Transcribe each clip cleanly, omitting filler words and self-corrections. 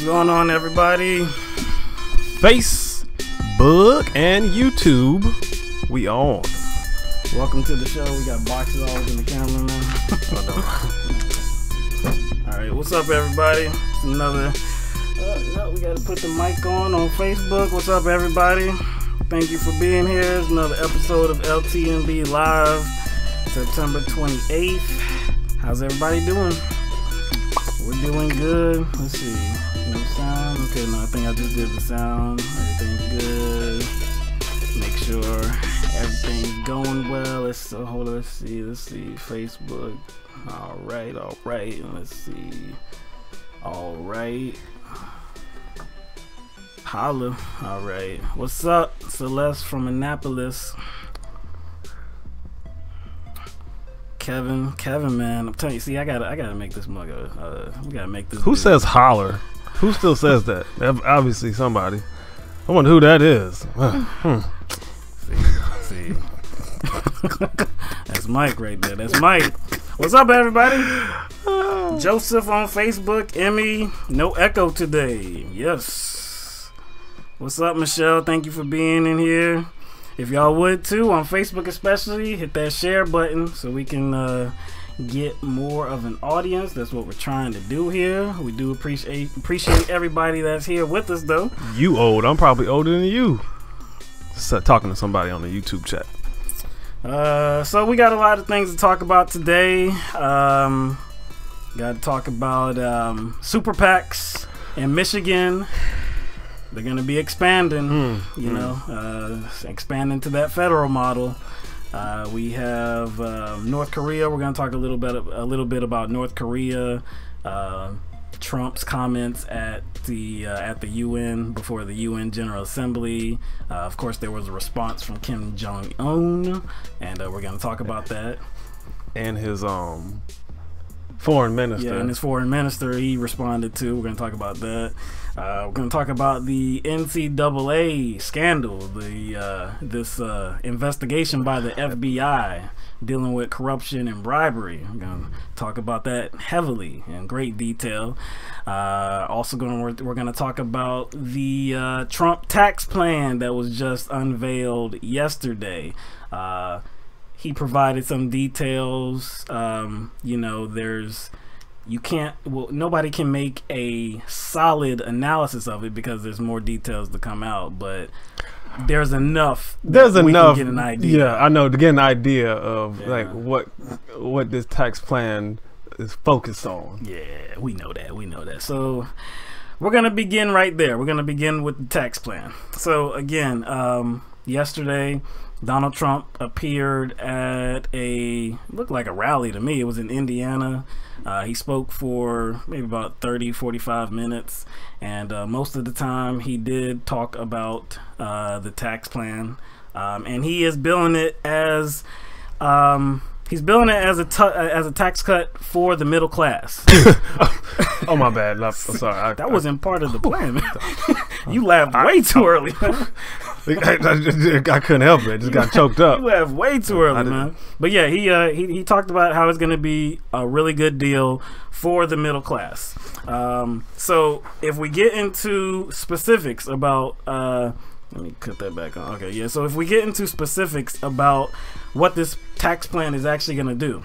What's going on, everybody? Facebook and YouTube, we on. Welcome to the show. We got boxes all over the camera now. Alright, what's up, everybody? It's another... no, we gotta put the mic on Facebook. What's up, everybody? Thank you for being here. It's another episode of LTMB Live, September 28th. How's everybody doing? We're doing good. Let's see. No sound. Okay, no, I think I just did the sound. Everything's good. Make sure everything's going well. Let's see. Facebook. All right. Let's see. All right. Holla. All right. What's up, Celeste from Annapolis? Kevin, man, I'm telling you. See, I gotta make this mug. We gotta make this. Who says holler? Who still says that? Obviously somebody. I wonder who that is. See. That's Mike right there. That's Mike. What's up, everybody? Joseph on Facebook. Emmy, no echo today. Yes. What's up, Michelle? Thank you for being in here. If y'all would too, on Facebook especially, hit that share button so we can get more of an audience. That's what we're trying to do here. We do appreciate everybody that's here with us, though. You old. I'm probably older than you. Just talking to somebody on the YouTube chat. So we got a lot of things to talk about today. Got to talk about super PACs in Michigan. They're going to be expanding, expanding to that federal model. We have North Korea. We're going to talk a little bit about North Korea. Trump's comments at the UN before the UN General Assembly. Of course, there was a response from Kim Jong-un, and we're going to talk about that. And his foreign minister. Yeah, and his foreign minister, he responded to. We're going to talk about that. We're going to talk about the NCAA scandal, this investigation by the FBI dealing with corruption and bribery. We're going to talk about that heavily in great detail. Also, we're going to talk about the Trump tax plan that was just unveiled yesterday. He provided some details. Nobody can make a solid analysis of it because there's more details to come out, but there's enough. There's enough. Can get an idea. Yeah, I know, to get an idea of like what this tax plan is focused on. Yeah, we know that. So we're gonna begin right there. We're gonna begin with the tax plan. So again, yesterday, Donald Trump appeared at looked like a rally to me. It was in Indiana. He spoke for maybe about 30-45 minutes, and most of the time he did talk about the tax plan, and he is billing it as a tax cut for the middle class. Oh, my bad. I'm sorry. That wasn't part of the plan. You laughed way too early. I couldn't help it. Just got choked up. You laughed way too early, man. But yeah, he talked about how it's going to be a really good deal for the middle class. So if we get into specifics about, let me cut that back on. Okay, yeah. So if we get into specifics about what this tax plan is actually going to do,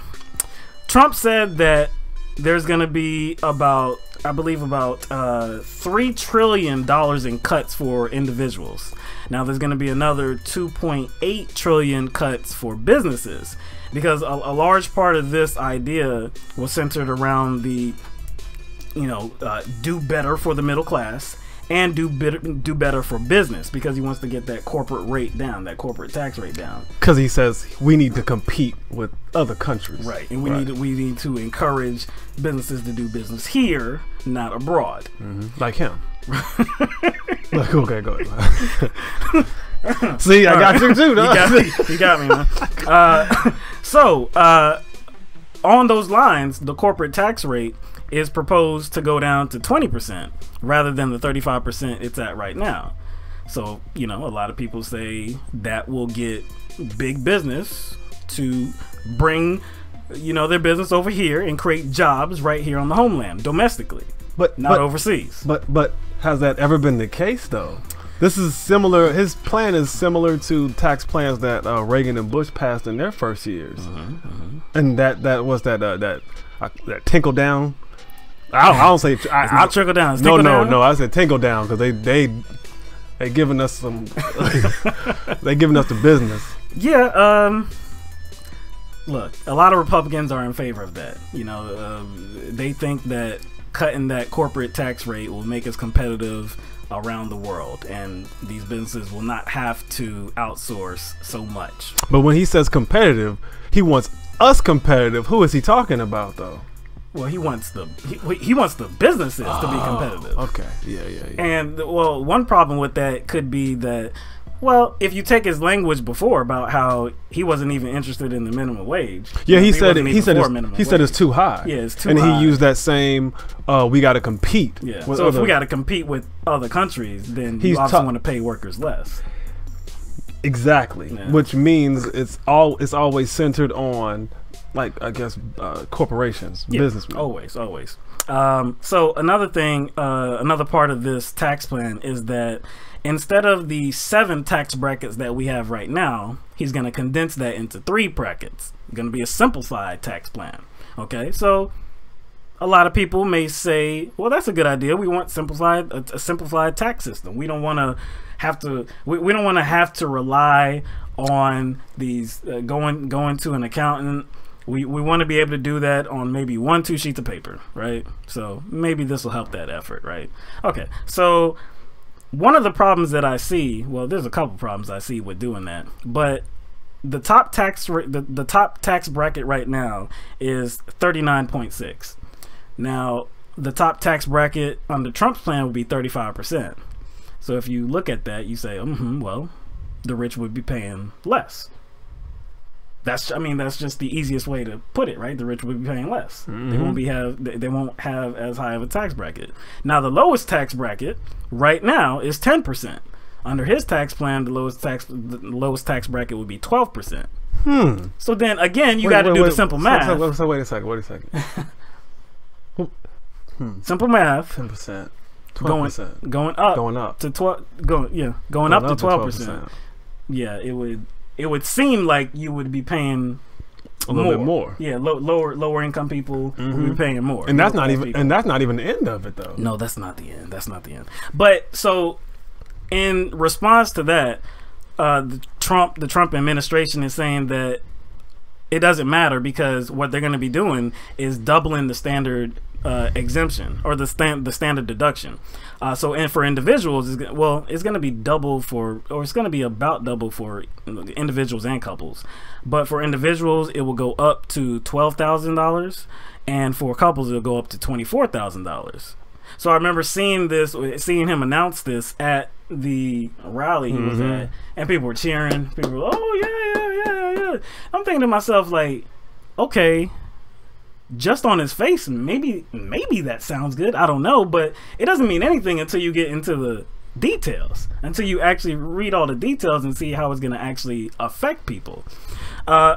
Trump said that there's going to be about $3 trillion in cuts for individuals. Now there's going to be another 2.8 trillion cuts for businesses, because a large part of this idea was centered around the, do better for the middle class and do better for business, because he wants to get that corporate rate down, that corporate tax rate down. Because he says we need to compete with other countries, right? And we need to encourage businesses to do business here, not abroad. Like him. Like, okay, go ahead. See, I got you too, though. You got me, man. On those lines, the corporate tax rate is proposed to go down to 20% rather than the 35% it's at right now. So, a lot of people say that will get big business to bring, their business over here and create jobs right here on the homeland, domestically. not overseas. But has that ever been the case though? This is similar. His plan is similar to tax plans that Reagan and Bush passed in their first years, and that was that tinkle down. I don't say I'll trickle down. It's No. I said tinkle down because they giving us some. They giving us the business. Yeah. Look, a lot of Republicans are in favor of that. They think that cutting that corporate tax rate will make us competitive around the world, and these businesses will not have to outsource so much. But when he says competitive, he wants us competitive. Who is he talking about though? Well, he wants the businesses to be competitive. Okay. Yeah. And well, one problem with that could be that, well, if you take his language before about how he wasn't even interested in the minimum wage. Yeah, he said it's too high. Yeah, it's too high. And he used that same we got to compete. Yeah. So if we got to compete with other countries, then you obviously want to pay workers less. Exactly. Yeah. Which means it's always centered on, like, I guess corporations, businessmen. Always. So another thing, another part of this tax plan is that instead of the 7 tax brackets that we have right now, he's going to condense that into 3 brackets. It's going to be a simplified tax plan. Okay, so a lot of people may say, well, that's a good idea. We want a simplified tax system. We don't want to have to. We don't want to have to rely on these going to an accountant. We want to be able to do that on maybe 1-2 sheets of paper, right? So maybe this will help that effort, right? Okay, so one of the problems that I see, well, there's a couple problems I see with doing that, but the top tax the top tax bracket right now is 39.6. Now, the top tax bracket under Trump's plan would be 35%. So if you look at that, you say, well, the rich would be paying less. That's just the easiest way to put it, right? The rich would be paying less. They won't have as high of a tax bracket. Now, the lowest tax bracket right now is 10%. Under his tax plan, the lowest tax bracket would be 12%. So then again, you got to do the simple math. So wait a second. Simple math. 10%. 12%. Going up to 12. Going up to 12%. Yeah, it would seem like you would be paying a little bit more. Yeah, lower income people would be paying more. And that's not even the end of it though. No, that's not the end. But so in response to that, the Trump administration is saying that it doesn't matter because what they're going to be doing is doubling the standard exemption or the standard deduction. And for individuals, it's going to be it's going to be about double for individuals and couples. But for individuals, it will go up to $12,000, and for couples, it'll go up to $24,000. So I remember seeing him announce this at the rally he was at, and people were cheering. People were, oh yeah. I'm thinking to myself, like, okay, just on his face, maybe that sounds good. I don't know, but it doesn't mean anything until you get into the details, until you actually read all the details and see how it's going to actually affect people.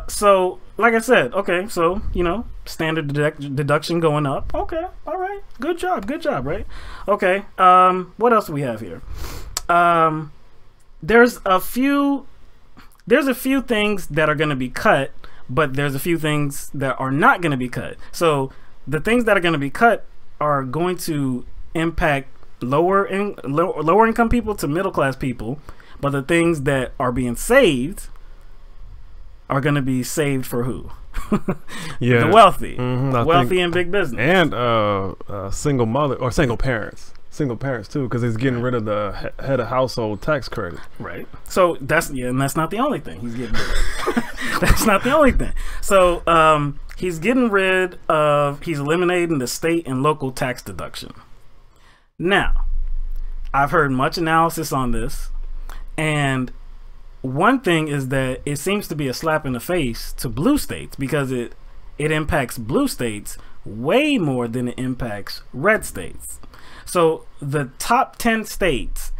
So like I said, okay, so standard deduction going up. Okay, all right, good job, right? Okay, what else do we have here? There's a few things that are going to be cut, but there's a few things that are not going to be cut. So the things that are going to be cut are going to impact lower income people to middle class people, but the things that are being saved are going to be saved for who? The wealthy, wealthy and big business, and single mother or single parents too, because he's getting rid of the head of household tax credit. Right. So that's not the only thing he's getting rid of. That's not the only thing. So he's eliminating the state and local tax deduction. Now, I've heard much analysis on this, and one thing is that it seems to be a slap in the face to blue states because it impacts blue states way more than it impacts red states. So the top 10 states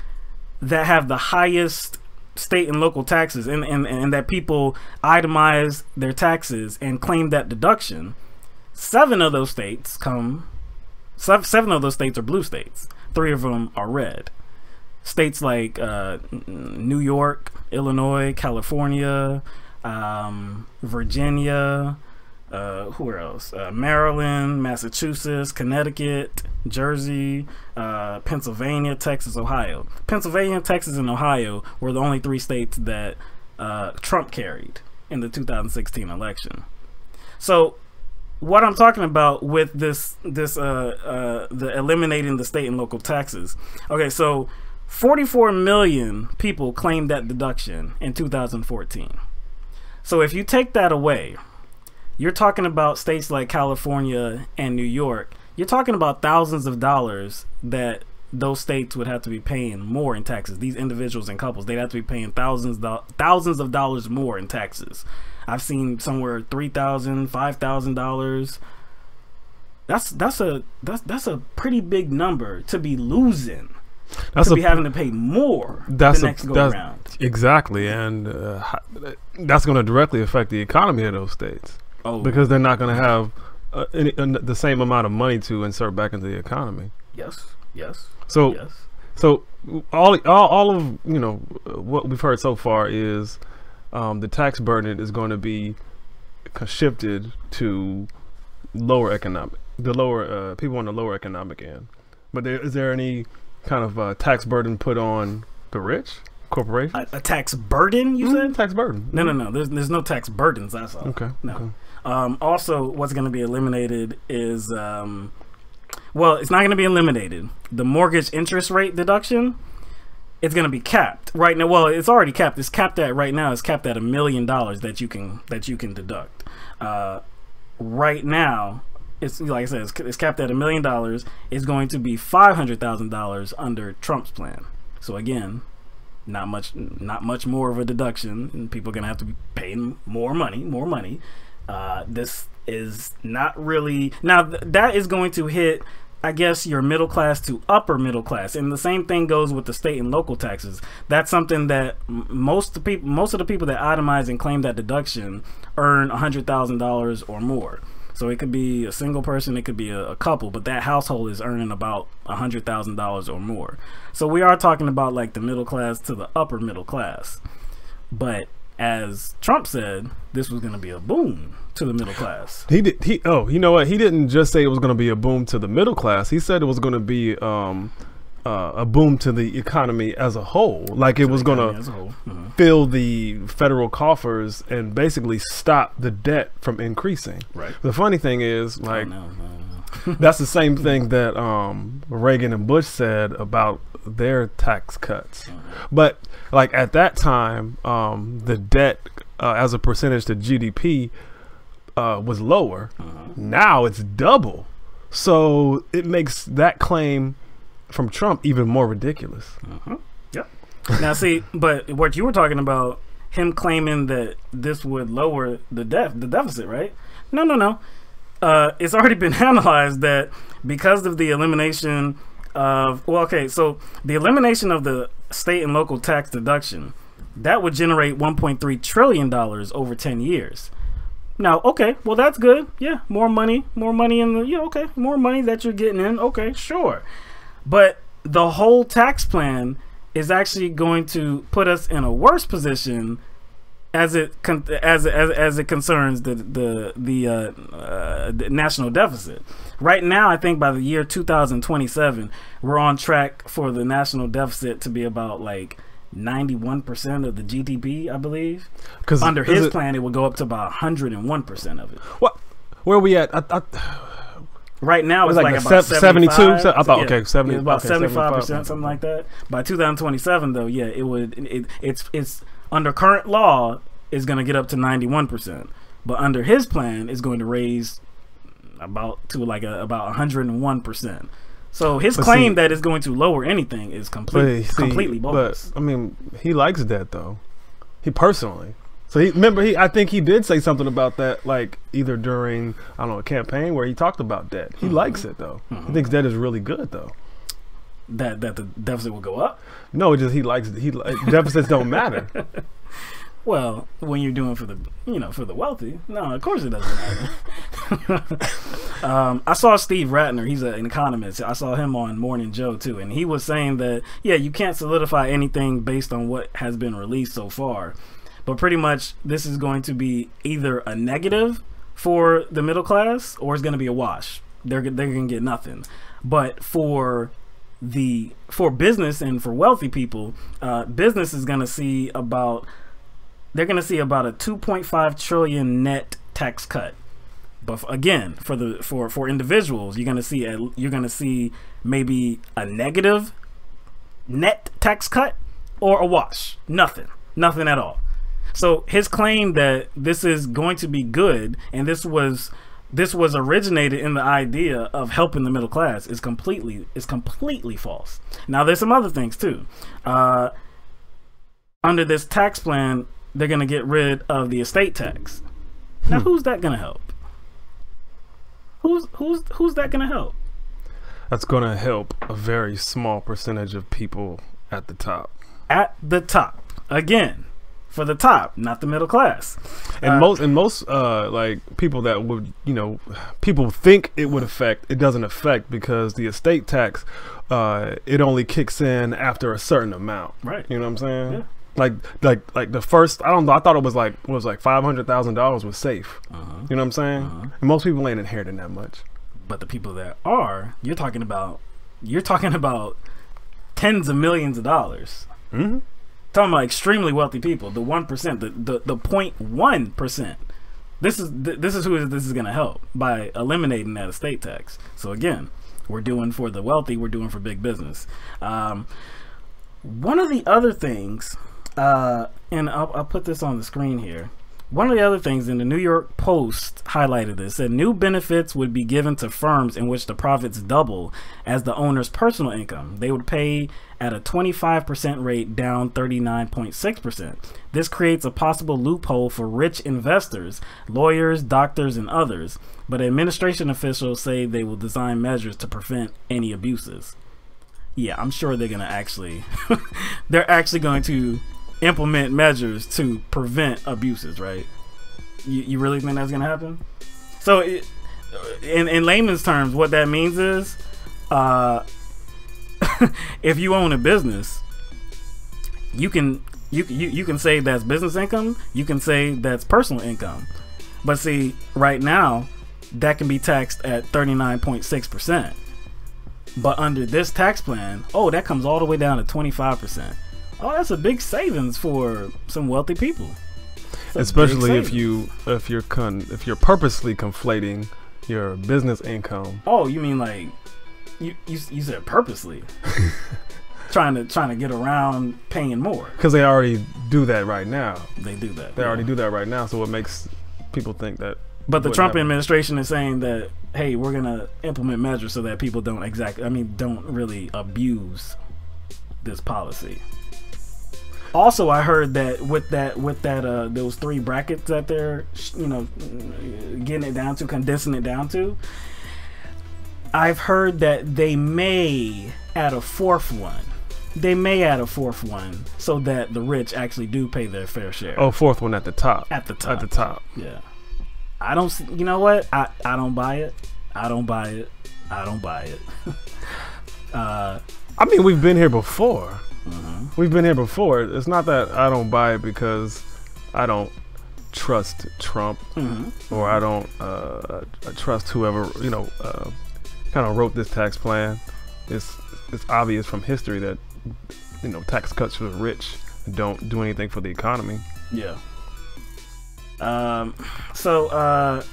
that have the highest state and local taxes and that people itemize their taxes and claim that deduction, 7 of those states come 7 of those states are blue states. 3 of them are red. States like New York, Illinois, California, Virginia, who else? Maryland, Massachusetts, Connecticut, Jersey, Pennsylvania, Texas, Ohio. Pennsylvania, Texas, and Ohio were the only 3 states that Trump carried in the 2016 election. So what I'm talking about with the eliminating the state and local taxes. Okay, so 44 million people claimed that deduction in 2014. So if you take that away, you're talking about states like California and New York. You're talking about thousands of dollars that those states would have to be paying more in taxes. These individuals and couples, they'd have to be paying thousands of dollars more in taxes. I've seen somewhere $3,000, $5,000. That's a pretty big number to be losing. To be having to pay more the next go around. Exactly, and that's going to directly affect the economy of those states. Because they're not going to have the same amount of money to insert back into the economy. Yes. So all of what we've heard so far is the tax burden is going to be shifted to people on the lower economic end. But is there any kind of tax burden put on the rich corporations? A tax burden, you said? Tax burden. No. There's no tax burdens. That's all. Okay. No. Okay. Also, what's going to be eliminated is, well, it's not going to be eliminated. The mortgage interest rate deduction, it's going to be capped right now. Well, it's already capped. It's capped at right now. It's capped at $1 million that you can deduct. Right now, it's like I said, it's capped at $1 million. It's going to be $500,000 under Trump's plan. So again, not much more of a deduction, and people are going to have to be paying more money. This is not really now. That is going to hit, I guess, your middle class to upper middle class, and the same thing goes with the state and local taxes. That's something that most of the people that itemize and claim that deduction earn $100,000 or more. So it could be a single person, it could be a couple, but that household is earning about $100,000 or more. So we are talking about like the middle class to the upper middle class. But as Trump said, this was going to be a boom to the middle class. You know what? He didn't just say it was going to be a boom to the middle class. He said it was going to be a boom to the economy as a whole. Like it was going to fill the federal coffers and basically stop the debt from increasing. Right. The funny thing is, like, that's the same thing that Reagan and Bush said about their tax cuts. But like at that time, the debt as a percentage to GDP was lower. Now it's double. So it makes that claim from Trump even more ridiculous. Yep. Now see, but what you were talking about, him claiming that this would lower the deficit, right? No. It's already been analyzed that because of the elimination of, so the elimination of the state and local tax deduction, that would generate $1.3 trillion over 10 years. Now, well, that's good. Yeah, more money in the, more money that you're getting in. Okay, sure. But the whole tax plan is actually going to put us in a worse position as it concerns the national deficit. Right now, I think by the year 2027, we're on track for the national deficit to be about like 91% of the GDP, I believe. Because under his plan, it would go up to about 101% of it. What? Where are we at? Right now, it's like about 72. I thought 70. About 75%, something like that. By 2027, though, it's under current law is going to get up to 91%, but under his plan is going to raise about 101%. So his claim that it's going to lower anything is completely bogus. But I mean, he likes debt though. He personally. So I think he did say something about that, like either during a campaign where he talked about debt. He likes it though. He thinks debt is really good though. That the deficit will go up? No, it's just deficits don't matter. Well, when you're doing for the wealthy, no, of course it doesn't matter. I saw Steve Ratner. He's an economist. I saw him on Morning Joe too, and he was saying that you can't solidify anything based on what has been released so far, but pretty much this is going to be either a negative for the middle class or it's going to be a wash. They're going to get nothing. But for business and for wealthy people, business is going to see about a 2.5 trillion net tax cut. But again, for individuals, you're going to see maybe a negative net tax cut or a wash. Nothing at all. So his claim that this is going to be good and this was originated in the idea of helping the middle class is completely false. Now there's some other things too. Under this tax plan, they're going to get rid of the estate tax. Now who's that going to help? Who's that going to help? That's going to help a very small percentage of people at the top. At the top. Again, for the top, not the middle class. And most like people that would, people think it would affect, it doesn't affect because the estate tax, it only kicks in after a certain amount. Right. You know what I'm saying? Yeah. Like the first, I don't know, I thought it was like $500,000 was safe. You know what I'm saying? And most people ain't inheriting that much. But the people that are, you're talking about tens of millions of dollars. Talking about extremely wealthy people, the 1%, the 0.1%. This is who this is going to help by eliminating that estate tax. So again, we're doing for the wealthy, we're doing for big business. One of the other things, and I'll put this on the screen here. One of the other things in the New York Post highlighted this, said new benefits would be given to firms in which the profits double as the owner's personal income. They would pay at a 25% rate, down 39.6%. This creates a possible loophole for rich investors, lawyers, doctors, and others, but administration officials say they will design measures to prevent any abuses. Yeah, I'm sure they're going to actually, they're actually going to implement measures to prevent abuses, right? You really think that's going to happen? So in layman's terms, what that means is, if you own a business, you can say that's business income, you can say that's personal income. But see, right now, that can be taxed at 39.6%. But under this tax plan, that comes all the way down to 25%. Oh, that's a big savings for some wealthy people. Especially if you're purposely conflating your business income. Oh, you mean like you said purposely trying to get around paying more? Because they already do that right now. They do that. They already do that right now. So what makes people think that? But the Trump administration is saying that, hey, we're gonna implement measures so that people don't really abuse this policy. Also, I heard that with those three brackets that they're getting it down to, condensing it down to, I've heard that they may add a fourth one. They may add a fourth one so that the rich actually do pay their fair share. Oh, fourth one at the top. At the top. At the top. Yeah. I don't. You know what? I don't buy it. I don't buy it. I don't buy it. I mean, we've been here before. We've been here before. It's not that I don't buy it because I don't trust Trump or I don't trust whoever kind of wrote this tax plan. It's obvious from history that tax cuts for the rich don't do anything for the economy. Yeah. So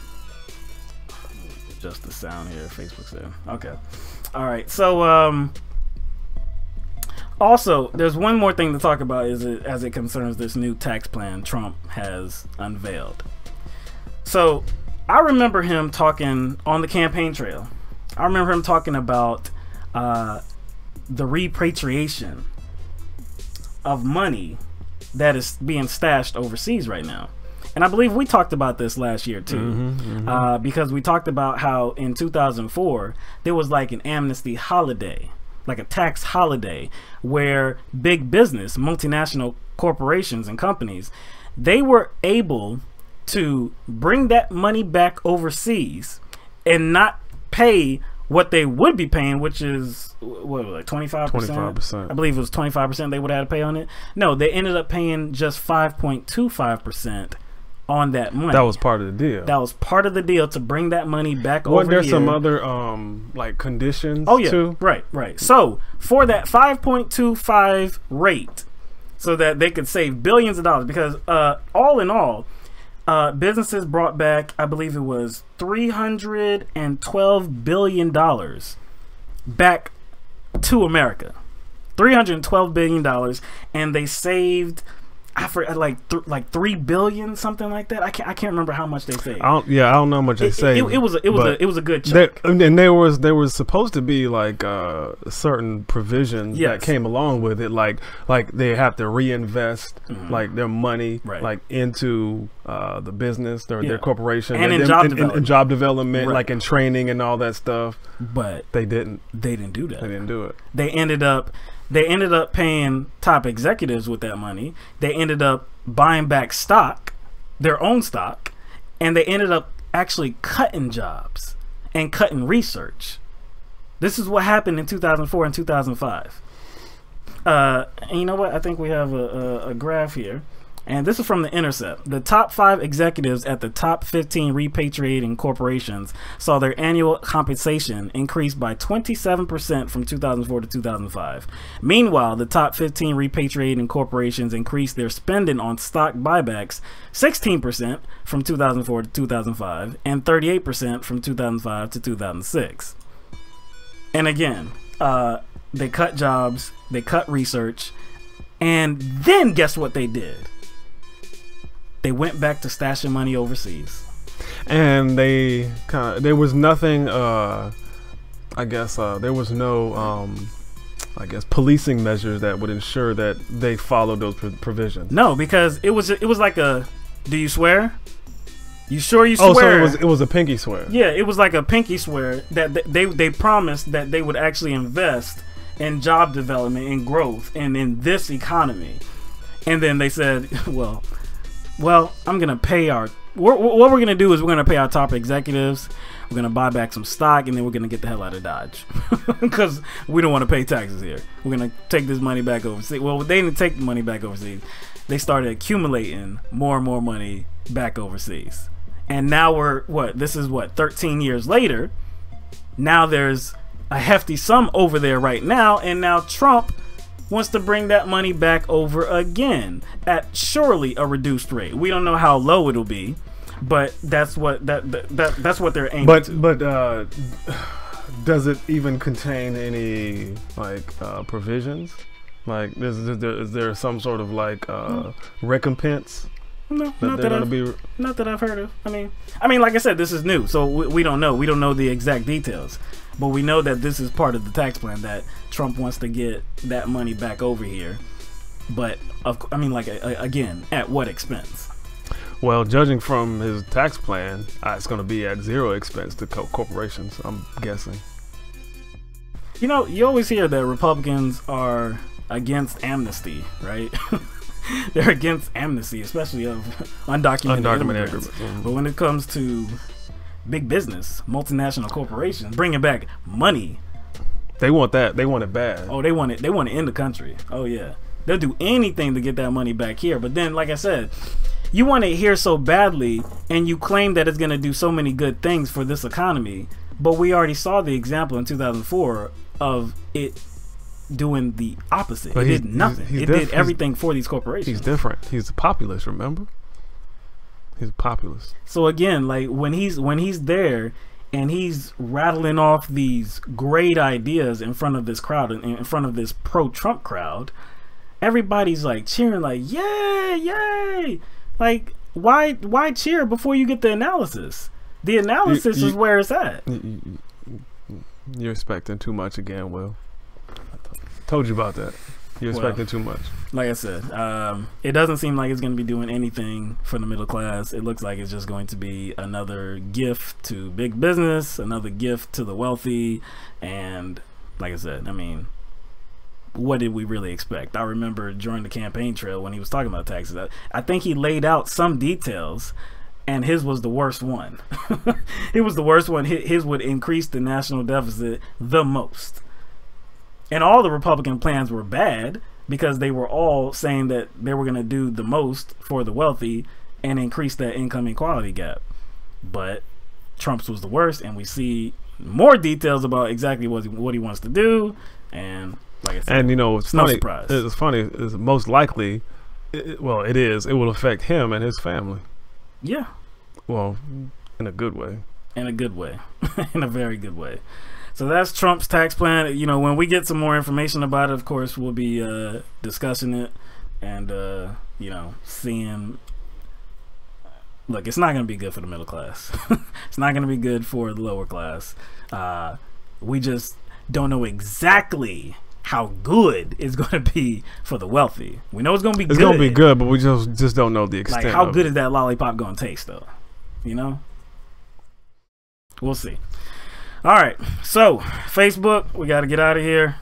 just the sound here. Facebook's there. Okay. All right. So also, there's one more thing to talk about as it concerns this new tax plan Trump has unveiled. So I remember him talking on the campaign trail. I remember him talking about the repatriation of money that is being stashed overseas right now. And I believe we talked about this last year too, because we talked about how in 2004 there was like an amnesty holiday, like a tax holiday, where big business, multinational corporations and companies, they were able to bring that money back overseas and not pay what they would be paying, which is what, like 25%? 25%. I believe it was 25% they would have had to pay on it. No, they ended up paying just 5.25% on that money. That was part of the deal. That was part of the deal to bring that money back over Wasn't there here. some other like conditions? Oh yeah, too? right. So for that 5.25 rate, so that they could save billions of dollars, because all in all, businesses brought back, I believe it was $312 billion back to America. $312 billion, and they saved, I forgot, like 3 billion, something like that. I can't remember how much they saved. I don't know how much they saved. It was a good chunk. And there was supposed to be like certain provisions that came along with it, like they have to reinvest like their money like into the business, their corporation, and in job development, like in training and all that stuff. But they didn't do that. They didn't do it. They ended up paying top executives with that money. They ended up buying back stock, their own stock, and they ended up actually cutting jobs and cutting research. This is what happened in 2004 and 2005. And you know what? I think we have a graph here. And this is from The Intercept. The top 5 executives at the top 15 repatriating corporations saw their annual compensation increase by 27% from 2004 to 2005. Meanwhile, the top 15 repatriating corporations increased their spending on stock buybacks 16% from 2004 to 2005 and 38% from 2005 to 2006. And again, they cut jobs, they cut research, and then guess what they did? They went back to stashing money overseas, and there was nothing. There was no policing measures that would ensure that they followed those provisions. No, because it was like a. Do you swear? You sure you swear? Oh, so it was a pinky swear. Yeah, it was like a pinky swear that they promised that they would actually invest in job development and growth and in this economy, and then they said, well, I'm going to pay what we're going to do is we're going to pay our top executives. We're going to buy back some stock, and then we're going to get the hell out of Dodge because we don't want to pay taxes here. We're going to take this money back overseas. Well, they didn't take the money back overseas. They started accumulating more and more money back overseas. And now this is 13 years later. Now there's a hefty sum over there right now, and now Trump wants to bring that money back over again at surely a reduced rate. We don't know how low it'll be, but that's what that's what they're aiming to. But does it even contain any provisions? Like is there some sort of recompense? No, not that I've heard of. I mean, like I said, this is new, so we don't know. We don't know the exact details, but we know that this is part of the tax plan that Trump wants to get that money back over here. But again, at what expense? Well, judging from his tax plan, it's going to be at zero expense to corporations, I'm guessing. You know, you always hear that Republicans are against amnesty, right? They're against amnesty, especially of undocumented immigrants. Mm-hmm. But when it comes to big business, multinational corporations, bringing back money, they want that. They want it bad. Oh, they want it. They want it in the country. Oh yeah, they'll do anything to get that money back here. But then, like I said, you want it here so badly, and you claim that it's going to do so many good things for this economy. But we already saw the example in 2004 of it doing the opposite. It did nothing. It did everything for these corporations. He's different. He's a populist, remember? He's a populist. So again, like when he's there and he's rattling off these great ideas in front of this crowd, in front of this pro-Trump crowd, everybody's like cheering, like yay, yay! Like why cheer before you get the analysis? The analysis is where it's at. You're expecting too much again, Will. Told you about that. You're expecting too much. Like I said, it doesn't seem like it's going to be doing anything for the middle class. It looks like it's just going to be another gift to big business, another gift to the wealthy. And like I said, I mean, what did we really expect? I remember during the campaign trail when he was talking about taxes, I think he laid out some details and his was the worst one. It was the worst one. His would increase the national deficit the most. And all the Republican plans were bad because they were all saying that they were going to do the most for the wealthy and increase that income inequality gap. But Trump's was the worst, and we see more details about exactly what he wants to do. And like I said, and you know, it's no funny. surprise. It's funny. It's most likely, it will affect him and his family. Yeah. Well, in a good way. In a good way. In a very good way. So that's Trump's tax plan. You know, when we get some more information about it, of course, we'll be discussing it and, you know, seeing. Look, it's not going to be good for the middle class. It's not going to be good for the lower class. We just don't know exactly how good it's going to be for the wealthy. We know it's going to be good. It's going to be good, but we just don't know the extent. Like, how good is that lollipop going to taste, though? You know? We'll see. All right. So, Facebook, we got to get out of here.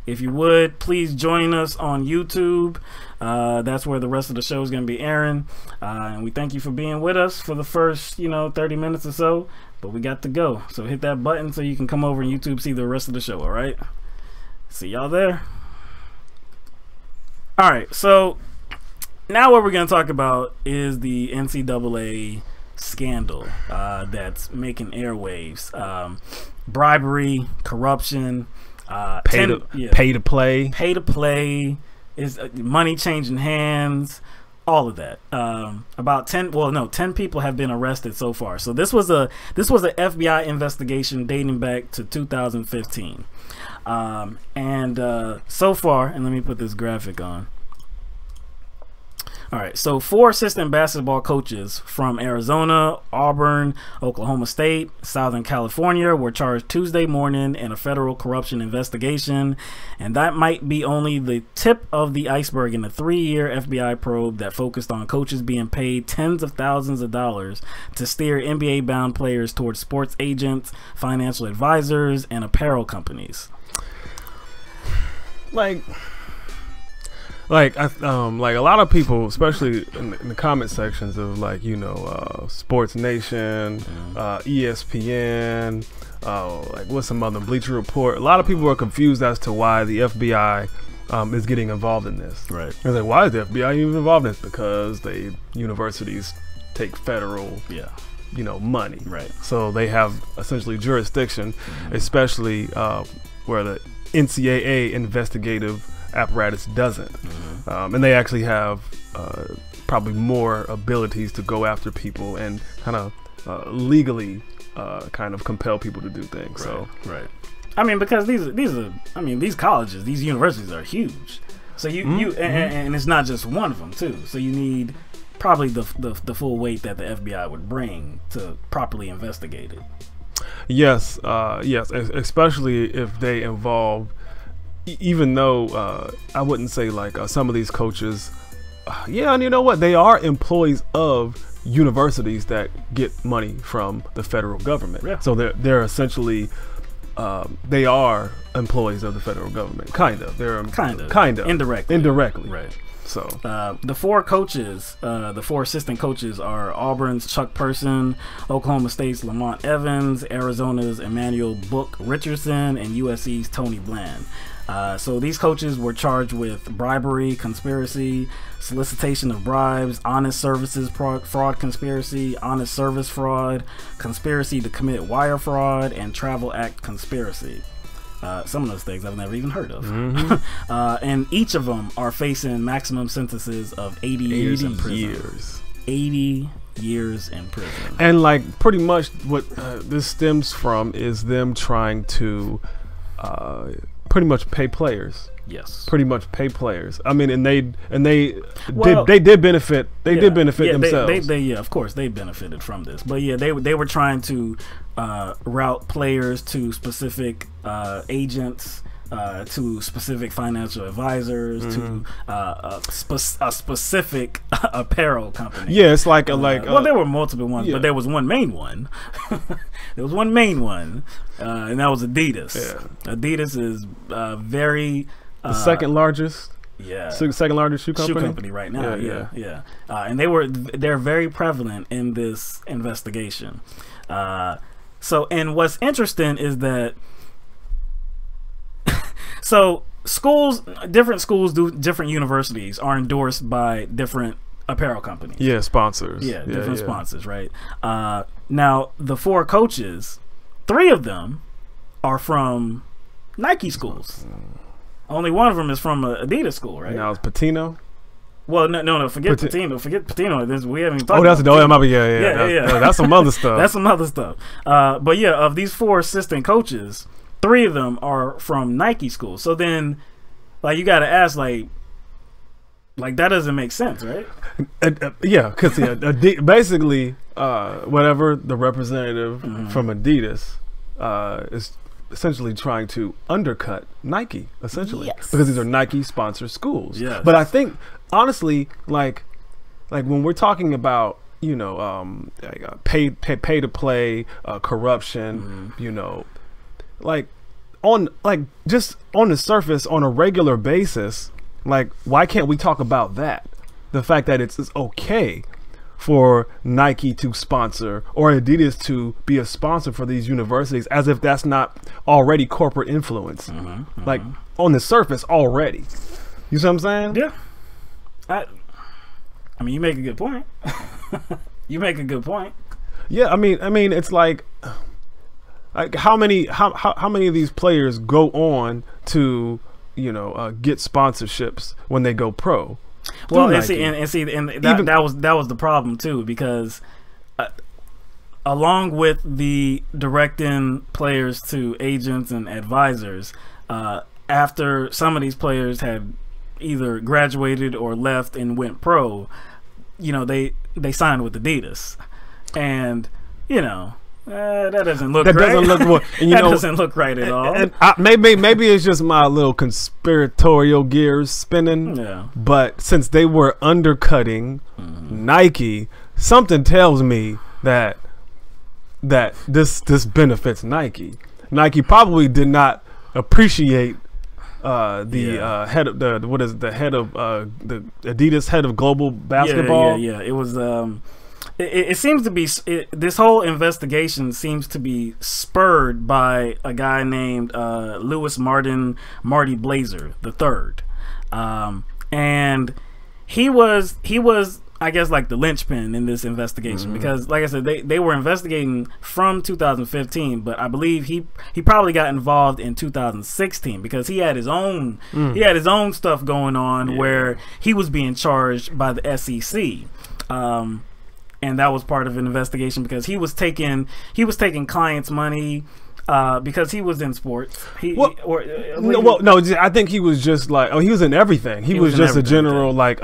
If you would, please join us on YouTube. That's where the rest of the show is going to be airing. And we thank you for being with us for the first, 30 minutes or so. But we got to go. So hit that button so you can come over and YouTube see the rest of the show, all right? See y'all there. All right, so now what we're going to talk about is the NCAA scandal that's making airwaves. Bribery, corruption, pay to play is money changing hands, all of that. About 10 people have been arrested so far. So this was an FBI investigation dating back to 2015. So far, and let me put this graphic on. All right, so 4 assistant basketball coaches from Arizona, Auburn, Oklahoma State, Southern California were charged Tuesday morning in a federal corruption investigation, and that might be only the tip of the iceberg in a 3-year FBI probe that focused on coaches being paid tens of thousands of dollars to steer NBA-bound players towards sports agents, financial advisors, and apparel companies. Like a lot of people, especially in the comment sections of Sports Nation, ESPN, what's some other Bleacher Report. A lot of people are confused as to why the FBI is getting involved in this. Right. They're like, why is the FBI even involved in this? Because universities take federal, money. Right. So they have essentially jurisdiction, especially where the NCAA investigative apparatus doesn't. And they actually have probably more abilities to go after people and kind of legally kind of compel people to do things. Right. I mean, because these colleges, these universities are huge. So and it's not just one of them too. So you need probably the full weight that the FBI would bring to properly investigate it. Yes, especially if they involve. Even though I wouldn't say some of these coaches, and you know what, they are employees of universities that get money from the federal government. Yeah. So they're essentially they are employees of the federal government. Kind of. They're kind of indirectly. Right. So the 4 coaches, the 4 assistant coaches are Auburn's Chuck Person, Oklahoma State's Lamont Evans, Arizona's Emmanuel Book Richardson, and USC's Tony Bland. So these coaches were charged with bribery, conspiracy, solicitation of bribes, honest services fraud conspiracy, honest service fraud, conspiracy to commit wire fraud, and travel act conspiracy. Some of those things I've never even heard of. And each of them are facing maximum sentences of 80 years in prison. 80 years in prison. And pretty much what this stems from is them trying to pretty much pay players. Yes. Pretty much pay players. I mean, and they did benefit. They did benefit themselves. They of course they benefited from this. But they were trying to route players to specific agents, to specific financial advisors, to a specific apparel company. Yeah, it's there were multiple ones, but there was one main one. There was one main one, and that was Adidas. Yeah. Adidas is very the second largest Yeah, second largest shoe company. Shoe company right now. Yeah. And they're very prevalent in this investigation. So, and what's interesting is that different schools different universities are endorsed by different apparel companies. Yeah, sponsors. Yeah, different sponsors, right? Now, the 4 coaches, 3 of them are from Nike schools. Only one of them is from an Adidas school, right? Now it's Patino. Well, no. Forget Patino. Forget Patino. We haven't even talked about Patino. Yeah. That's some other stuff. That's some other stuff. But yeah, of these 4 assistant coaches, 3 of them are from Nike schools. So then, like, you got to ask, like that doesn't make sense, right? Yeah, because basically, whatever the representative from Adidas is essentially trying to undercut Nike, essentially, because these are Nike sponsored schools. Yes. But I think honestly, like when we're talking about pay to play, corruption, just on the surface, on a regular basis, like, why can't we talk about that? The fact that it's okay for Nike to sponsor or Adidas to be a sponsor for these universities, as if that's not already corporate influence. Like, on the surface already. You see what I'm saying? Yeah. I mean, you make a good point. You make a good point. Yeah, I mean, it's like how many of these players go on to get sponsorships when they go pro? Well, and that was the problem too, because along with the directing players to agents and advisors, after some of these players had either graduated or left and went pro, they signed with Adidas, and that doesn't look right. Doesn't look right at all. And maybe it's just my little conspiratorial gears spinning. Yeah. But since they were undercutting Nike, something tells me that this benefits Nike. Nike probably did not appreciate the head of the Adidas head of global basketball. Yeah. It was. It seems to be this whole investigation seems to be spurred by a guy named Louis Marty Blazer III, and he was I guess like the linchpin in this investigation, because like I said, they were investigating from 2015, but I believe he probably got involved in 2016 because he had his own stuff going on where he was being charged by the SEC. And that was part of an investigation because he was taking clients' money because he was in sports. I think he was just like, he was in everything. He was just a general like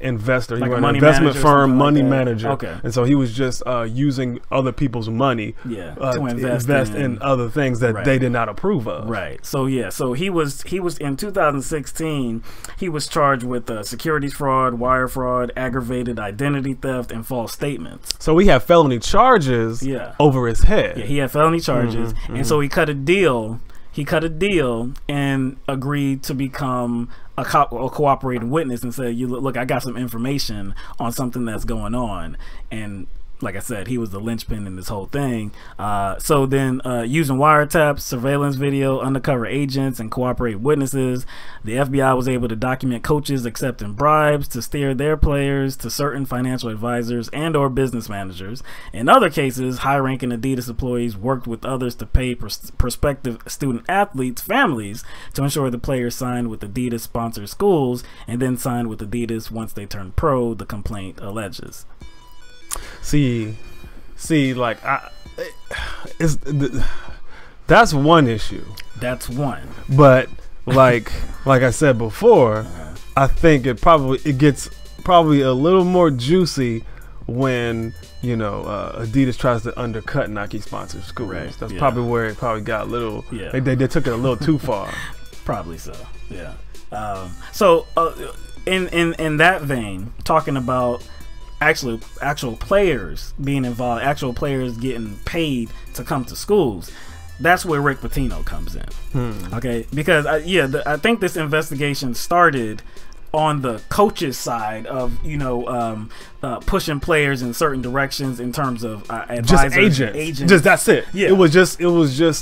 investor. He was an investment firm, money manager. Okay. And so he was just using other people's money to invest in other things that they did not approve of. Right. So he was in 2016. He was charged with securities fraud, wire fraud, aggravated identity theft, and false statements. So we have felony charges over his head. Yeah, he had felony charges. And so he cut a deal. And agreed to become a cooperating witness and said, "Look, I got some information on something that's going on." And like I said, he was the linchpin in this whole thing. So then using wiretaps, surveillance video, undercover agents, and cooperating witnesses, the FBI was able to document coaches accepting bribes to steer their players to certain financial advisors and or business managers. In other cases, high-ranking Adidas employees worked with others to pay prospective student athletes' families to ensure the players signed with Adidas-sponsored schools and then signed with Adidas once they turned pro, the complaint alleges. See, like that's one issue. That's one. But like I said before, I think it gets probably a little more juicy when Adidas tries to undercut Nike sponsored schools. Right. That's probably where it probably got a little. Yeah. They took it a little too far. Probably so. Yeah. In that vein, talking about actual players being involved, actual players getting paid to come to schools. that's where Rick Pitino comes in. Okay, because I think this investigation started on the coach's side of pushing players in certain directions in terms of advisors, just agents. Just that's it. Yeah, it was just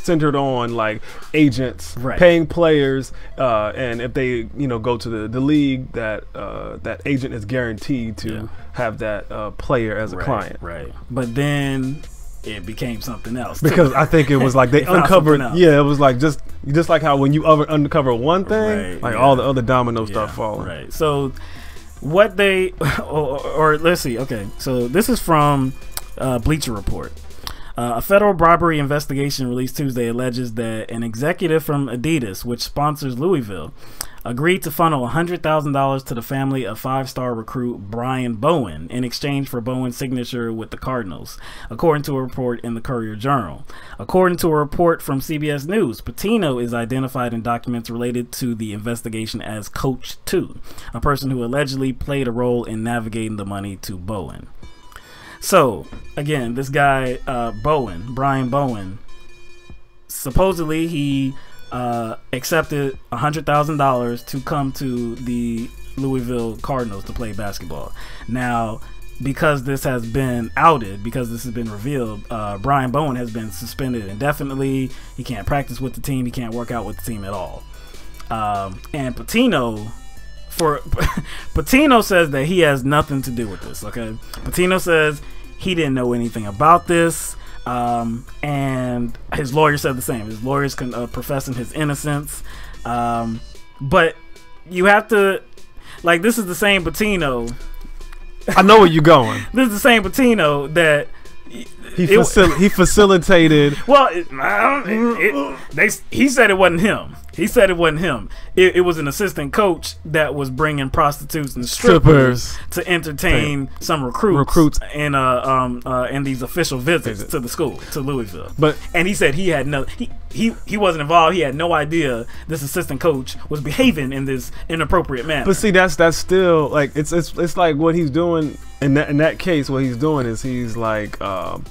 centered on like agents paying players, and if they go to the league, that agent is guaranteed to have that player as a client. Right. But then it became something else because I think it was like they uncovered. Yeah, it was like just like how when you uncover one thing, all the other dominoes start falling. Right. So what they or let's see. Okay, so this is from Bleacher Report. A federal bribery investigation released Tuesday alleges that an executive from Adidas, which sponsors Louisville, agreed to funnel $100,000 to the family of five-star recruit Brian Bowen in exchange for Bowen's signature with the Cardinals, according to a report in the Courier-Journal. According to a report from CBS News, Pitino is identified in documents related to the investigation as Coach 2, a person who allegedly played a role in navigating the money to Bowen. So, again, this guy, Brian Bowen, supposedly he accepted $100,000 to come to the Louisville Cardinals to play basketball. Now, because this has been outed, because this has been revealed, Brian Bowen has been suspended indefinitely. He can't practice with the team. He can't work out with the team at all. And Pitino says that he has nothing to do with this. Okay, Pitino says he didn't know anything about this. And his lawyer said the same. His lawyer's professing his innocence. But you have to, like, this is the same Pitino. I know where you're going. This is the same Pitino that he facilitated. Well, he said it wasn't him. He said it wasn't him. It was an assistant coach that was bringing prostitutes and strippers to entertain some recruits and these official visits to the school, to Louisville. And he said he had he wasn't involved. He had no idea this assistant coach was behaving in this inappropriate manner. But see, that's still like it's like what he's doing in that case. What he's doing is he's like, well,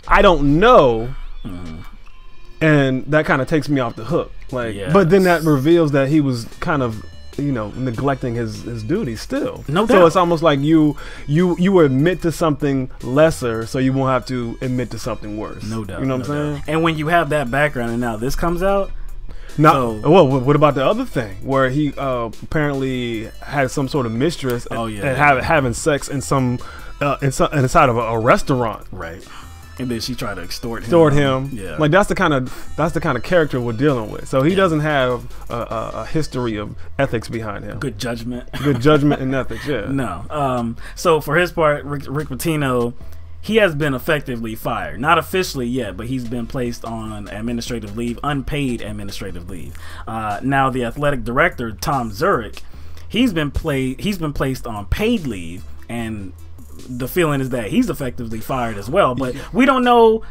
I don't know. And that kind of takes me off the hook. But then that reveals that he was kind of, neglecting his duties still. No doubt. So it's almost like you admit to something lesser, so you won't have to admit to something worse. No doubt. You know what I'm saying? And when you have that background, and now this comes out. Well, what about the other thing where he apparently had some sort of mistress and having sex in inside of a restaurant? Right. And then she tried to extort him. Yeah, like that's the kind of character we're dealing with. So he doesn't have a history of ethics behind him. Good judgment and ethics. Yeah. No. So for his part, Rick Pitino, he has been effectively fired. Not officially yet, but he's been placed on administrative leave, unpaid administrative leave. Now the athletic director Tom Zurich, he's been placed on paid leave, and the feeling is that he's effectively fired as well, but we don't know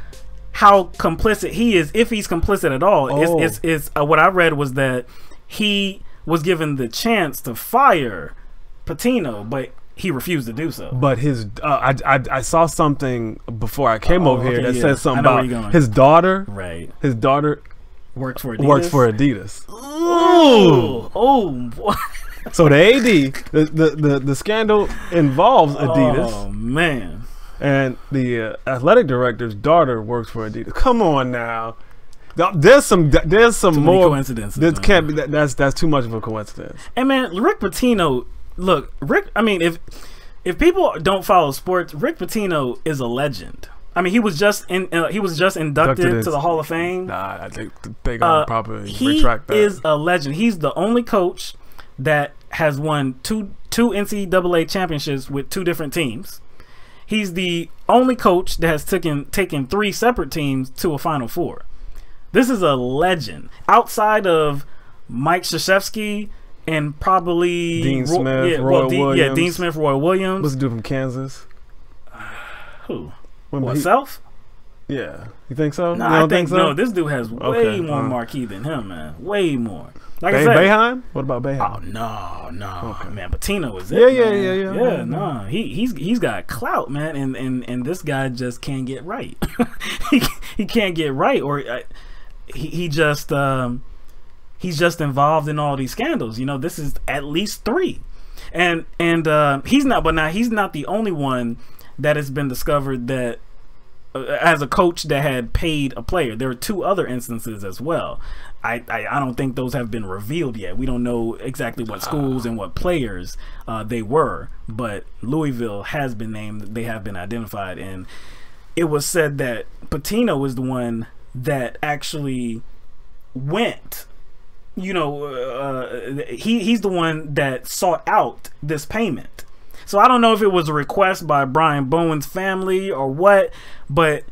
how complicit he is, if he's complicit at all. It's what I read was that he was given the chance to fire Pitino, but he refused to do so. But his I saw something before I came over here that said something about his daughter. Right. His daughter works for Adidas. Oh boy. So the AD, the scandal involves Adidas. Oh man! And the athletic director's daughter works for Adidas. Come on now, there's some more coincidences. This can't be that's too much of a coincidence. And man, Rick Pitino, look, I mean, if people don't follow sports, Rick Pitino is a legend. I mean, he was just inducted to the Hall of Fame. Nah, I think they gotta probably retract that. He is a legend. He's the only coach that has won two NCAA championships with two different teams. He's the only coach that has taken three separate teams to a Final Four. This is a legend. Outside of Mike Krzyzewski and probably Dean Smith, Roy Williams. Yeah, Dean Smith, Roy Williams. What's the dude from Kansas? Who? Remember Self? Yeah, you think so? No, you don't I think so? no. This dude has way more marquee than him, man. Way more. Like I said, Boeheim? What about Boeheim? Oh no, man. Patino was Yeah, yeah. No, he's got clout, man, and this guy just can't get right. he can't get right, or he's just involved in all these scandals. You know, this is at least 3, and he's not. But now he's not the only one that has been discovered that as a coach that had paid a player. There are 2 other instances as well. I don't think those have been revealed yet. We don't know exactly what schools and what players they were, but Louisville has been named. They have been identified, and it was said that Patino was the one that actually went. You know, he's the one that sought out this payment. So I don't know if it was a request by Brian Bowen's family or what, but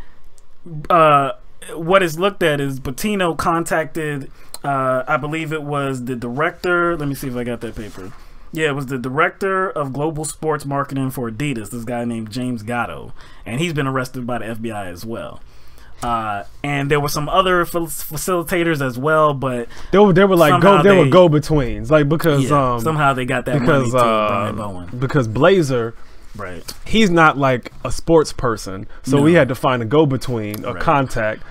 what is looked at is Patino contacted, I believe it was the director. Let me see if I got that paper. Yeah, it was the director of global sports marketing for Adidas, this guy named James Gatto, and he's been arrested by the FBI as well. And there were some other facilitators as well, but they were like go betweens, like because somehow they got that money to Brian Bowen. Because Blazer, right, he's not like a sports person, so we had to find a go between, a contact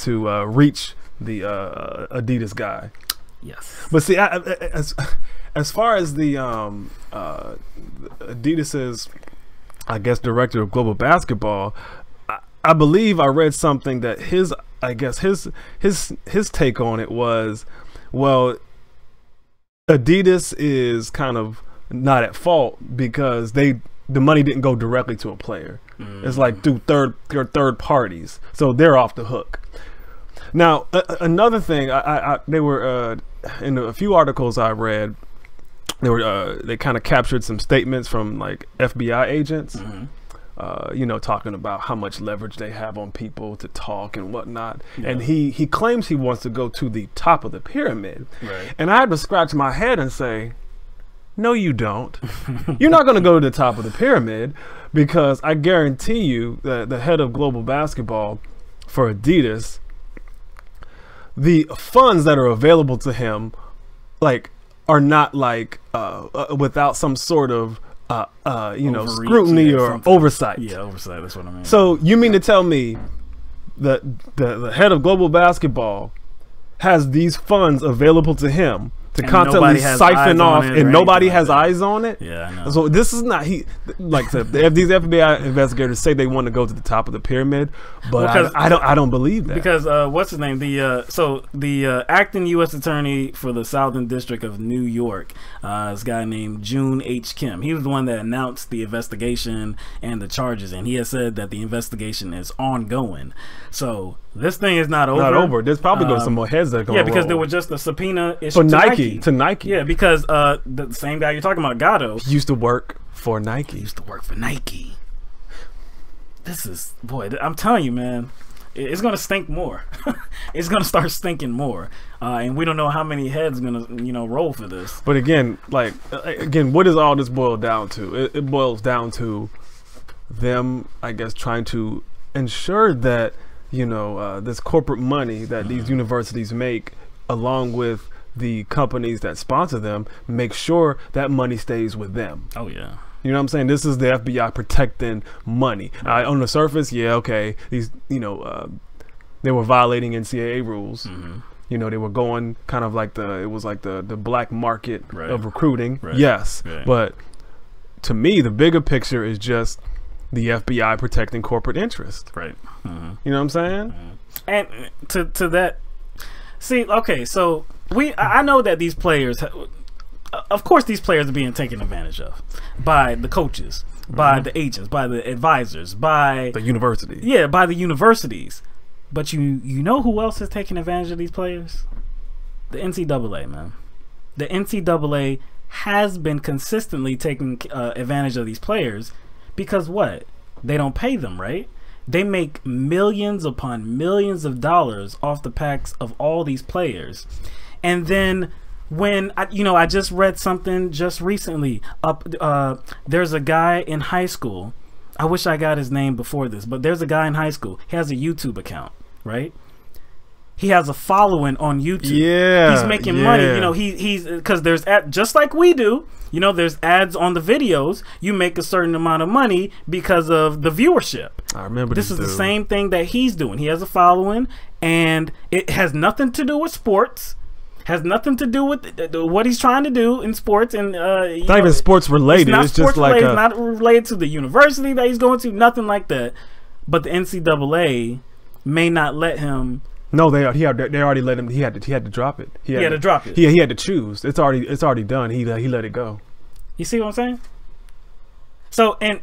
to reach the Adidas guy. Yes, but see, as far as the Adidas's, I guess, director of global basketball. I believe I read something that his take on it was, well, Adidas is kind of not at fault because the money didn't go directly to a player. It's like through third parties, so they're off the hook. Now another thing, they were in a few articles I read, they kind of captured some statements from like FBI agents. You know, talking about how much leverage they have on people to talk and whatnot. Yeah. And he claims he wants to go to the top of the pyramid. Right. And I had to scratch my head and say, no, you don't. You're not going to go to the top of the pyramid, because I guarantee you that the head of global basketball for Adidas, the funds that are available to him, like, are not like without some sort of you know, scrutiny or oversight. Yeah, oversight. That's what I mean. So you mean to tell me that the head of global basketball has these funds available to him to constantly siphon off, and nobody has eyes on it? Yeah, I know. So this is not like these FBI investigators say they want to go to the top of the pyramid, but I don't believe that, because what's his name? The acting U.S. attorney for the Southern District of New York, this guy named June H. Kim. He was the one that announced the investigation and the charges, and he has said that the investigation is ongoing. So this thing is not over. Not over. There's probably going to be some more heads that are going to because there was just a subpoena issued for Nike. To Nike. Yeah, because the same guy you're talking about, Gatto, he used to work for Nike. This is, boy, I'm telling you, man, it's going to stink more. It's going to start stinking more. And we don't know how many heads going to, you know, roll for this. But again, what does all this boil down to? It boils down to them, I guess, trying to ensure that, you know, this corporate money that these universities make, along with the companies that sponsor them, make sure that money stays with them. Oh yeah. You know what I'm saying? This is the FBI protecting money. On the surface, yeah, okay, these, you know, they were violating NCAA rules. You know, they were going kind of like it was like the black market of recruiting. Yes, but to me, the bigger picture is just the FBI protecting corporate interest. You know what I'm saying? And to that, see, okay, so I know that these players, of course, these players are being taken advantage of by the coaches, by the agents, by the advisors, by the university. Yeah, by the universities. But you know who else is taking advantage of these players? The NCAA, man. The NCAA has been consistently taking advantage of these players because what? They don't pay them, right? They make millions upon millions of dollars off the backs of all these players. And then when I just read something just recently. There's a guy in high school I wish I got his name before this, but there's a guy in high school. He has a YouTube account, right? He has a following on YouTube. Yeah, he's making money. You know, he's because there's just like we do. You know, there's ads on the videos. You make a certain amount of money because of the viewership. I remember this is the same thing that he's doing. He has a following, and it has nothing to do with sports. Has nothing to do with what he's trying to do in sports, and not even sports related. It's just sports like related, not related to the university that he's going to. Nothing like that. But the NCAA may not let him. No, they already let him. He had to drop it. He had to drop it. He had to choose. It's already done. He let it go. You see what I'm saying? So, and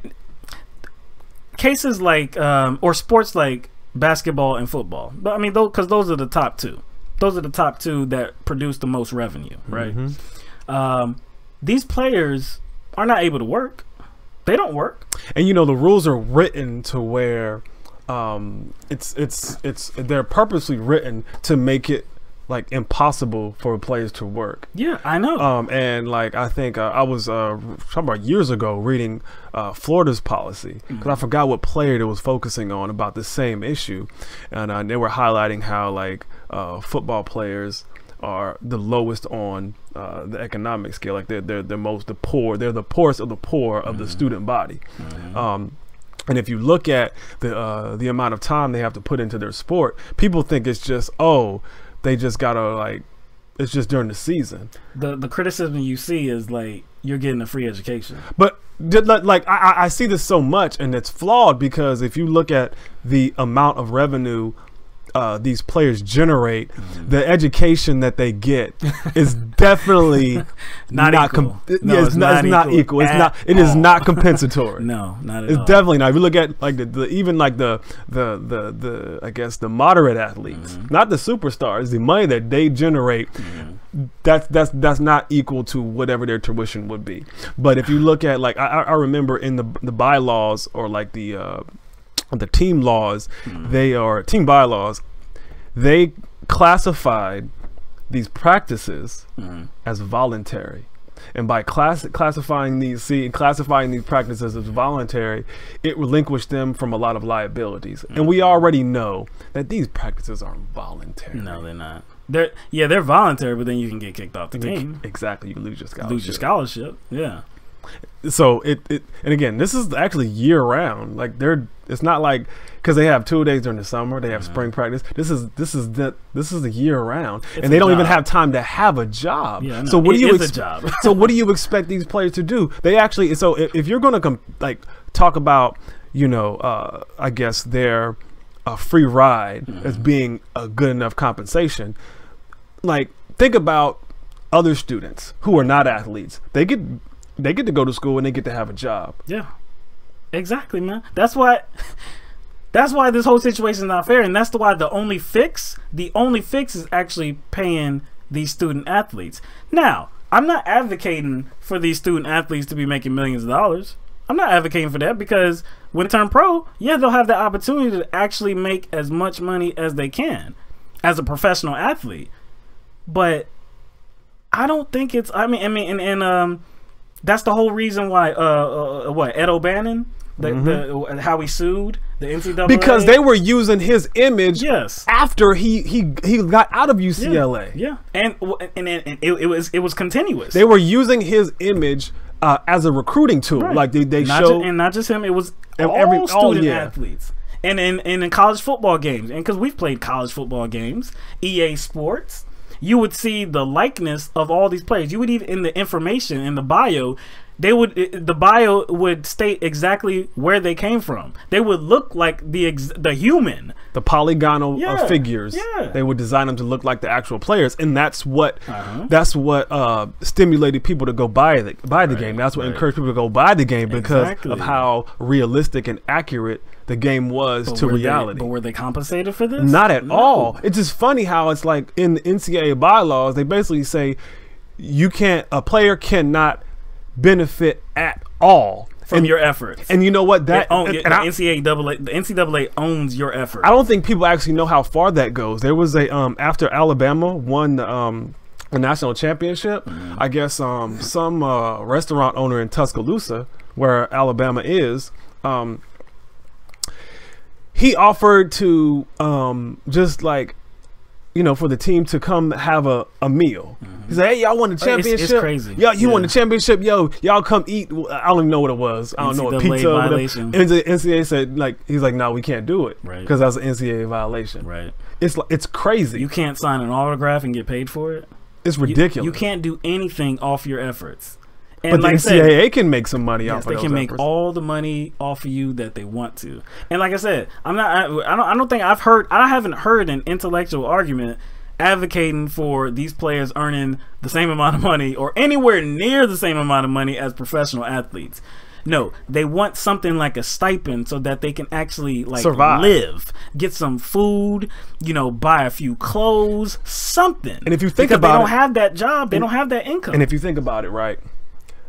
cases like or sports like basketball and football. But I mean, because those are the top two. Those are the top two that produce the most revenue, right? These players are not able to work. They don't work. And you know, the rules are written to where they're purposely written to make it like impossible for players to work. Yeah, I know. And like I think I was talking about years ago reading Florida's policy, because I forgot what player it was focusing on about the same issue, and they were highlighting how like football players are the lowest on the economic scale. Like they're the poor. They're the poorest of the poor of the student body. And if you look at the amount of time they have to put into their sport, people think it's just, oh, they just gotta like, it's just during the season. The criticism you see is like, you're getting a free education. But like I see this so much, and it's flawed, because if you look at the amount of revenue these players generate, the education that they get is definitely not equal. It's not equal. It is not compensatory. No, not at all. It's definitely not. If you look at like even like the I guess the moderate athletes, not the superstars, the money that they generate, that's not equal to whatever their tuition would be. But if you look at like I remember in the bylaws, or like the team laws, they are team bylaws, they classified these practices as voluntary, and by classifying these practices as voluntary, it relinquished them from a lot of liabilities. And we already know that these practices aren't voluntary. No, they're not. They're voluntary, but then you can get kicked off the team. Exactly, you lose your scholarship. Lose your scholarship. Yeah. So and again, this is actually year round. Like it's not like, because they have 2 days during the summer, they have spring practice. This is the year round, and they don't even have time to have a job. Yeah, so what do you job? So what do you expect these players to do? They actually, so if you're going to like talk about, you know, I guess their free ride as being a good enough compensation, like think about other students who are not athletes. They get to go to school and they get to have a job. Yeah, exactly, man. That's why this whole situation is not fair, and that's why the only fix is actually paying these student athletes. Now, I'm not advocating for these student athletes to be making millions of dollars. I'm not advocating for that, because when they turn pro, yeah, they'll have the opportunity to actually make as much money as they can as a professional athlete. But I don't think it's. I mean, that's the whole reason why Ed O'Bannon, how he sued the NCAA, because they were using his image. Yes. After he got out of UCLA. Yeah. And it was continuous. They were using his image as a recruiting tool. Right. Like they showed, and not just him. It was all student athletes. And in college football games, and because we've played college football games, EA Sports, you would see the likeness of all these players. You would even, in the information, in the bio, the bio would state exactly where they came from. They would look like the human. The polygonal figures. Yeah. They would design them to look like the actual players, and that's what stimulated people to go buy the game. That's what encouraged people to go buy the game, because of how realistic and accurate the game was to reality. But were they compensated for this? Not at all. It's just funny how it's like in the NCAA bylaws, they basically say a player cannot benefit at all from your efforts. And you know what? The NCAA owns your effort. I don't think people actually know how far that goes. There was after Alabama won the national championship, I guess some restaurant owner in Tuscaloosa, where Alabama is, he offered to just like, you know, for the team to come have a meal. He said, hey, y'all won the championship? It's crazy. Yo, you won the championship? Yo, y'all come eat. I don't even know what it was. I don't know, a pizza. Violation. NCAA said, like, he's like, no, we can't do it. Right. Because that's an NCAA violation. Right. It's crazy. You can't sign an autograph and get paid for it. It's ridiculous. You can't do anything off your efforts. And but like the NCAA can make some money off of those. They can make all the money off of you that they want to. And like I said, I haven't heard an intellectual argument advocating for these players earning the same amount of money or anywhere near the same amount of money as professional athletes. No, they want something like a stipend so that they can actually like live, get some food, you know, buy a few clothes, something. And if you think about it, they don't have that job, they don't have that income. And if you think about it, right,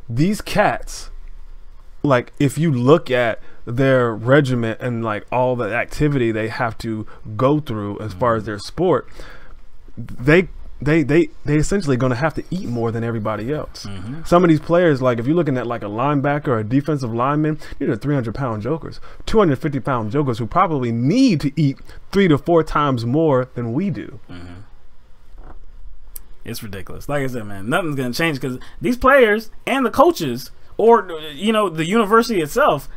these cats, like if you look at their regiment and like all the activity they have to go through as far as their sport, they essentially going to have to eat more than everybody else. Some of these players, like if you're looking at like a linebacker or a defensive lineman, these are 300-pound jokers, 250-pound jokers who probably need to eat 3 to 4 times more than we do. It's ridiculous. Like I said, man, nothing's going to change because these players and the coaches, or you know, the university itself,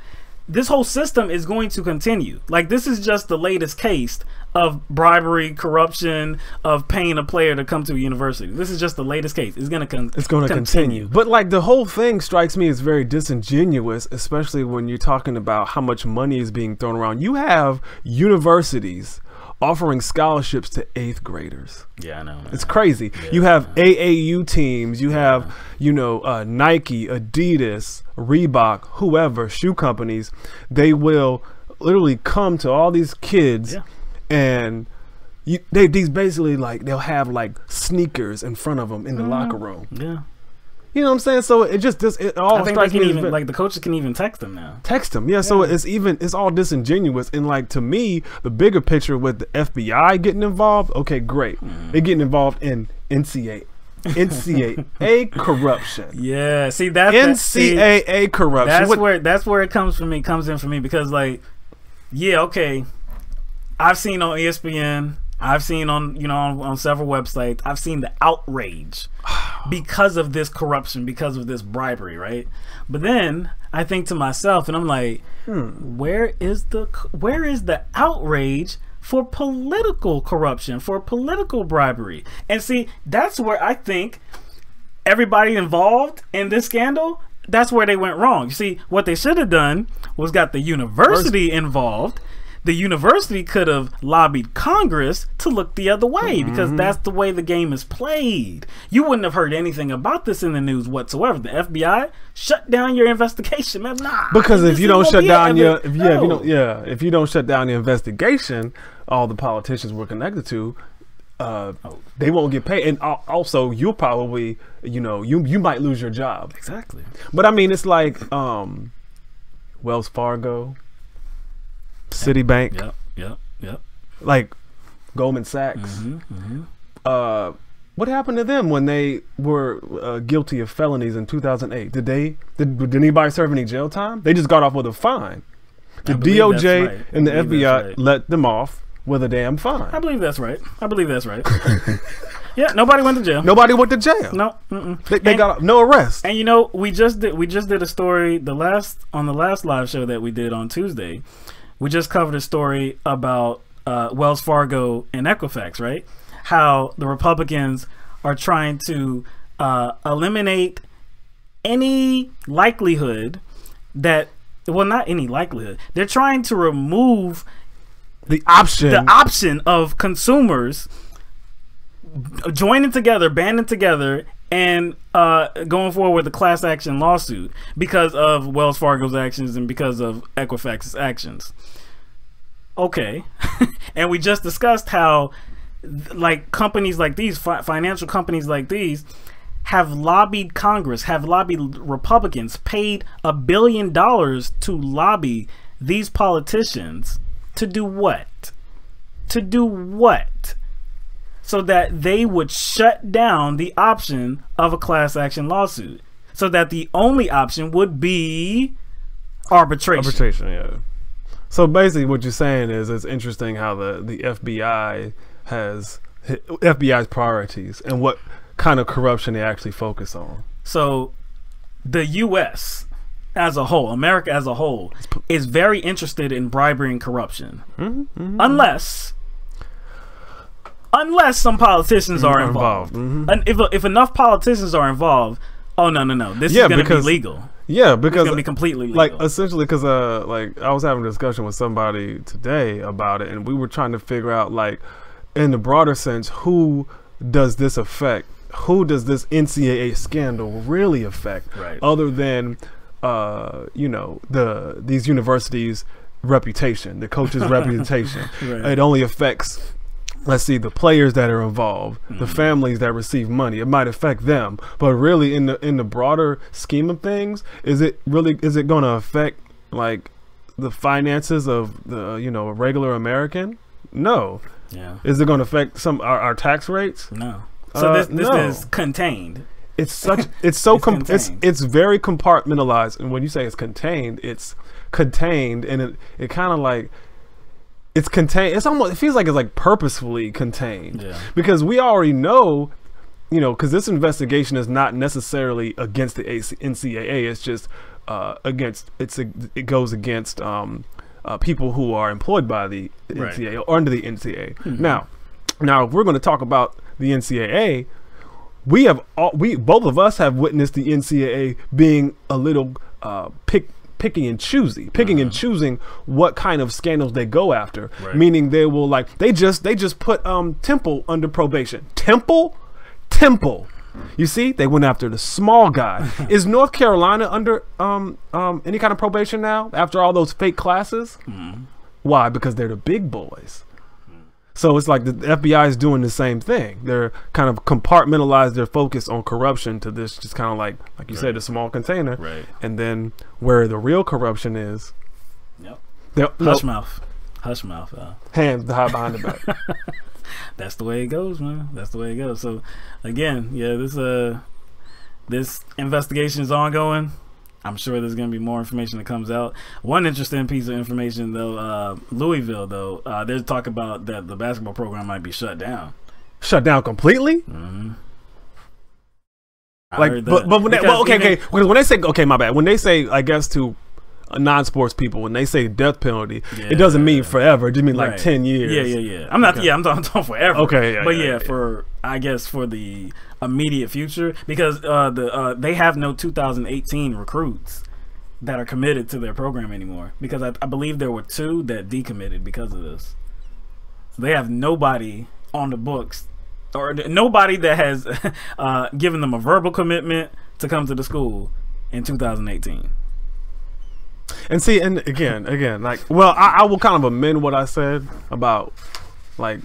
this whole system is going to continue. Like this is just the latest case of bribery, corruption, of paying a player to come to a university. This is just the latest case. It's going to continue. But like the whole thing strikes me as very disingenuous, especially when you're talking about how much money is being thrown around. You have universities offering scholarships to 8th graders. Yeah, I know, man. It's crazy. Yeah, you have AAU teams. You have, you know, Nike, Adidas, Reebok, whoever, shoe companies. They will literally come to all these kids and these basically like they'll have like sneakers in front of them in the locker room. Yeah. You know what I'm saying? So it all strikes me as like the coaches can even text them now. Text them, yeah. So it's all disingenuous. And like to me, the bigger picture with the FBI getting involved, okay, great. They're getting involved in NCAA corruption. Yeah, see that's NCAA corruption. That's where it comes in for me because like, yeah, okay, I've seen on ESPN. I've seen on, you know, on several websites, I've seen the outrage because of this corruption, because of this bribery, right? But then I think to myself, and I'm like, where is the outrage for political corruption, for political bribery? And see, that's where I think everybody involved in this scandal, that's where they went wrong. You see, what they should have done was got the university involved. The university could have lobbied Congress to look the other way because that's the way the game is played. You wouldn't have heard anything about this in the news whatsoever. The FBI shut down your investigation, man. Nah, because if you don't shut down if you don't shut down the investigation, all the politicians we're connected to, they won't get paid, and also you'll probably, you know, you might lose your job. Exactly. But I mean, it's like Wells Fargo, Citibank, yep. Like Goldman Sachs. What happened to them when they were guilty of felonies in 2008? Did anybody serve any jail time? They just got off with a fine. The DOJ and the FBI let them off with a damn fine. I believe that's right. Yeah, nobody went to jail. Nobody went to jail. No, they got no arrest. And you know, we just did a story on the last live show that we did on Tuesday. We just covered a story about Wells Fargo and Equifax, right? How the Republicans are trying to eliminate any likelihood that, well, not any likelihood. They're trying to remove the option of consumers joining together, banding together, and going forward with a class action lawsuit because of Wells Fargo's actions and because of Equifax's actions. Okay. And we just discussed how like companies like these, financial companies like these, have lobbied Congress, have lobbied Republicans, paid $1 billion to lobby these politicians to do what? To do what? So that they would shut down the option of a class action lawsuit. So that the only option would be arbitration. Yeah. So basically, what you're saying is it's interesting how the FBI has FBI's priorities and what kind of corruption they actually focus on. So the U.S. as a whole, America as a whole, is very interested in bribery and corruption, unless some politicians are involved. And if enough politicians are involved, oh no, this is going to be legal. Yeah, because it's going to be completely legal. Like essentially, because like I was having a discussion with somebody today about it, and we were trying to figure out, like, in the broader sense, who does this affect? Who does this NCAA scandal really affect? Right. Other than these universities' reputation, the coaches' reputation. Right. It only affects, let's see, the players that are involved, the families that receive money. It might affect them, but really, in the broader scheme of things, is it going to affect, like, the finances of the a regular American? No. Yeah. Is it going to affect our tax rates? No. So this no. is contained. It's very compartmentalized, and when you say it's contained, and it kind of like. It's contained. It feels like it's like purposefully contained, because we already know, because this investigation is not necessarily against the NCAA. It's just it goes against people who are employed by the NCAA or under the NCAA. Now, if we're going to talk about the NCAA, both of us have witnessed the NCAA being a little picking and choosing what kind of scandals they go after. Meaning they will, like, they just put Temple under probation. Temple. You see, they went after the small guy. Is North Carolina under any kind of probation now after all those fake classes? Why? Because they're the big boys. So it's like the FBI is doing the same thing. They're kind of compartmentalized their focus on corruption to this, just kind of like you said, a small container. And then where the real corruption is, hush mouth. Hands behind the back. That's the way it goes, man. That's the way it goes. So again, this investigation is ongoing. I'm sure there's going to be more information that comes out. One interesting piece of information, though, Louisville, though, there's talk about that the basketball program might be shut down. Shut down completely? Like, but when they, when they say, my bad. When they say, I guess, to non-sports people, when they say death penalty, it doesn't mean forever. It just means like 10 years. Yeah. I'm not. I'm talking forever. Okay. For I guess for the immediate future, because they have no 2018 recruits that are committed to their program anymore, because I believe there were 2 that decommitted because of this. So they have nobody on the books, or nobody that has given them a verbal commitment to come to the school in 2018. And see, and again, like, well, I will kind of amend what I said about, like,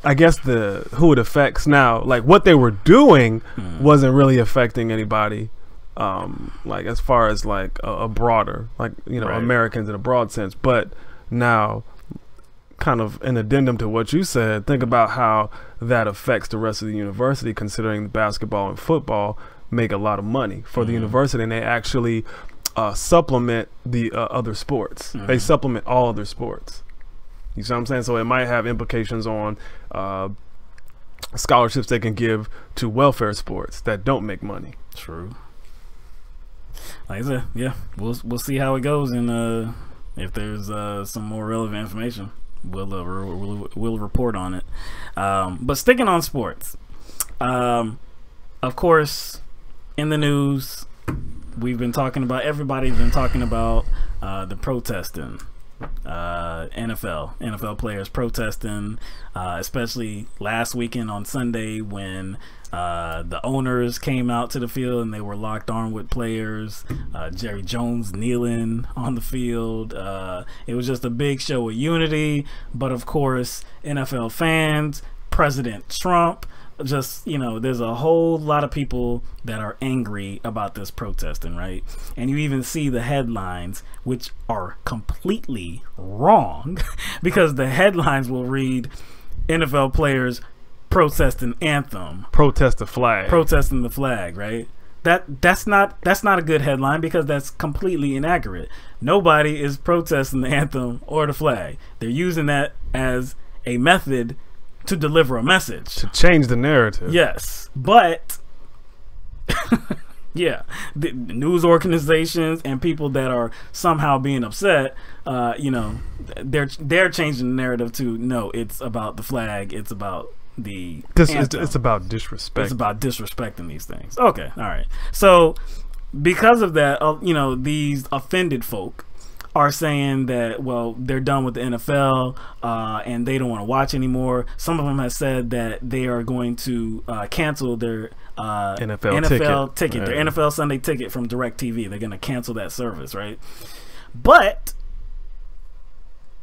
I guess who it affects now. Like, what they were doing wasn't really affecting anybody, like, as far as like a broader, like, Americans in a broad sense. But now, kind of an addendum to what you said, think about how that affects the rest of the university, considering basketball and football make a lot of money for the university, and they actually supplement the other sports. They supplement all other sports. You see what I'm saying? So it might have implications on scholarships they can give to welfare sports that don't make money. True. Like I said, we'll see how it goes, and if there's some more relevant information, we'll report on it. But sticking on sports, of course, in the news, everybody's been talking about the protesting, NFL players protesting, especially last weekend on Sunday when the owners came out to the field and they were locked armed with players, Jerry Jones kneeling on the field. It was just a big show of unity, but of course NFL fans, President Trump, just, there's a whole lot of people that are angry about this protesting, right? And you even see the headlines, which are completely wrong, because the headlines will read NFL players protesting anthem, protesting the flag, right? that's not a good headline, because that's completely inaccurate. Nobody is protesting the anthem or the flag. They're using that as a method to deliver a message, to change the narrative. Yes, but yeah, the news organizations and people that are somehow being upset, you know, they're changing the narrative to, no, it's about the flag, it's about the anthem. It's about disrespect. It's about disrespecting these things. Okay, all right. So because of that, you know, these offended folk are saying that, well, they're done with the NFL and they don't want to watch anymore. Some of them have said that they are going to cancel their NFL ticket, their NFL Sunday ticket from DirecTV. They're going to cancel that service, right? But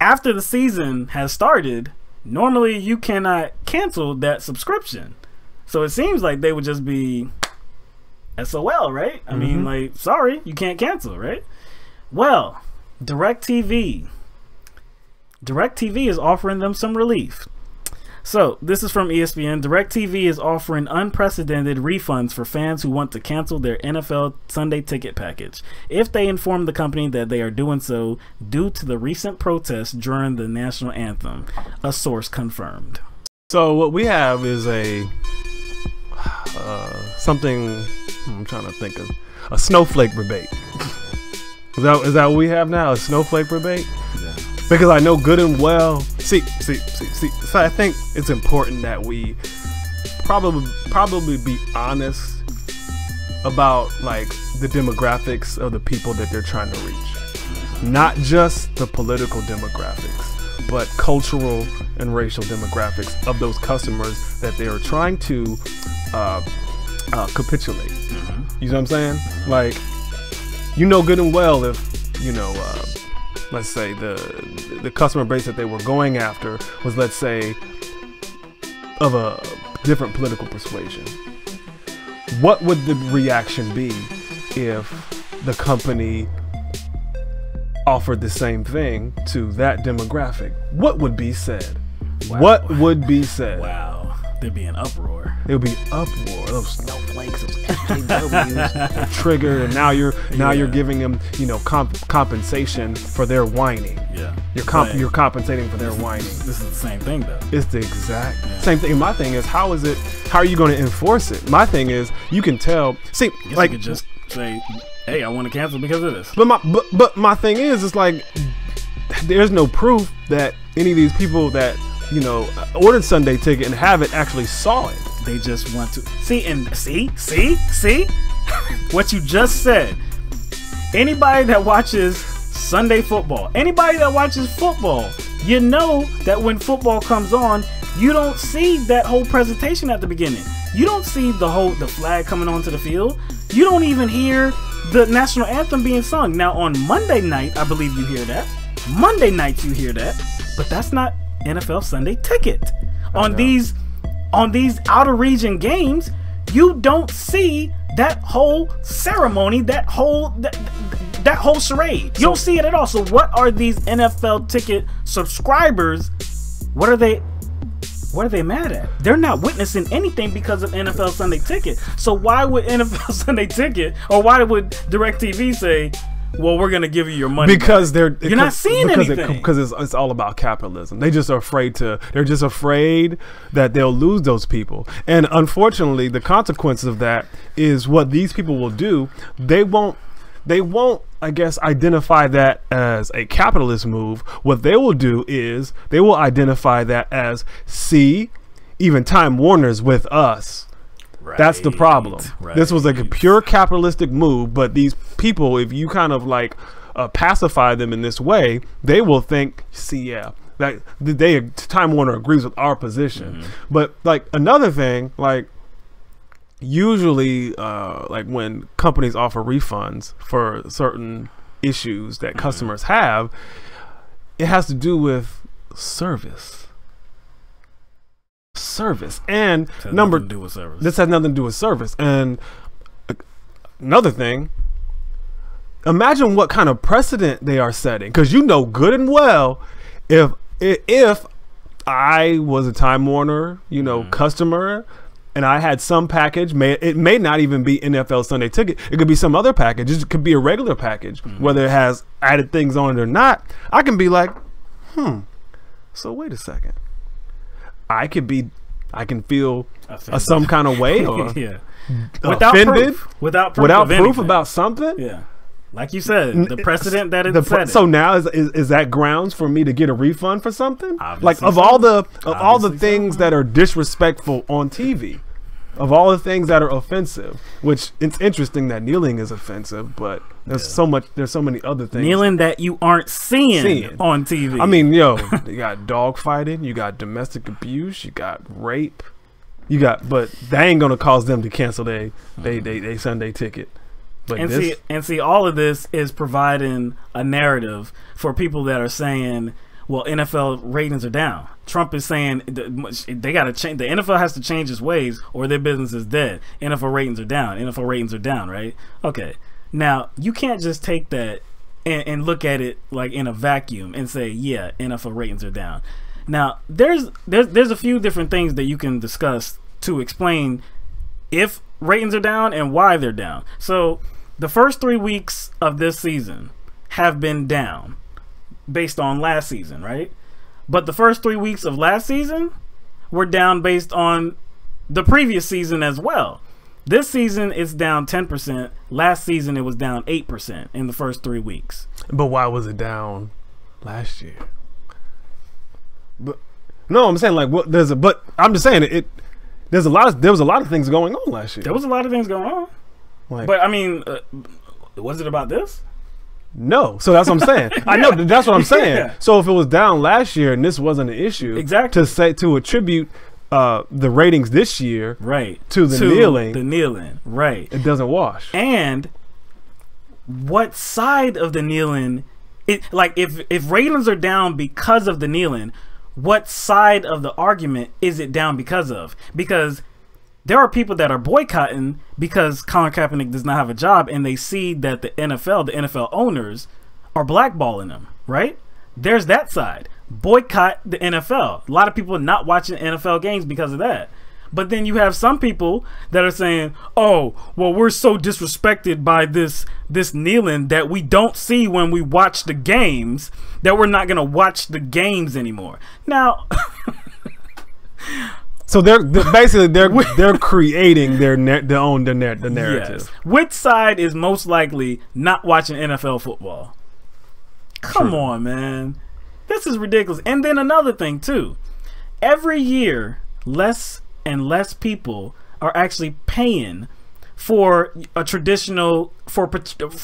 after the season has started, normally you cannot cancel that subscription. So it seems like they would just be SOL, right? I mean, like, sorry, you can't cancel, right? Well, DirecTV is offering them some relief. So this is from ESPN. DirecTV is offering unprecedented refunds for fans who want to cancel their NFL Sunday ticket package if they inform the company that they are doing so due to the recent protests during the national anthem, a source confirmed. So what we have is a something, I'm trying to think of, a snowflake rebate. Is that what we have now? A snowflake rebate? Yeah. Because I know good and well. See. So I think it's important that we probably be honest about, like, the demographics of the people that they're trying to reach. Not just the political demographics, but cultural and racial demographics of those customers that they are trying to capitulate. You know what I'm saying? Like, you know good and well if, you know, let's say the customer base that they were going after was, let's say, of a different political persuasion. What would the reaction be if the company offered the same thing to that demographic? What would be said? Wow. What would be said? Wow. There'd be an uproar. It would be uproar. Those snowflakes, those SJWs triggered, and now you're giving them, you know, compensation for their whining. Yeah, you're compensating for their whining. This is the same thing, though. It's the exact same thing. My thing is, how are you going to enforce it? My thing is, you can tell. See, like, you could just say, hey, I want to cancel because of this. But my thing is, it's like, there's no proof that any of these people that, you know, ordered Sunday ticket and have it actually saw it. They just want to see what you just said. Anybody that watches Sunday football, anybody that watches football, you know that when football comes on, you don't see that whole presentation at the beginning. You don't see the flag coming onto the field. You don't even hear the national anthem being sung. Now on Monday night, I believe you hear that. Monday night you hear that, but that's not NFL Sunday ticket. On these outer region games, you don't see that whole ceremony, that whole charade. You don't see it at all. So what are these NFL ticket subscribers, what are they mad at? They're not witnessing anything because of NFL Sunday ticket. So why would NFL Sunday ticket, or why would DirecTV say, well, we're gonna give you your money because back? You're not seeing anything because it's all about capitalism. They're just afraid that they'll lose those people, and unfortunately, the consequences of that is what these people will do. They won't, I guess, identify that as a capitalist move. What they will do is they will identify that as, see, even Time Warner's with us. Right. That's the problem. Right. This was like a pure capitalistic move, but these people, if you kind of like pacify them in this way, they will think, see, yeah, that Time Warner agrees with our position. But like another thing, like usually like when companies offer refunds for certain issues that customers have, it has to do with service and this has nothing to do with service. And another thing, imagine what kind of precedent they are setting, because you know good and well, if I was a Time Warner, you know, customer, and I had some package, it may not even be NFL Sunday Ticket. It could be some other package. It could be a regular package, whether it has added things on it or not. I can be like, so wait a second. I can feel some kind of way or offended without proof about something. Yeah. Like you said, the precedent that it set. So now is that grounds for me to get a refund for something? Obviously like of all the things that are disrespectful on TV, of all the things that are offensive, which it's interesting that kneeling is offensive, but there's so many other things. Kneeling that you aren't seeing on TV. I mean, you got dog fighting, you got domestic abuse, you got rape, but that ain't gonna cause them to cancel they Sunday ticket. But see, all of this is providing a narrative for people that are saying, well, NFL ratings are down. Trump is saying they got to change. The NFL has to change its ways or their business is dead. NFL ratings are down. NFL ratings are down, right? Okay. Now, you can't just take that and look at it like in a vacuum and say, yeah, NFL ratings are down. Now, there's a few different things that you can discuss to explain if ratings are down and why they're down. So, the first 3 weeks of this season have been down based on last season, right? But the first 3 weeks of last season were down based on the previous season as well. This season it's down 10%. Last season it was down 8% in the first 3 weeks. But why was it down last year? But no, I'm saying like but I'm just saying there was a lot of things going on last year. There was a lot of things going on. Like, but I mean, was it about this? No. So that's what I'm saying. I know that's what I'm saying. Yeah. So if it was down last year and this wasn't an issue, exactly, to attribute the ratings this year, right, to the kneeling, right, it doesn't wash. And what side of the kneeling? If ratings are down because of the kneeling, what side of the argument is it down because of? Because there are people that are boycotting because Colin Kaepernick does not have a job and they see that the NFL owners are blackballing them, right? There's that side. Boycott the NFL. A lot of people are not watching NFL games because of that. But then you have some people that are saying, oh, well, we're so disrespected by this kneeling that we don't see when we watch the games that we're not going to watch the games anymore. Now... So they're basically creating the narrative. Yes. Which side is most likely not watching NFL football? Come on, man. This is ridiculous. And then another thing too. Every year, less and less people are actually paying for a traditional for traditional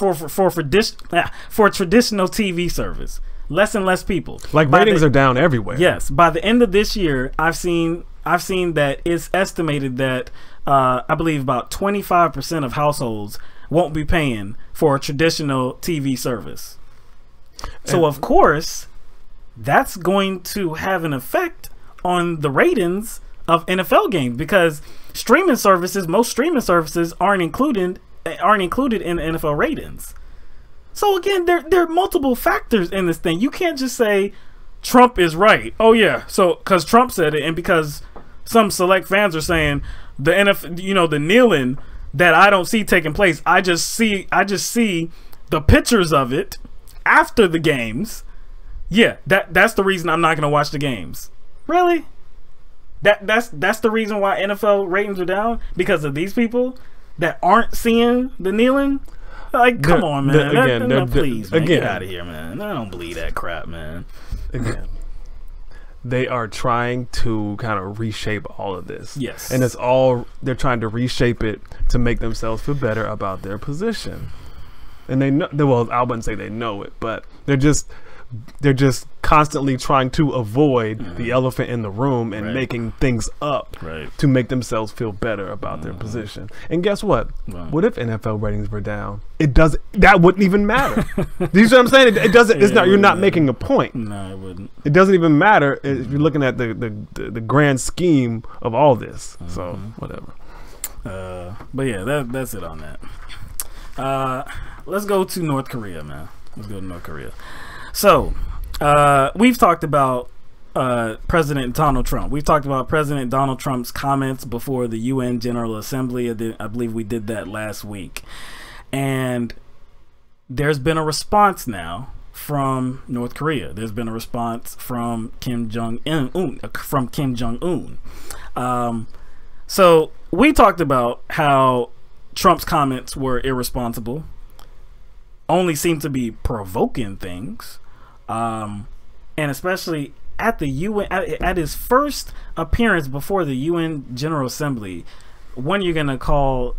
TV service. Less and less people. Like ratings are down everywhere. Yes. By the end of this year, I've seen that it's estimated that I believe about 25% of households won't be paying for a traditional TV service. So of course, that's going to have an effect on the ratings of NFL games because most streaming services aren't included in the NFL ratings. So again, there are multiple factors in this thing. You can't just say Trump is right. Oh yeah, so because Trump said it, and because some select fans are saying the NFL, the kneeling that I don't see taking place. I just see the pictures of it after the games. Yeah, that's the reason I'm not going to watch the games. Really? That's the reason why NFL ratings are down, because of these people that aren't seeing the kneeling. Like, come on, man. Please, man. Get out of here, man. I don't believe that crap, man. Again, they are trying to kind of reshape all of this. Yes. And they're trying to reshape it to make themselves feel better about their position. And they know, well, I wouldn't say they know it, but they're just constantly trying to avoid the elephant in the room and making things up to make themselves feel better about their position. And guess what? What if NFL ratings were down? That wouldn't even matter. Do you see what I'm saying? It doesn't. It's not. You're not making a point. No, it wouldn't. It doesn't even matter if you're looking at the grand scheme of all this. So whatever. But yeah, that's it on that. Let's go to North Korea, man. Let's go to North Korea. So, we've talked about President Donald Trump. We've talked about President Donald Trump's comments before the UN General Assembly. I believe we did that last week. And there's been a response now from North Korea. There's been a response from Kim Jong-un. So we talked about how Trump's comments were irresponsible, only seemed to be provoking things, and especially at the UN, at his first appearance before the UN General Assembly, when you're gonna call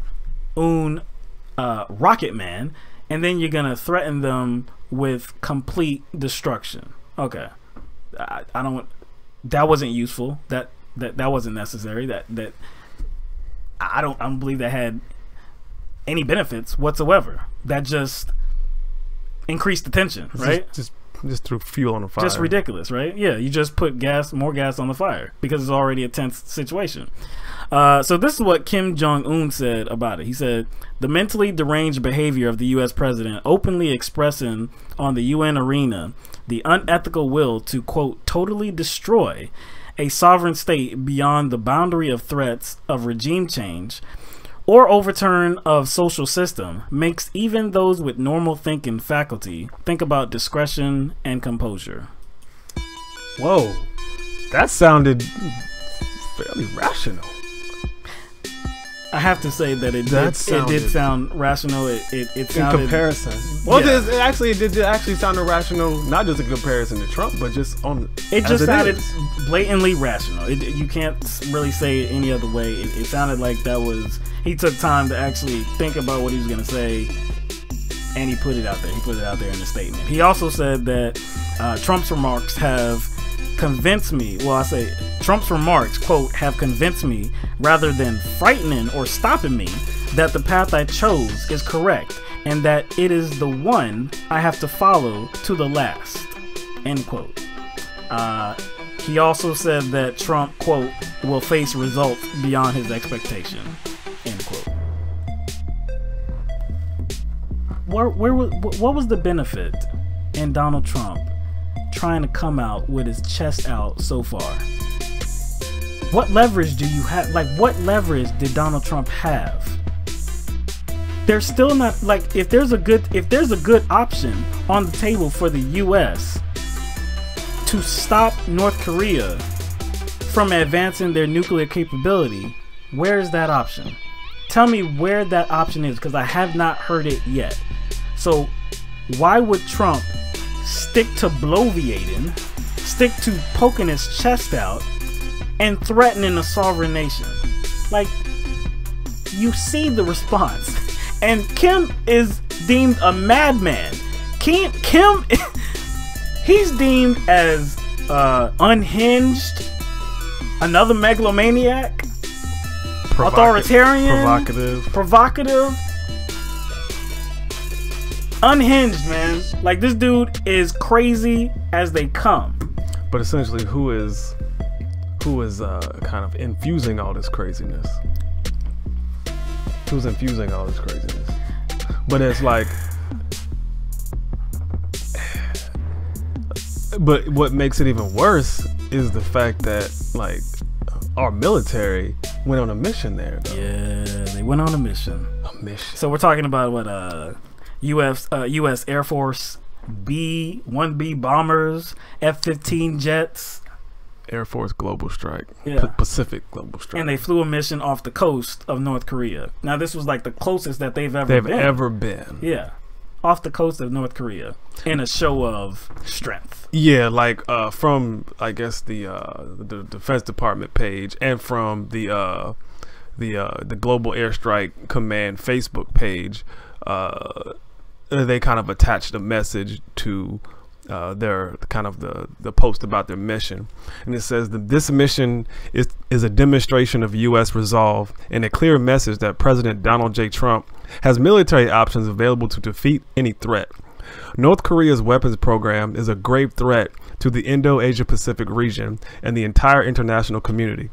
Rocket Man, and then you're gonna threaten them with complete destruction. Okay, I don't. That wasn't useful. That wasn't necessary. That I don't believe that had any benefits whatsoever. That just increased the tension, right? Just threw fuel on the fire. Just ridiculous, right? Yeah, you just put more gas on the fire because it's already a tense situation. So this is what Kim Jong-un said about it. He said, the mentally deranged behavior of the U.S. president openly expressing on the UN arena the unethical will to, quote, totally destroy a sovereign state beyond the boundary of threats of regime change or overturn of social system makes even those with normal thinking faculty think about discretion and composure. Whoa, that sounded fairly rational. I have to say that it did sound rational. It sounded, in comparison. Well, yeah. It did actually sound irrational, not just in comparison to Trump, but just on. It just sounded blatantly rational. You can't really say it any other way. It sounded like that was, he took time to actually think about what he was going to say, and he put it out there. He put it out there in the statement. He also said that Trump's remarks have convinced me. Well, I say Trump's remarks, quote, have convinced me rather than frightening or stopping me that the path I chose is correct and that it is the one I have to follow to the last, end quote. He also said that Trump, quote, will face results beyond his expectation, end quote. What was the benefit in Donald Trump trying to come out with his chest out so far? What leverage do you have? Like, what leverage did Donald Trump have? There's still not, like, if there's a good option on the table for the US to stop North Korea from advancing their nuclear capability, where's that option? Tell me where that option is, because I have not heard it yet. So why would Trump stick to bloviating, stick to poking his chest out, and threatening a sovereign nation? Like, you see the response. And Kim is deemed a madman. Kim he's deemed as unhinged, another megalomaniac, authoritarian, provocative, unhinged, man. Like, this dude is crazy as they come. But essentially, who is kind of infusing all this craziness? Who's infusing all this craziness? But it's like, but what makes it even worse is the fact that, like, our military went on a mission there, though. Yeah, they went on a mission. So we're talking about what U.S. Air Force B-1B bombers, F-15 jets. Air Force Global Strike. Yeah. Pacific Global Strike. And they flew a mission off the coast of North Korea. Now, this was like the closest that they've ever been. Yeah. Off the coast of North Korea in a show of strength. Yeah, like from, I guess, the Defense Department page and from the Global Airstrike Command Facebook page, they kind of attached a message to their kind of the post about their mission, and it says that this mission is a demonstration of U.S. resolve and a clear message that President Donald J. Trump has military options available to defeat any threat. North Korea's weapons program is a grave threat to the Indo-Asia Pacific region and the entire international community.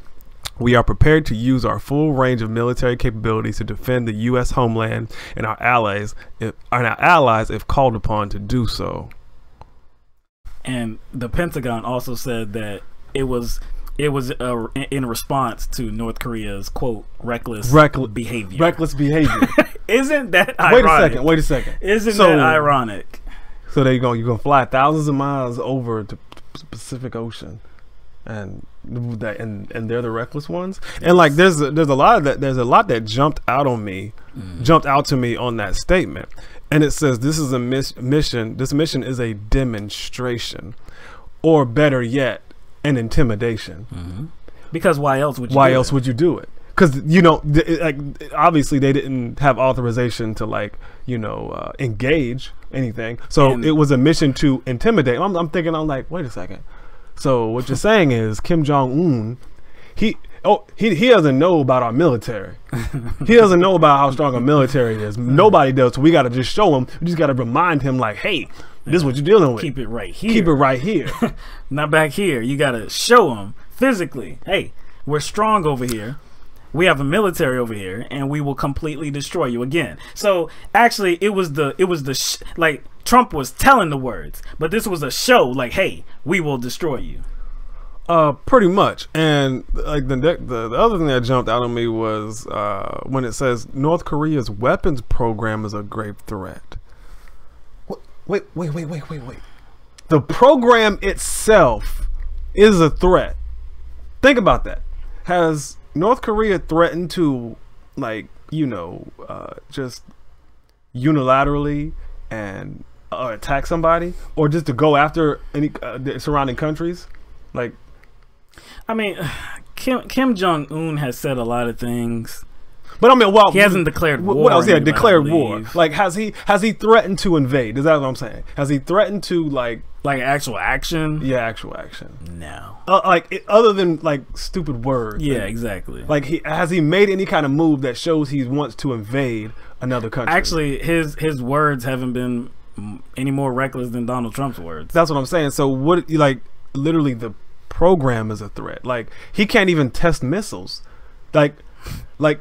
We are prepared to use our full range of military capabilities to defend the U.S. homeland and our allies if called upon to do so. And the Pentagon also said that it was in response to North Korea's quote reckless behavior. Reckless behavior. Isn't that ironic? Wait a second. Isn't that ironic? So there you go. You're gonna fly thousands of miles over to Pacific Ocean, and they're the reckless ones. And like there's a lot that jumped out to me on that statement. And it says this is a mission. This mission is a demonstration, or better yet, an intimidation. Mm-hmm. Because why else would you do it? Because like obviously they didn't have authorization to engage anything. So it was a mission to intimidate. I'm thinking, like, wait a second. So what you're saying is Kim Jong-un, he doesn't know about our military. He doesn't know about how strong our military is. Nobody does. So we got to just show him. We just got to remind him, like, hey, this is what you're dealing with. Keep it right here. Keep it right here. Not back here. You got to show him physically. Hey, we're strong over here. We have a military over here, and we will completely destroy you again. So actually, like Trump was telling the words, but this was a show. Like, hey, we will destroy you. Pretty much. And like the other thing that jumped out on me was when it says North Korea's weapons program is a grave threat. Wait. The program itself is a threat. Think about that. Has North Korea threatened to, just unilaterally and attack somebody, or just to go after any the surrounding countries? Like, I mean, Kim Jong-un has said a lot of things, but I mean, well, he hasn't declared war. What else? Yeah, declared war. Like, has he threatened to invade? Is that what I'm saying? Has he threatened to like actual action? Yeah, actual action. No. Other than like stupid words. Yeah, exactly. Like, has he made any kind of move that shows he wants to invade another country? Actually, his words haven't been any more reckless than Donald Trump's words. That's what I'm saying. So what? Like, literally, the program is a threat. Like, he can't even test missiles. Like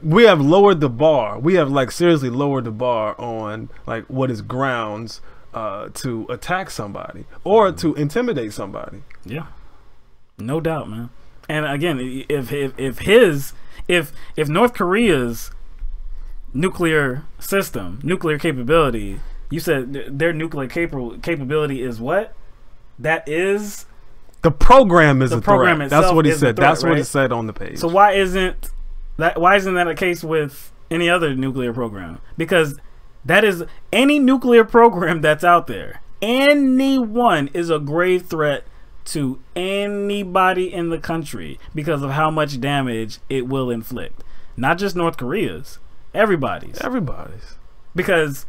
we have lowered the bar. We have seriously lowered the bar on what is grounds to attack somebody or to intimidate somebody. Yeah, no doubt, man. And again, if North Korea's nuclear system, nuclear capability, you said their nuclear capability is what? That is the program is the a program threat. Itself. That's what he Threat, said. That's right? what it said on the page. So why isn't that a case with any other nuclear program? Because that is any nuclear program that's out there. Anyone is a grave threat to anybody in the country because of how much damage it will inflict. Not just North Korea's, everybody's. Because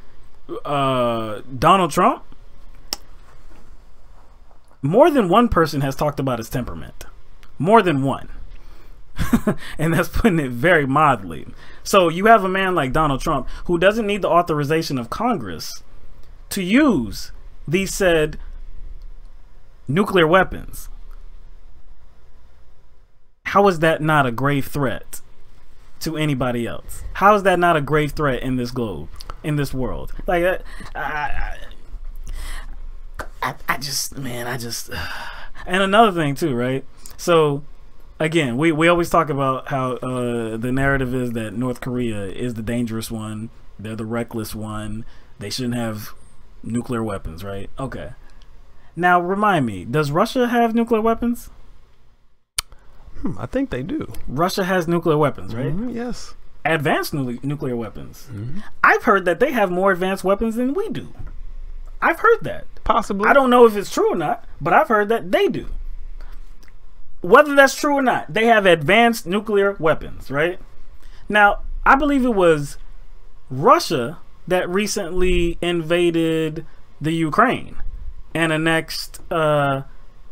Donald Trump, more than one person has talked about his temperament. More than one. And that's putting it very mildly. So you have a man like Donald Trump who doesn't need the authorization of Congress to use these said nuclear weapons. How is that not a grave threat to anybody else? How is that not a grave threat in this globe, in this world? Like, I just and another thing too, right? So again, we always talk about how the narrative is that North Korea is the dangerous one. They're the reckless one. They shouldn't have nuclear weapons, right? Okay. Now remind me, does Russia have nuclear weapons? I think they do. Russia has nuclear weapons, right? Yes. Advanced nuclear weapons. I've heard that they have more advanced weapons than we do. I've heard that. Possibly. I don't know if it's true or not, but I've heard that they do. Whether that's true or not, they have advanced nuclear weapons, right? Now, I believe it was Russia that recently invaded the Ukraine and annexed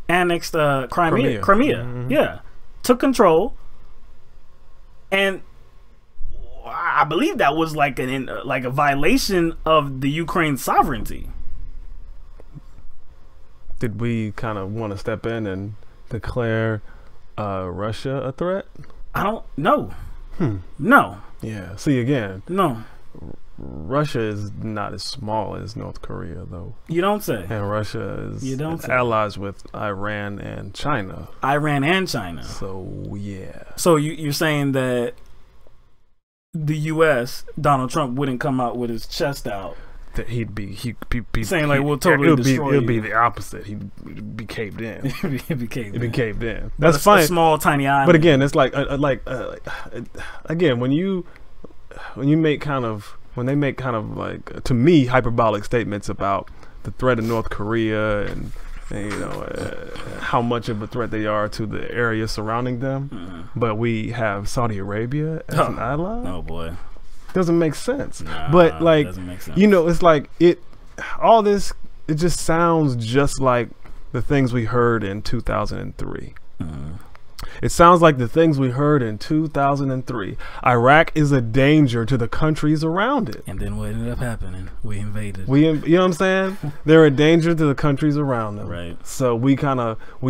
Crimea. Yeah. Took control. And I believe that was like a violation of the Ukraine sovereignty. Did we kind of want to step in and declare Russia a threat? I don't know. No. Yeah. See, again. No. Russia is not as small as North Korea, though. You don't say. And Russia is allies with Iran and China. Iran and China. So, yeah. So you're saying that the U.S., Donald Trump, wouldn't come out with his chest out. That he'd be saying like we'll totally destroy you. It'll be the opposite. He'd be caved in. It'd be caved in. That's fine. A small, tiny island. But again, it's like again when they make kind of like, to me, hyperbolic statements about the threat of North Korea and how much of a threat they are to the area surrounding them, but we have Saudi Arabia as an ally. Oh boy, doesn't make sense. Nah, but like, doesn't make sense. It's like all this. It just sounds just like the things we heard in 2003. It sounds like the things we heard in 2003. Iraq is a danger to the countries around it. And then what ended up happening? We invaded. You know what I'm saying? They're a danger to the countries around them. Right. So we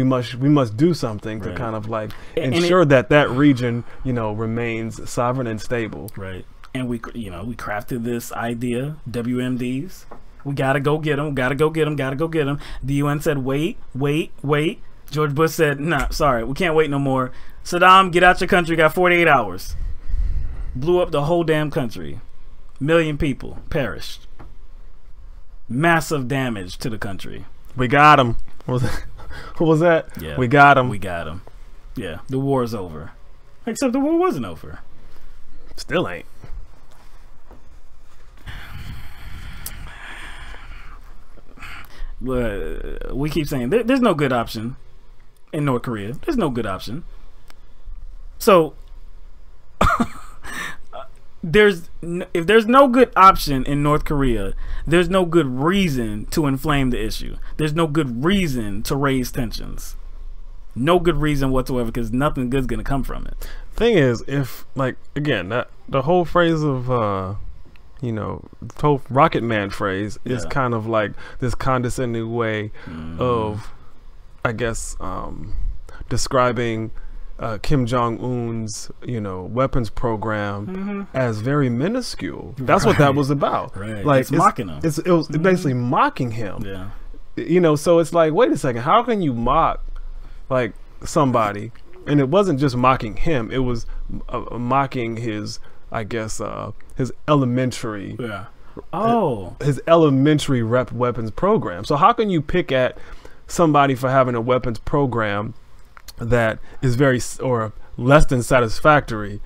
must do something to kind of like ensure that region, remains sovereign and stable. Right. And we crafted this idea, WMDs. We gotta go get them. Gotta go get them. Gotta go get them. The UN said, wait. George Bush said, nah, sorry, we can't wait no more. Saddam, get out your country, got 48 hours. Blew up the whole damn country. 1 million people perished. Massive damage to the country. We got him. What was that? Yeah, we got him. We got him. Yeah, the war's over. Except the war wasn't over. Still ain't. We keep saying there's no good option in North Korea. There's no good option. So if there's no good option in North Korea, there's no good reason to inflame the issue. There's no good reason to raise tensions. No good reason whatsoever, because nothing good's gonna come from it. Thing is, if the whole phrase of the whole Rocket Man phrase is kind of like this condescending way of, I guess, describing Kim Jong-un's, weapons program as very minuscule. That's what that was about. Right. Like it's mocking him. It was basically mocking him. Yeah. So it's like, wait a second, how can you mock like somebody? And it wasn't just mocking him; it was mocking his, I guess, his elementary. Yeah. Oh. His elementary weapons program. So how can you pick at somebody for having a weapons program that is very or less than satisfactory?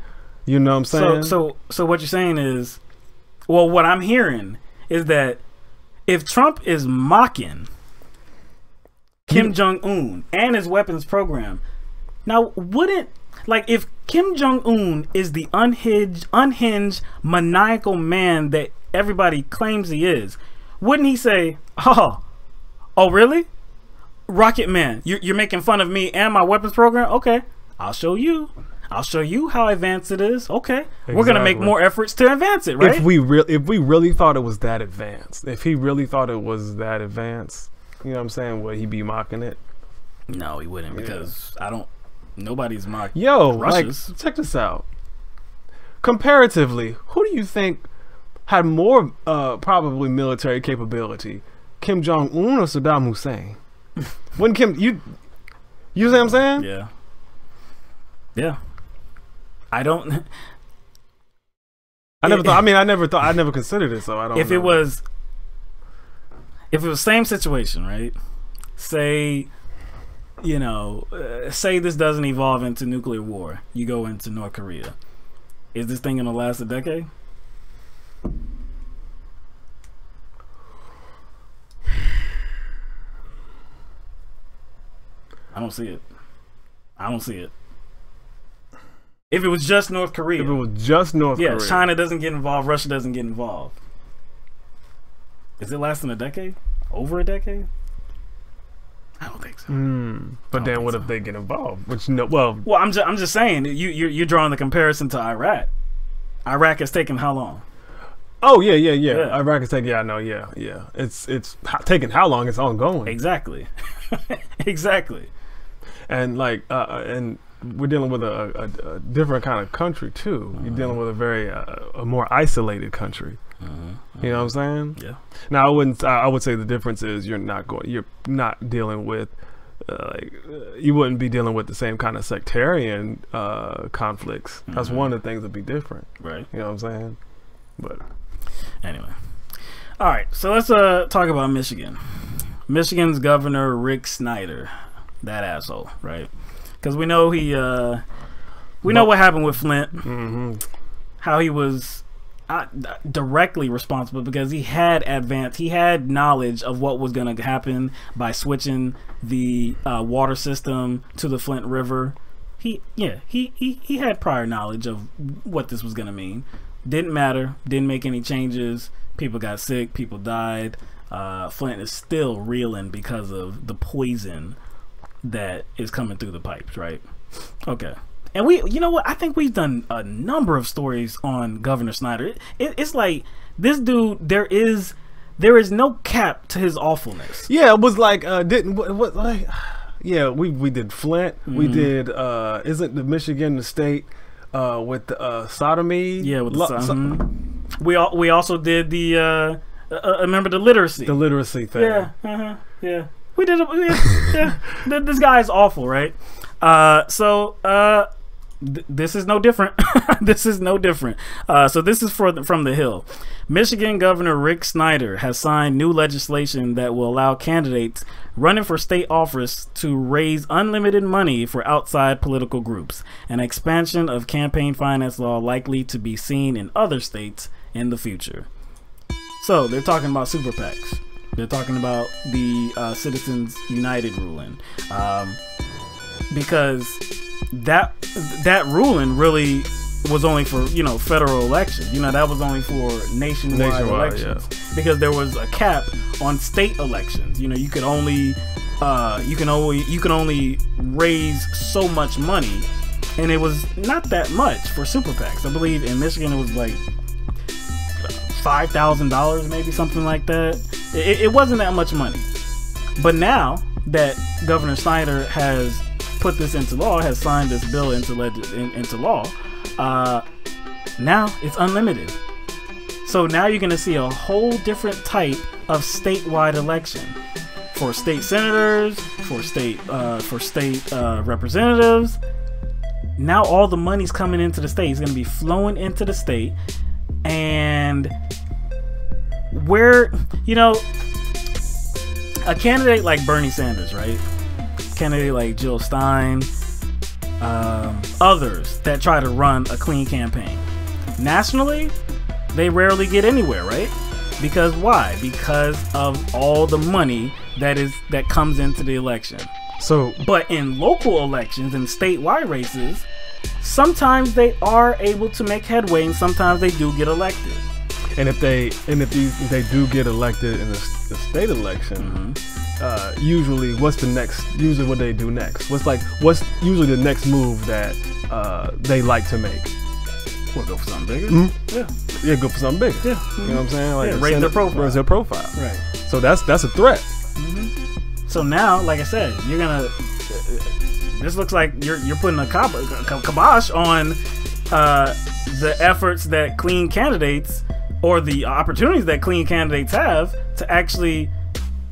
You know what I'm saying? So what you're saying is, well, what I'm hearing is that if Trump is mocking Kim Jong-un and his weapons program, now wouldn't, like, if Kim Jong-un is the unhinged, maniacal man that everybody claims he is, wouldn't he say, oh really? Rocket Man, you're making fun of me and my weapons program? Okay, I'll show you how advanced it is. Okay, exactly. We're gonna make more efforts to advance it, right? If we really thought it was that advanced, if he really thought it was that advanced, you know what I'm saying, would he be mocking it? No, he wouldn't, because nobody's mocking. Yo, Russia's. Check this out. Comparatively, who do you think had more probably military capability, Kim Jong-un or Saddam Hussein? When you see what I'm saying? Yeah. I never considered it, so I don't know. If it was same situation, right? Say this doesn't evolve into nuclear war. You go into North Korea. Is this thing gonna last a decade? I don't see it. If it was just North Korea. Korea. China doesn't get involved, Russia doesn't get involved. Is it lasting a decade? Over a decade? I don't think so. But then what if they get involved? Well, I'm just saying, you're drawing the comparison to Iraq. Iraq has taken how long? Oh yeah. Iraq has taken. Yeah, I know. Yeah. It's taken how long? It's ongoing. Exactly. Exactly. And and we're dealing with a different kind of country too. You're dealing with a very a more isolated country. You know what I'm saying? Yeah. Now I would say the difference is you're not dealing with you wouldn't be dealing with the same kind of sectarian conflicts. That's one of the things that'd be different. Right. You know what I'm saying? But anyway. All right, so let's talk about Michigan. Michigan's governor Rick Snyder, that asshole, right? Because we know we know what happened with Flint, how he was directly responsible because he had knowledge of what was going to happen by switching the water system to the Flint River. He had prior knowledge of what this was going to mean. Didn't matter. Didn't make any changes. People got sick. People died. Flint is still reeling because of the poison that is coming through the pipes, right? Okay. And you know what? I think we've done a number of stories on Governor Snyder. It's like this dude. There is no cap to his awfulness. Yeah, it was like yeah, we did Flint. We did isn't the Michigan the state with the sodomy? Yeah, with the we also did the remember the literacy thing. Yeah, yeah. We did yeah. This guy is awful, right? This is no different. This is no different. So this is from the Hill. Michigan Governor Rick Snyder has signed new legislation that will allow candidates running for state office to raise unlimited money for outside political groups, an expansion of campaign finance law likely to be seen in other states in the future. So they're talking about super PACs. They're talking about the Citizens United ruling, because that ruling really was only for federal elections. That was only for nationwide elections, because there was a cap on state elections. You could only raise so much money, and it was not that much for super PACs. I believe in Michigan it was like $5,000, maybe something like that. It wasn't that much money. But now that Governor Snyder has put this into law, has signed this bill into law, now it's unlimited. So now you're going to see a whole different type of statewide election for state senators, for state representatives. Now all the money's coming into the state. It's going to be flowing into the state. And where, a candidate like Bernie Sanders, right? A candidate like Jill Stein, others that try to run a clean campaign. Nationally, they rarely get anywhere, right? Because why? Because of all the money that comes into the election. But in local elections and statewide races, sometimes they are able to make headway, and sometimes they do get elected. And if they do get elected in the state election, usually what they do next? What's usually the next move that they like to make? We'll go for something bigger. Yeah, go for something bigger. Yeah, you know what I'm saying? Like raise their profile. Right. So that's a threat. So now, like I said, you're gonna. This looks like you're putting a kibosh on the efforts that clean candidates, or the opportunities that clean candidates have to actually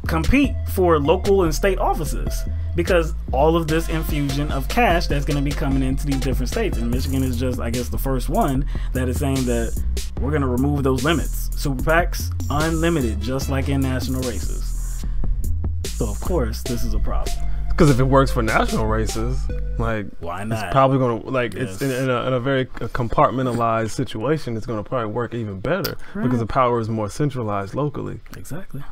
compete for local and state offices, because all of this infusion of cash that's going to be coming into these different states, and Michigan is just, I guess, the first one that is saying that we're going to remove those limits. Super PACs, unlimited, just like in national races. So of course this is a problem. Because if it works for national races, why not? It's probably going to it's in a very compartmentalized situation. It's going to probably work even better because the power is more centralized locally. Exactly.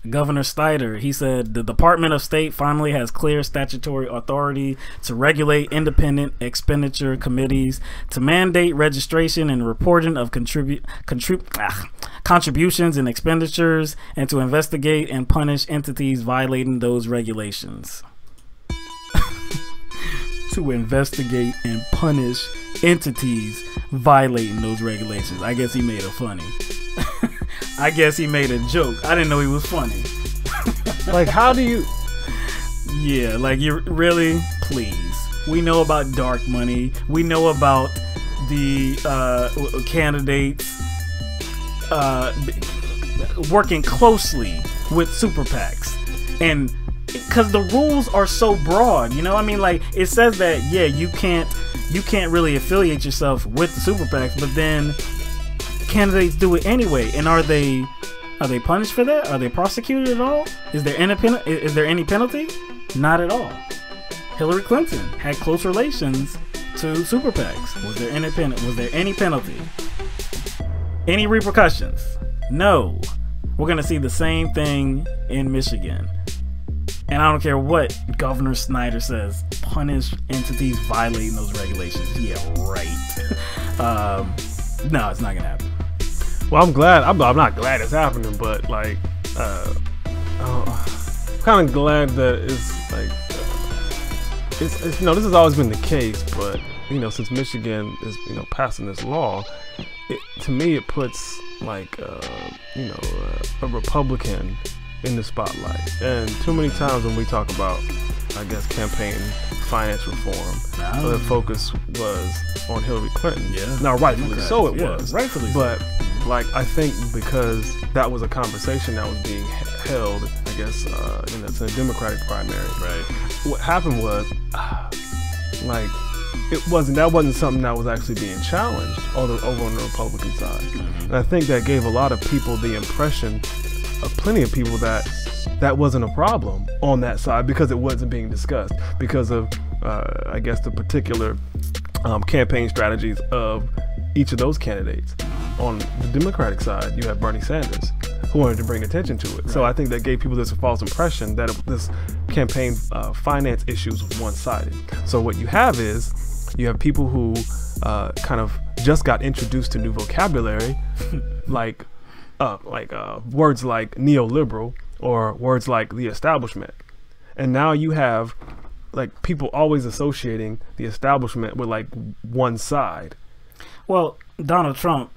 Governor Snyder, he said the Department of State finally has clear statutory authority to regulate independent expenditure committees, to mandate registration and reporting of contributions and expenditures, and to investigate and punish entities violating those regulations. To investigate and punish entities violating those regulations. I guess he made it funny. I guess he made a joke. I didn't know he was funny. How do you... Yeah, you really... Please. We know about dark money. We know about the candidates working closely with super PACs, and because the rules are so broad, you know, I mean, like it says that you can't really affiliate yourself with the super PACs, but then candidates do it anyway. And are they punished for that? Are they prosecuted at all? Is there any penalty? Not at all. Hillary Clinton had close relations to super PACs. Was there any penalty? Any repercussions? No. We're gonna see the same thing in Michigan. And I don't care what Governor Snyder says, punish entities violating those regulations. Yeah, right. No, it's not gonna happen. Well, I'm glad. I'm not glad it's happening, but like, I'm kind of glad that it's like, it's you know, this has always been the case, but you know, since Michigan is, you know, passing this law, to me it puts like you know, a Republican in the spotlight. And too many times when we talk about, I guess, campaign finance reform, the focus was on Hillary Clinton. Yeah. Now, rightfully so it was. Rightfully so. But like, I think because that was a conversation that was being held, I guess, in the Democratic primary. Right. What happened was, like, that wasn't something that was actually being challenged over on the Republican side. Mm-hmm. And I think that gave a lot of people the impression, of plenty of people, that wasn't a problem on that side because it wasn't being discussed because of I guess the particular campaign strategies of each of those candidates. On the Democratic side, you have Bernie Sanders, who wanted to bring attention to it. Right. So I think that gave people this false impression that this campaign finance issues was one-sided. So what you have is you have people who kind of just got introduced to new vocabulary, like words like neoliberal or words like the establishment. And now you have like people always associating the establishment with like one side. Well, Donald Trump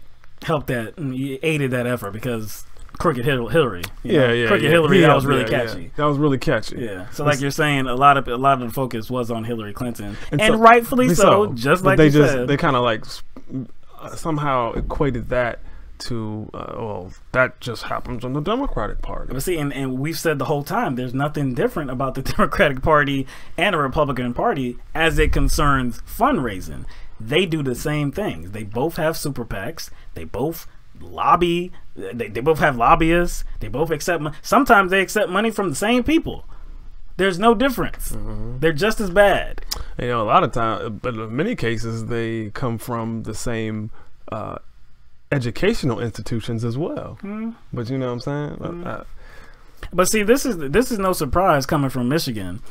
helped that, he aided that effort because Crooked Hillary. Crooked Hillary, that was really catchy. Yeah. That was really catchy. Yeah. So like you're saying, a lot of the focus was on Hillary Clinton. And so, rightfully so, just like you said. They kind of like somehow equated that to well, that just happens on the Democratic Party. But see, and we've said the whole time, there's nothing different about the Democratic Party and the Republican Party as it concerns fundraising. They do the same things. They both have super PACs. They both lobby. They both have lobbyists. They both accept money. Sometimes they accept money from the same people. There's no difference. Mm-hmm. They're just as bad. You know, a lot of times, but in many cases, they come from the same educational institutions as well. Mm-hmm. But you know what I'm saying? Mm-hmm. But see, this is no surprise coming from Michigan.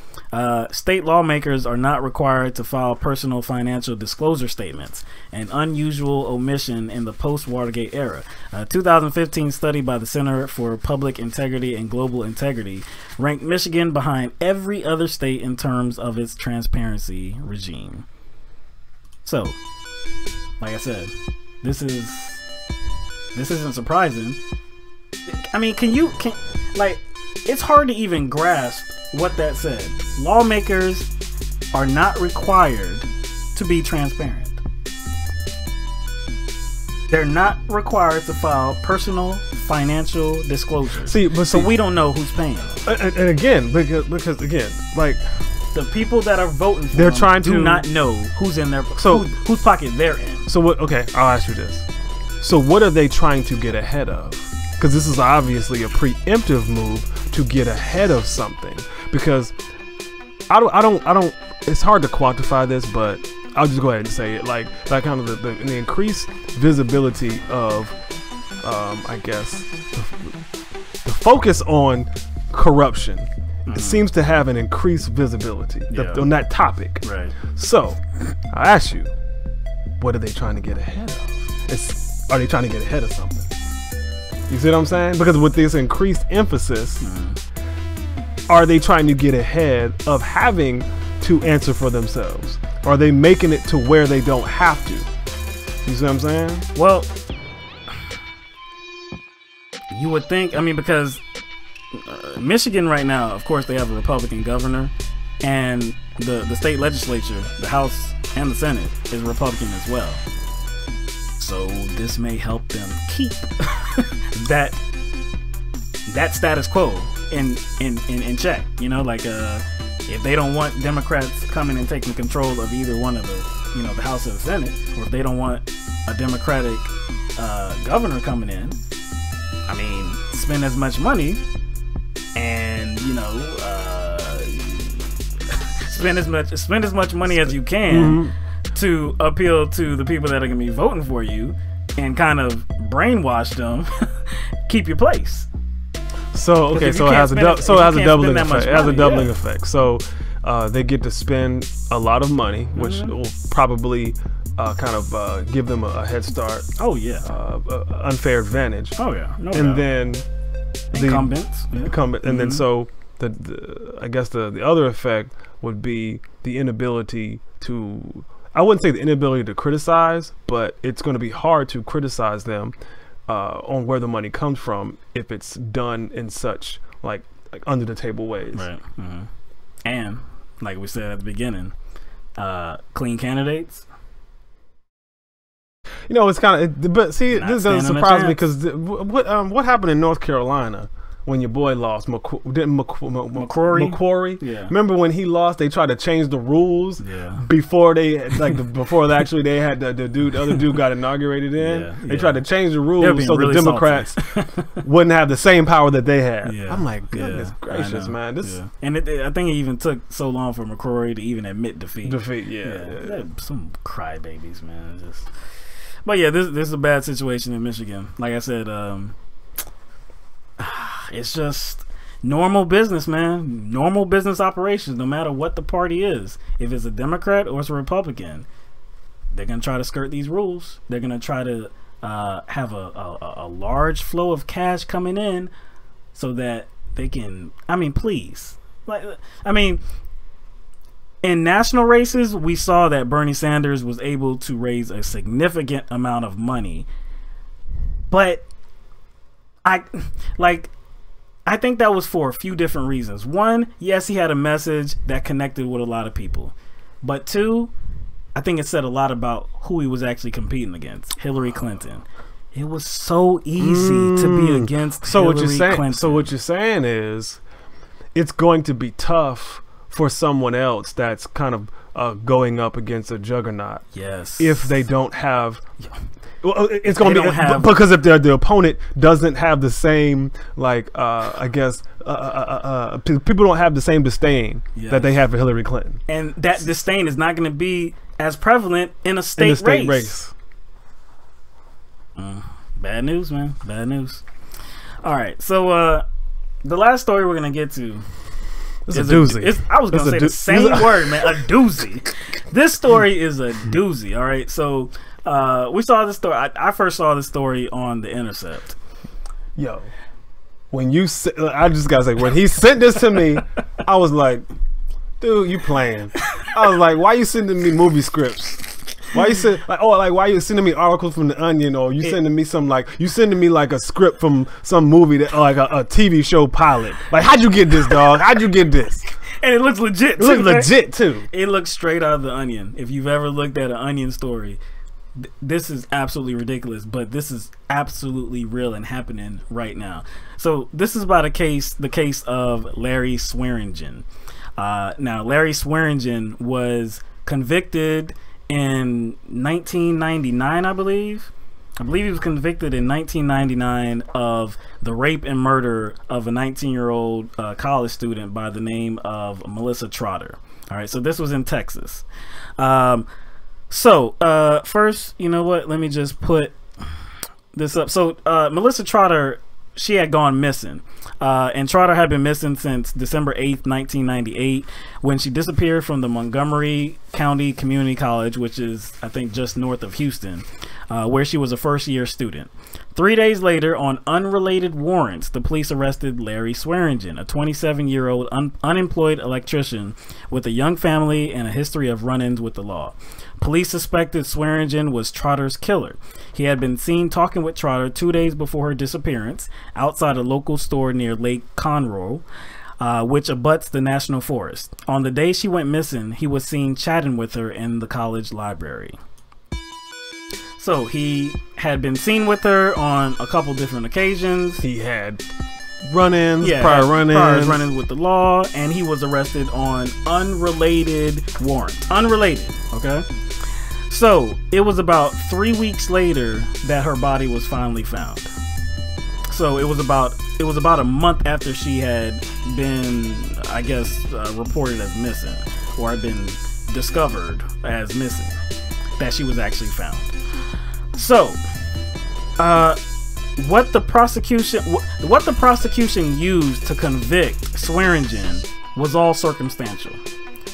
State lawmakers are not required to file personal financial disclosure statements, an unusual omission in the post-Watergate era. A 2015 study by the Center for Public Integrity and Global Integrity ranked Michigan behind every other state in terms of its transparency regime. So, like I said, this isn't surprising. I mean, it's hard to even grasp what that said. Lawmakers are not required to be transparent. They're not required to file personal financial disclosures. So we don't know who's paying. And again, because again, like the people that are voting for them do not know who's in their whose pocket they're in. So what? Okay, I'll ask you this. So what are they trying to get ahead of? Because this is obviously a preemptive move to get ahead of something. Because I don't. It's hard to quantify this, but I'll just go ahead and say it. Like kind of the increased visibility of, I guess, the focus on corruption. Mm-hmm. It seems to have an increased visibility on that topic. Right. So I ask you, what are they trying to get ahead of? Are they trying to get ahead of something? You see what I'm saying? Because with this increased emphasis, are they trying to get ahead of having to answer for themselves? Or are they making it to where they don't have to? You see what I'm saying? Well, you would think, I mean, because Michigan right now, of course, they have a Republican governor, and the state legislature, the House and the Senate, is Republican as well. So this may help them keep that status quo in check. You know, like if they don't want Democrats coming and taking control of either one of the, the House or the Senate, or if they don't want a Democratic governor coming in, I mean, spend as much money and spend as much money as you can to appeal to the people that are going to be voting for you and kind of brainwash them. Keep your place. So okay, so it has a doubling effect. It has a doubling effect. So they get to spend a lot of money, which will probably kind of give them a head start. Oh yeah. Unfair advantage. Oh yeah. No and doubt. then Incumbents. And then so I guess the other effect would be the inability to, I wouldn't say the inability to criticize, but it's going to be hard to criticize them on where the money comes from if it's done in such like under the table ways. Right. And like we said at the beginning, clean candidates. It's kind of, but see, this doesn't surprise me because what happened in North Carolina when your boy lost? McCrory? Yeah. Remember when he lost? They tried to change the rules before they actually they had the other dude got inaugurated in. Yeah, they tried to change the rules so really the Democrats wouldn't have the same power that they had. Yeah. I'm like, goodness gracious, man! This and I think it even took so long for McCrory to even admit defeat. Yeah. Some crybabies, man. But yeah, this is a bad situation in Michigan. Like I said, it's just normal business, man. Normal business operations, no matter what the party is. If it's a Democrat or it's a Republican, they're going to try to skirt these rules. They're going to try to have a large flow of cash coming in so that they can, please. In national races, we saw that Bernie Sanders was able to raise a significant amount of money. But I think that was for a few different reasons. One, yes, he had a message that connected with a lot of people. But two, I think it said a lot about who he was actually competing against, Hillary Clinton. It was so easy to be against Hillary Clinton. So what you're saying is it's going to be tough for someone else that's kind of going up against a juggernaut. Yes. If they don't have... Well, it's going to be because if the opponent doesn't have the same, I guess, people don't have the same disdain that they have for Hillary Clinton, and that disdain is not going to be as prevalent in a state race. Bad news, man. Bad news. All right, so the last story we're going to get to. It's a doozy. I was going to say the same word, man. A doozy. This story is a doozy. All right, so. We saw this story. I first saw this story on The Intercept. Yo, when I just gotta say, when he sent this to me, I was like, dude, you playing. I was like, why you sending me movie scripts? Why you why you sending me articles from The Onion, or you sending me a script from some movie that like a TV show pilot? Like, how'd you get this, dog? How'd you get this? And it looks legit. It looks legit too. It looks straight out of The Onion. If you've ever looked at an Onion story. This is absolutely ridiculous, but this is absolutely real and happening right now. So this is about the case of Larry Swearingen. Now, Larry Swearingen was convicted in 1999, I believe. I believe he was convicted in 1999 of the rape and murder of a 19-year-old college student by the name of Melissa Trotter. All right, so this was in Texas. So, first, you know what? Let me just put this up. So, Melissa Trotter, she had gone missing. And Trotter had been missing since December 8th, 1998, when she disappeared from the Montgomery County Community College, which is, I think, just north of Houston, where she was a first-year student. 3 days later, on unrelated warrants, the police arrested Larry Swearingen, a 27-year-old unemployed electrician with a young family and a history of run-ins with the law. Police suspected Swearingen was Trotter's killer. He had been seen talking with Trotter 2 days before her disappearance outside a local store near Lake Conroe, which abuts the National Forest. On the day she went missing, he was seen chatting with her in the college library. So he had been seen with her on a couple different occasions. He had run-ins, prior run-ins with the law, and he was arrested on unrelated warrants. Unrelated, okay? So it was about 3 weeks later that her body was finally found. So it was about a month after she had been, I guess, reported as missing, or had been discovered as missing, that she was actually found. So, what the prosecution used to convict Swearingen was all circumstantial.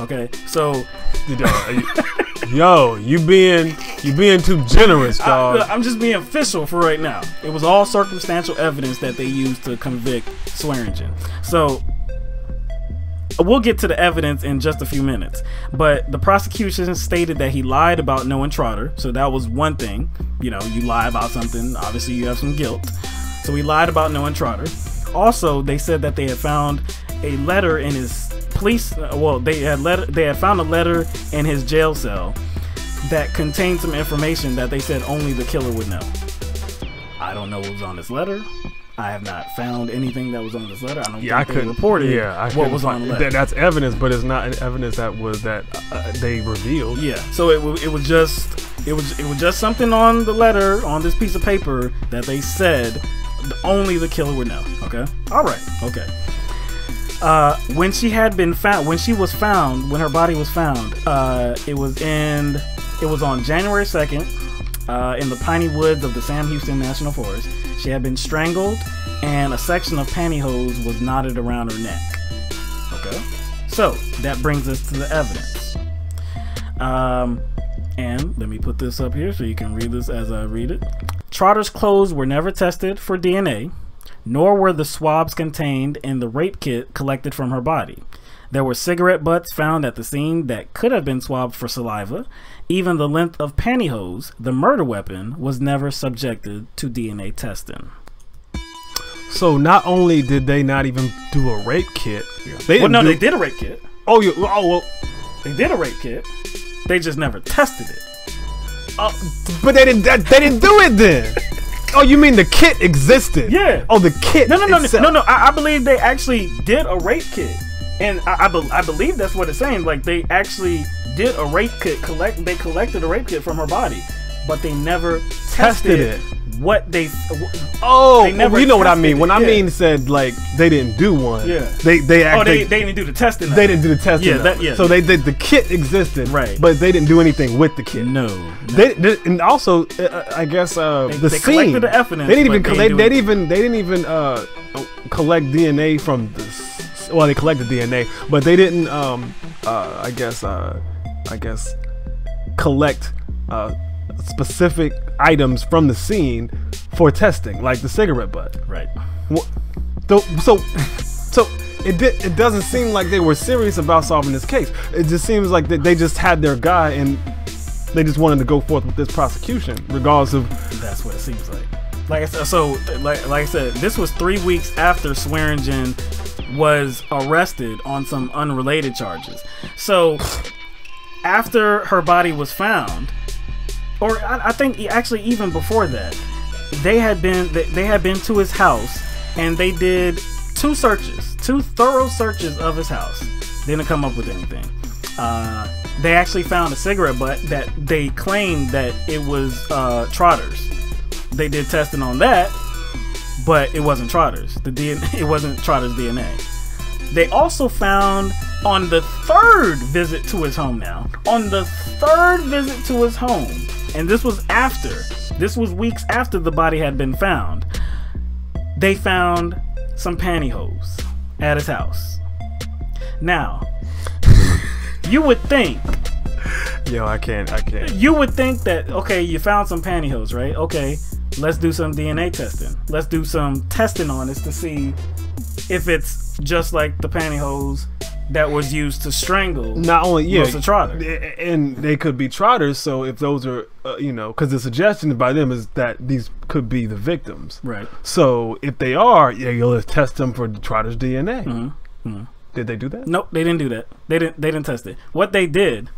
Okay, so yo, you being too generous, dog. I'm just being official for right now. It was all circumstantial evidence that they used to convict Swearingen. So we'll get to the evidence in just a few minutes, but the prosecution stated that he lied about knowing Trotter. So that was one thing. You know, you lie about something, obviously you have some guilt. So he lied about knowing Trotter. Also, they said that they had found a letter in his they had found a letter in his jail cell that contained some information that they said only the killer would know. I don't know what was on this letter. I have not found anything that was on this letter. I don't think they reported what was on the letter. That's evidence, but it's not evidence that they revealed. Yeah. So it was just something on the letter, on this piece of paper, that they said only the killer would know. Okay. All right. Okay. When she had been found, when her body was found, it was on January 2nd, in the piney woods of the Sam Houston National Forest. She had been strangled, and a section of pantyhose was knotted around her neck. Okay, so that brings us to the evidence. And let me put this up here so you can read this as I read it. Trotter's clothes were never tested for DNA, nor were the swabs contained in the rape kit collected from her body. There were cigarette butts found at the scene that could have been swabbed for saliva. Even the length of pantyhose, the murder weapon, was never subjected to DNA testing. So not only did they not even do a rape kit, they did a rape kit. Well, they did a rape kit. They just never tested it. But they didn't do it then. Oh, you mean the kit existed? Yeah. Oh, the kit. No. I believe they actually did a rape kit, and I believe that's what it's saying. Like, they actually did a rape kit. They collected a rape kit from her body, but they never tested it. What they? Oh, they never. You know what I mean? When I mean said like they didn't do one. Yeah. They didn't do the testing. They didn't do the testing. Yeah. So they did the kit existed. Right. But they didn't do anything with the kit. No. They and also I guess the scene. Collected the evidence. They didn't even collect DNA from the. Well, they collected DNA, but they didn't. I guess collect specific items from the scene for testing, like the cigarette butt. Right. So it doesn't seem like they were serious about solving this case. It just seems like they just had their guy and they just wanted to go forth with this prosecution, regardless of. That's what it seems like. Like I said, like I said, this was 3 weeks after Swearingen was arrested on some unrelated charges. So after her body was found, or I think actually even before that, they had been to his house and they did two thorough searches of his house. They didn't come up with anything. They actually found a cigarette butt that they claimed that it was Trotter's. They did testing on that, but it wasn't Trotter's. It wasn't Trotter's DNA. They also found on the third visit to his home and this was weeks after the body had been found, they found some pantyhose at his house. Now, you would think, I can't. You would think that, okay, you found some pantyhose, right? Okay, let's do some DNA testing. Let's do some testing on this to see if it's just like the pantyhose that was used to strangle most of Trotter. And they could be Trotters, so if those are, because the suggestion by them is that these could be the victims. Right. So if they are, you'll test them for Trotter's DNA. Mm-hmm. Mm-hmm. Did they do that? Nope, they didn't do that. They didn't test it. What they did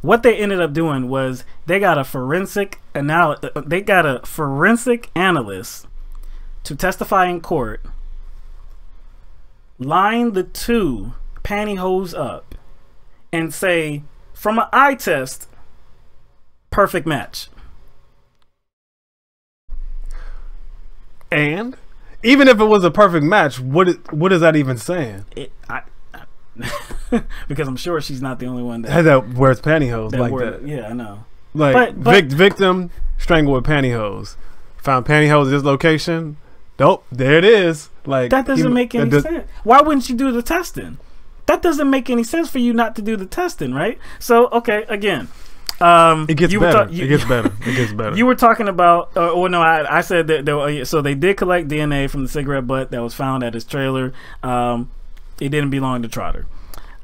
what they ended up doing was they got a forensic analyst to testify in court, line the two pantyhose up, and say, from an eye test, perfect match. And even if it was a perfect match, what is that even saying? Because I'm sure she's not the only one that wears pantyhose like that. Yeah, I know. Like, victim strangled with pantyhose. Found pantyhose at this location. Nope, there it is. Like, that doesn't make any sense. Why wouldn't you do the testing? That doesn't make any sense for you not to do the testing, right? So, okay, again. It gets better. It gets better. It gets better. You were talking about, I said that so they did collect DNA from the cigarette butt that was found at his trailer. It didn't belong to Trotter.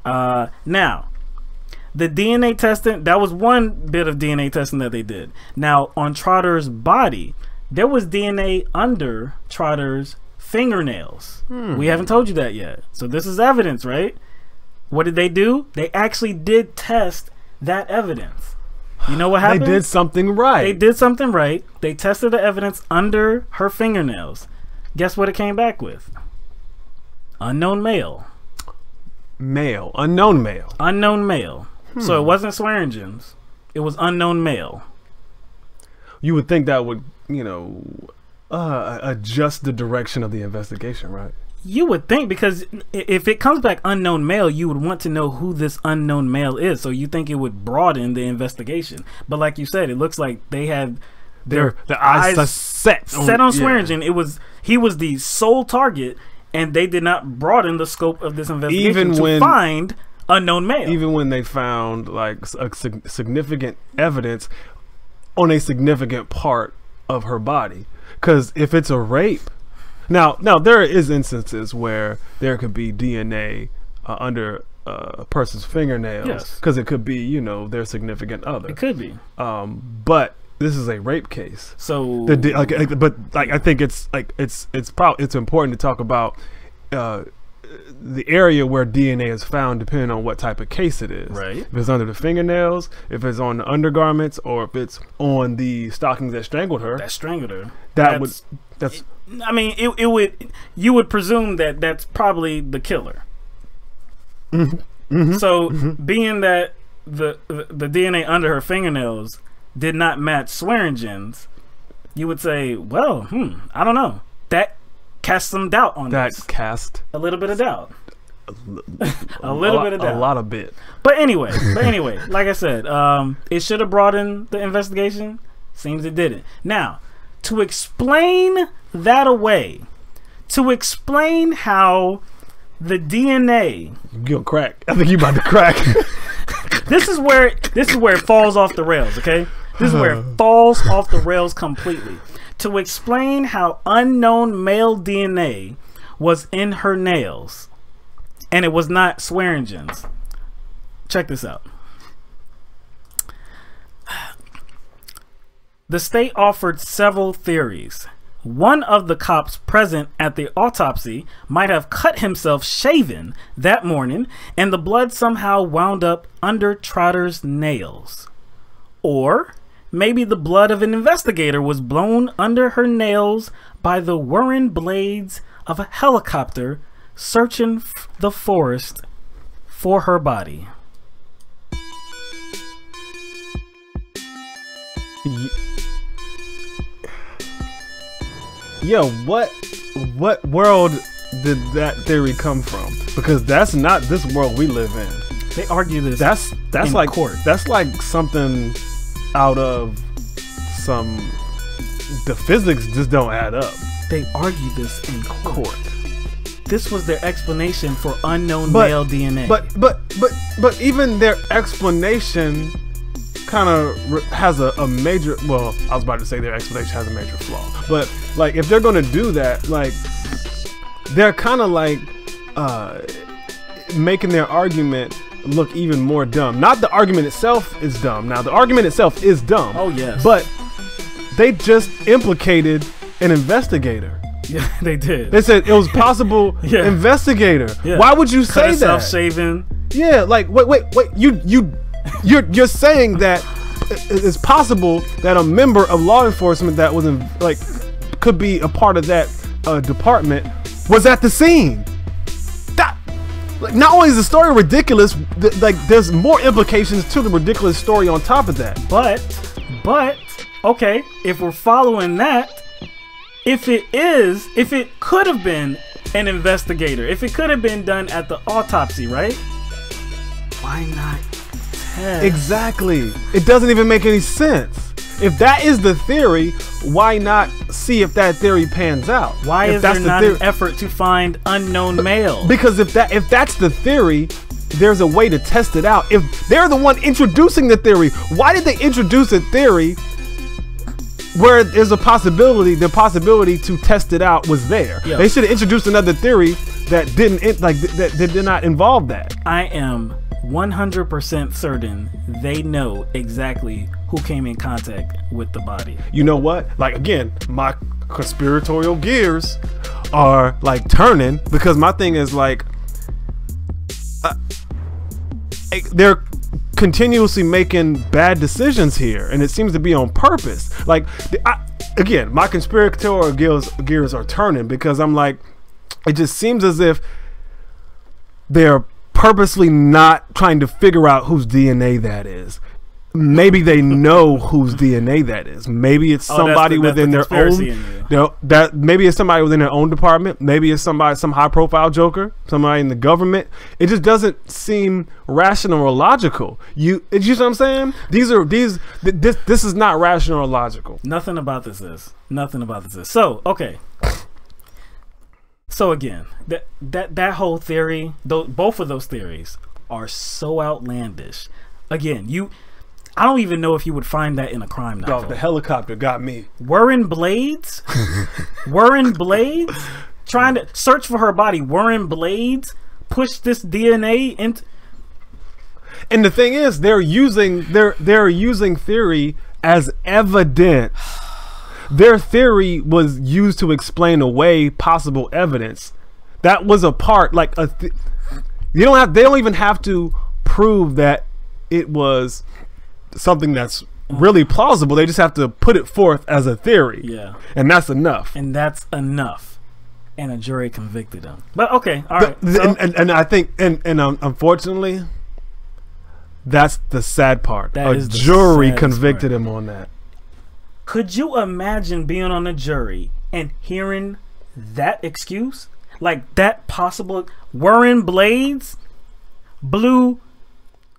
Now, the DNA testing, that was one bit of DNA testing that they did. Now, on Trotter's body, there was DNA under Trotter's fingernails. We haven't told you that yet. So this is evidence, right? What did they do? They actually did test that evidence. You know what happened? They did something right. They did something right. They tested the evidence under her fingernails. Guess what it came back with? Unknown male. Unknown male. Unknown male. So it wasn't Swearingen's. It was unknown male. You would think that would, adjust the direction of the investigation, right? You would think, because if it comes back unknown male, you would want to know who this unknown male is. So you think it would broaden the investigation. But like you said, it looks like they had their eyes set on Swearingen. He was the sole target, and they did not broaden the scope of this investigation to find unknown male. Even when they found like significant evidence on a significant part of her body, because if it's a rape. Now there is instances where there could be DNA under a person's fingernails, because it could be, their significant other. It could be. But this is a rape case. So, I think it's important to talk about the area where DNA is found, depending on what type of case it is. Right. If it's under the fingernails, if it's on the undergarments, or if it's on the stockings that strangled her. I mean, you would presume that that's probably the killer. So, being that the DNA under her fingernails did not match Swearingen's, you would say, well, I don't know. That cast some doubt on this. That cast a little bit of doubt. A little bit of doubt. A lot of bit. But anyway, like I said, it should have broadened the investigation. Seems it didn't. Now, to explain that away, to explain how the DNA, you'll crack. I think you about to crack. This is where it falls off the rails. Okay, this is where it falls off the rails completely. To explain how unknown male DNA was in her nails, and it was not Swearingen's. Check this out. The state offered several theories. One of the cops present at the autopsy might have cut himself shaving that morning, and the blood somehow wound up under Trotter's nails. Or maybe the blood of an investigator was blown under her nails by the whirring blades of a helicopter searching the forest for her body. Yo, what world did that theory come from? Because that's not this world we live in. They argue this. That's like court. That's like something out of the physics just don't add up. They argue this in court. This was their explanation for unknown male DNA. But even their explanation kind of has a major, well, I was about to say their explanation has a major flaw, but like if they're going to do that, like they're kind of like making their argument look even more dumb. Not the argument itself is dumb. Now the argument itself is dumb. Oh yes. But they just implicated an investigator. Yeah, they did. They said it was possible investigator. Yeah. Why would you say that? Self-shaving. Yeah, like wait. you're saying that it's possible that a member of law enforcement that was in, like, could be a part of that department was at the scene. That, like, not only is the story ridiculous, like, there's more implications to the ridiculous story on top of that. But okay, if we're following that, if it could have been an investigator, if it could have been done at the autopsy, right? Why not test? Exactly. It doesn't even make any sense. If that is the theory, why not see if that theory pans out? Why is there not an effort to find unknown male? Because if that's the theory, there's a way to test it out. If they're the one introducing the theory, why did they introduce a theory where there's the possibility to test it out was there? Yo. They should have introduced another theory that that did not involve that. I am 100% certain they know exactly who came in contact with the body. You know what? Like, again, my conspiratorial gears are like turning, because my thing is like, they're continuously making bad decisions here, and it seems to be on purpose. Like, again, my conspiratorial gears are turning, because I'm like, it just seems as if they're purposely not trying to figure out whose DNA that is. Maybe they know whose DNA that is. Maybe it's somebody within their own. Maybe it's somebody within their own department. Maybe it's some high-profile joker, somebody in the government. It just doesn't seem rational or logical. You know what I'm saying? This is not rational or logical. Nothing about this is. So okay. So again, that whole theory, both of those theories are so outlandish. Again, I don't even know if you would find that in a crime novel. Oh, the helicopter got me. Wearing blades? Wearing blades? Trying to search for her body. Wearing blades? Push this DNA into... And the thing is, they're using theory as evidence. Their theory was used to explain away possible evidence. That was a part, like they don't even have to prove that it was something that's really plausible. They just have to put it forth as a theory. Yeah. And that's enough. And a jury convicted him. But okay, all right. And I think unfortunately, that's the sad part. A jury convicted him on that. Could you imagine being on a jury and hearing that excuse? Like, that possible wearing blades, blue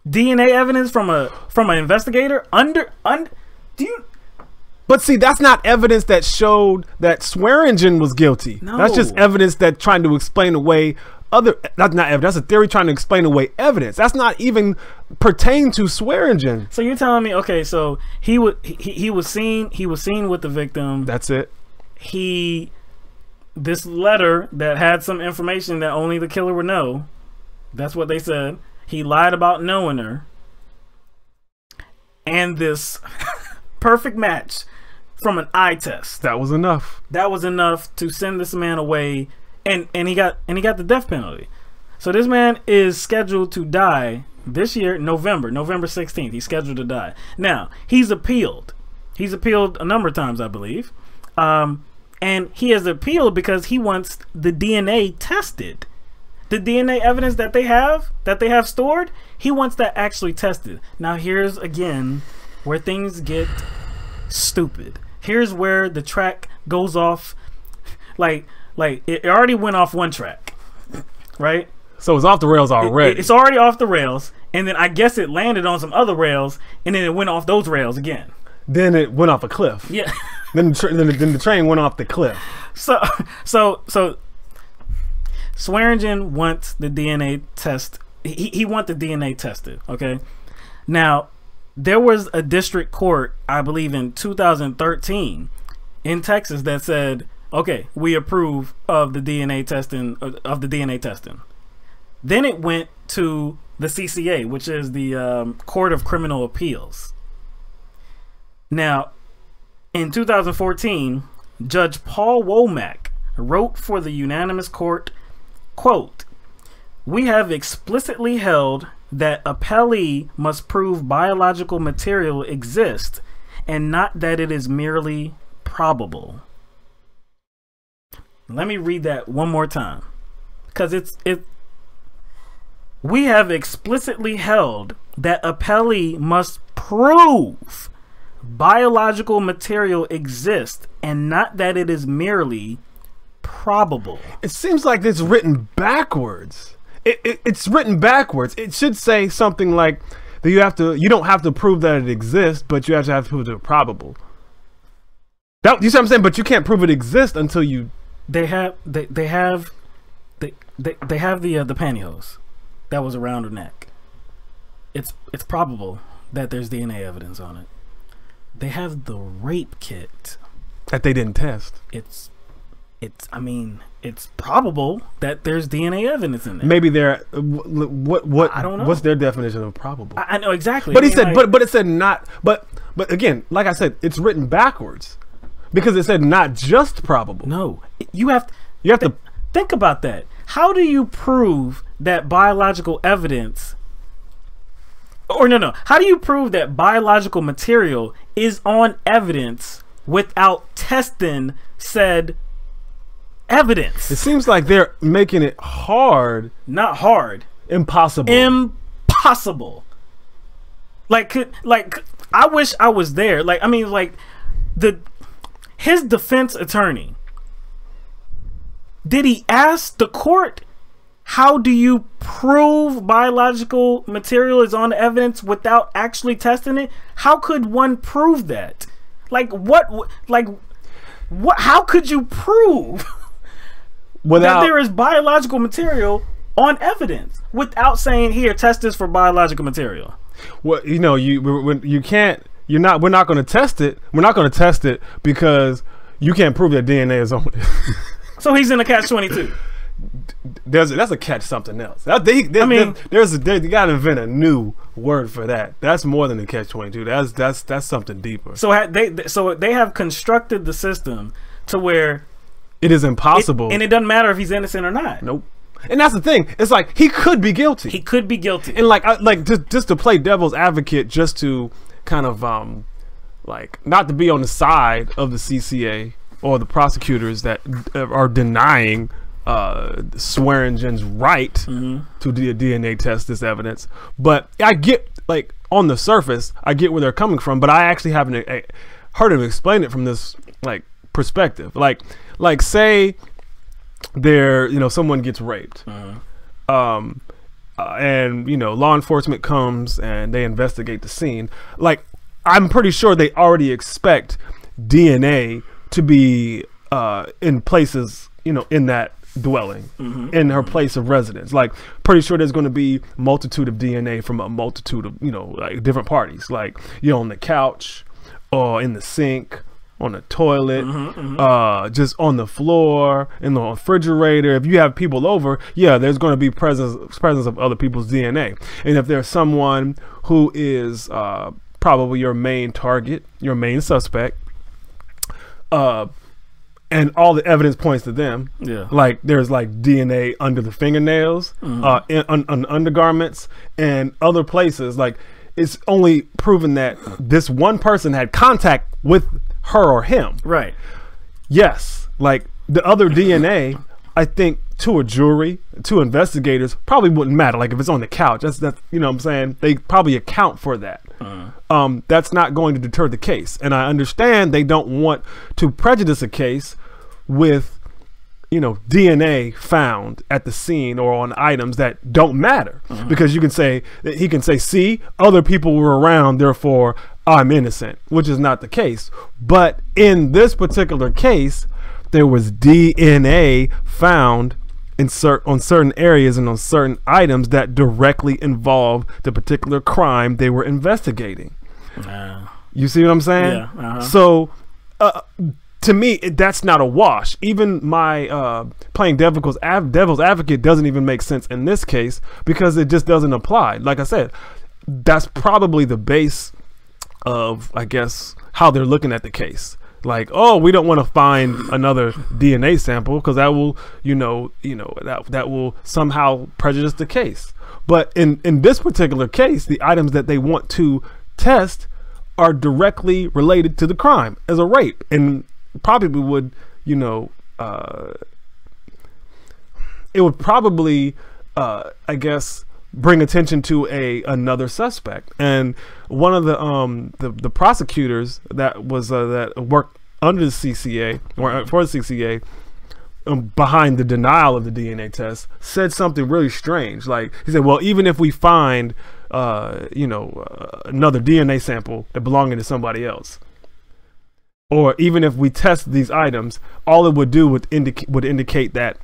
DNA evidence from an investigator do you? But see, that's not evidence that showed that Swearingen was guilty. No. That's just evidence that trying to explain away that's not evidence. That's a theory trying to explain away evidence. That's not even pertain to Swearingen. So you're telling me, okay, so he was seen with the victim. That's it. This letter that had some information that only the killer would know. That's what they said. He lied about knowing her. And this perfect match from an eye test. That was enough. That was enough to send this man away. And he got the death penalty. So this man is scheduled to die this year, November 16th. He's scheduled to die. Now, he's appealed. He's appealed a number of times, I believe. And he has appealed because he wants the DNA tested. The DNA evidence that they have stored, he wants that actually tested. Now, here's again where things get stupid. Here's where the track goes off like it already went off one track, right? So it's off the rails already. It's already off the rails, and then I guess it landed on some other rails, and then it went off those rails again. Then it went off a cliff. Yeah. then the train went off the cliff. So Swearingen wants the DNA test. He wants the DNA tested. Okay. Now, there was a district court, I believe, in 2013 in Texas that said, okay, we approve of the DNA testing. Then it went to the CCA, which is the Court of Criminal Appeals. Now, in 2014, Judge Paul Womack wrote for the unanimous court, quote, we have explicitly held that appellee must prove biological material exists and not that it is merely probable. Let me read that one more time, because we have explicitly held that appellee must prove biological material exists and not that it is merely probable. It seems like it's written backwards. It's written backwards. It should say something like that you don't have to prove that it exists, but you have to prove it's probable. You see what I'm saying? But you can't prove it exists until you. They have the pantyhose that was around her neck. It's probable that there's DNA evidence on it. They have the rape kit that they didn't test. I mean, it's probable that there's DNA evidence in there. Maybe they're what I don't know. What's their definition of probable? I know exactly. But he said, but it said not. But again, like I said, it's written backwards because it said not just probable. No, you have to think about that. How do you prove that biological evidence? Or no. How do you prove that biological material is on evidence without testing said evidence? It seems like they're making it hard. Not hard. Impossible. Impossible. Like I wish I was there. Like, I mean, like his defense attorney, did he ask the court, how do you prove biological material is on evidence without actually testing it? How could one prove that? How could you prove that there is biological material on evidence without saying, here, test this for biological material? Well, you know, you can't. We're not going to test it. We're not going to test it because you can't prove that DNA is on it. So he's in a catch-22. That's a catch something else. They got to invent a new word for that. That's more than a catch-22. That's something deeper. So they have constructed the system to where it is impossible, and it doesn't matter if he's innocent or not. Nope. And that's the thing. It's like he could be guilty. He could be guilty. And just to play devil's advocate, just to kind of not to be on the side of the CCA or the prosecutors that are denying Swearingen's right to do a DNA test, this evidence. But I get, like, on the surface, I get where they're coming from, but I actually haven't heard him explain it from this perspective. Like say someone gets raped, and law enforcement comes and they investigate the scene. Like, I'm pretty sure they already expect DNA to be in places, in that dwelling, in her place of residence. Like, pretty sure there's going to be multitude of DNA from a multitude of different parties, like on the couch or in the sink, on the toilet, just on the floor, in the refrigerator. If you have people over, there's going to be presence of other people's DNA. And if there's someone who is probably your main target, your main suspect, and all the evidence points to them, like there's DNA under the fingernails, on undergarments, and other places. Like, it's only proven that this one person had contact with her or him. Right. Yes. Like, the other DNA, I think, to a jury, to investigators, probably wouldn't matter. Like, if it's on the couch, that's what I'm saying? They probably account for that. That's not going to deter the case. And I understand they don't want to prejudice a case with DNA found at the scene or on items that don't matter, because he can say, see, other people were around, therefore I'm innocent, which is not the case. But in this particular case, there was DNA found on certain areas and on certain items that directly involve the particular crime they were investigating. You see what I'm saying? Yeah. So to me, that's not a wash. Even my playing devil's advocate doesn't even make sense in this case, because it just doesn't apply. Like I said, that's probably the base of, I guess, how they're looking at the case. like, oh, we don't want to find another DNA sample because that will, that will somehow prejudice the case. But in this particular case, the items that they want to test are directly related to the crime as a rape, and probably would, it would probably, I guess, bring attention to another suspect. And one of the prosecutors that was that worked under the CCA or for the CCA behind the denial of the DNA test said something really strange. Like, he said, well, even if we find another DNA sample that belonging to somebody else, or even if we test these items, all it would do would indicate that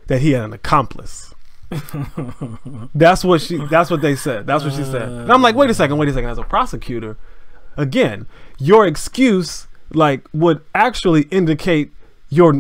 he had an accomplice. That's what they said. That's what she said. And I'm like, wait a second. As a prosecutor, again, your excuse would actually indicate your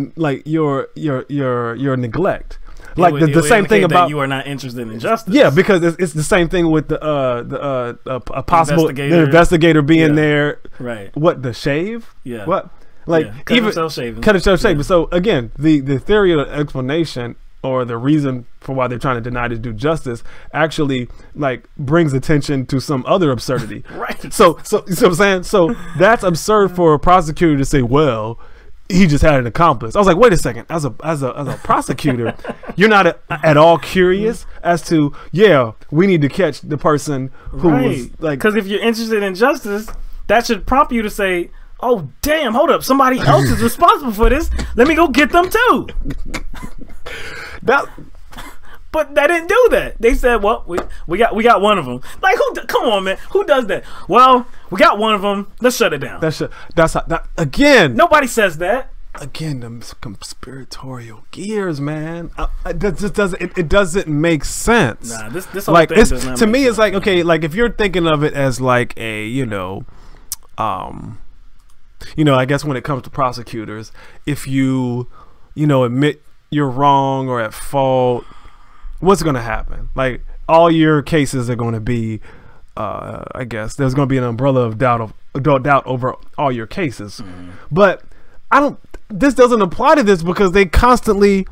neglect. The same thing about you are not interested in justice. Yeah, because it's the same thing with the possible investigator being there. Right. What, the shave? Yeah. What? Cut himself shaving. Yeah. So again, the theory of the explanation or the reason for why they're trying to deny to do justice actually brings attention to some other absurdity. Right. So you see what I'm saying? So that's absurd for a prosecutor to say, well, he just had an accomplice. I was like, wait a second. As a prosecutor, you're not at all curious as to, we need to catch the person who was because if you're interested in justice, that should prompt you to say, oh damn, hold up, somebody else is responsible for this. Let me go get them too. But they didn't do that. They said, well, we got one of them. Come on, man, who does that? Well, we got one of them. Let's shut it down. Again. Nobody says that. Again, the conspiratorial gears, man. It doesn't make sense. Nah, this whole thing does not to me, make it's sense. okay. If you're thinking of it as I guess when it comes to prosecutors, if you admit you're wrong or at fault, what's going to happen? All your cases are going to be, I guess there's going to be an umbrella of doubt over all your cases. Mm-hmm. But this doesn't apply to this because they constantly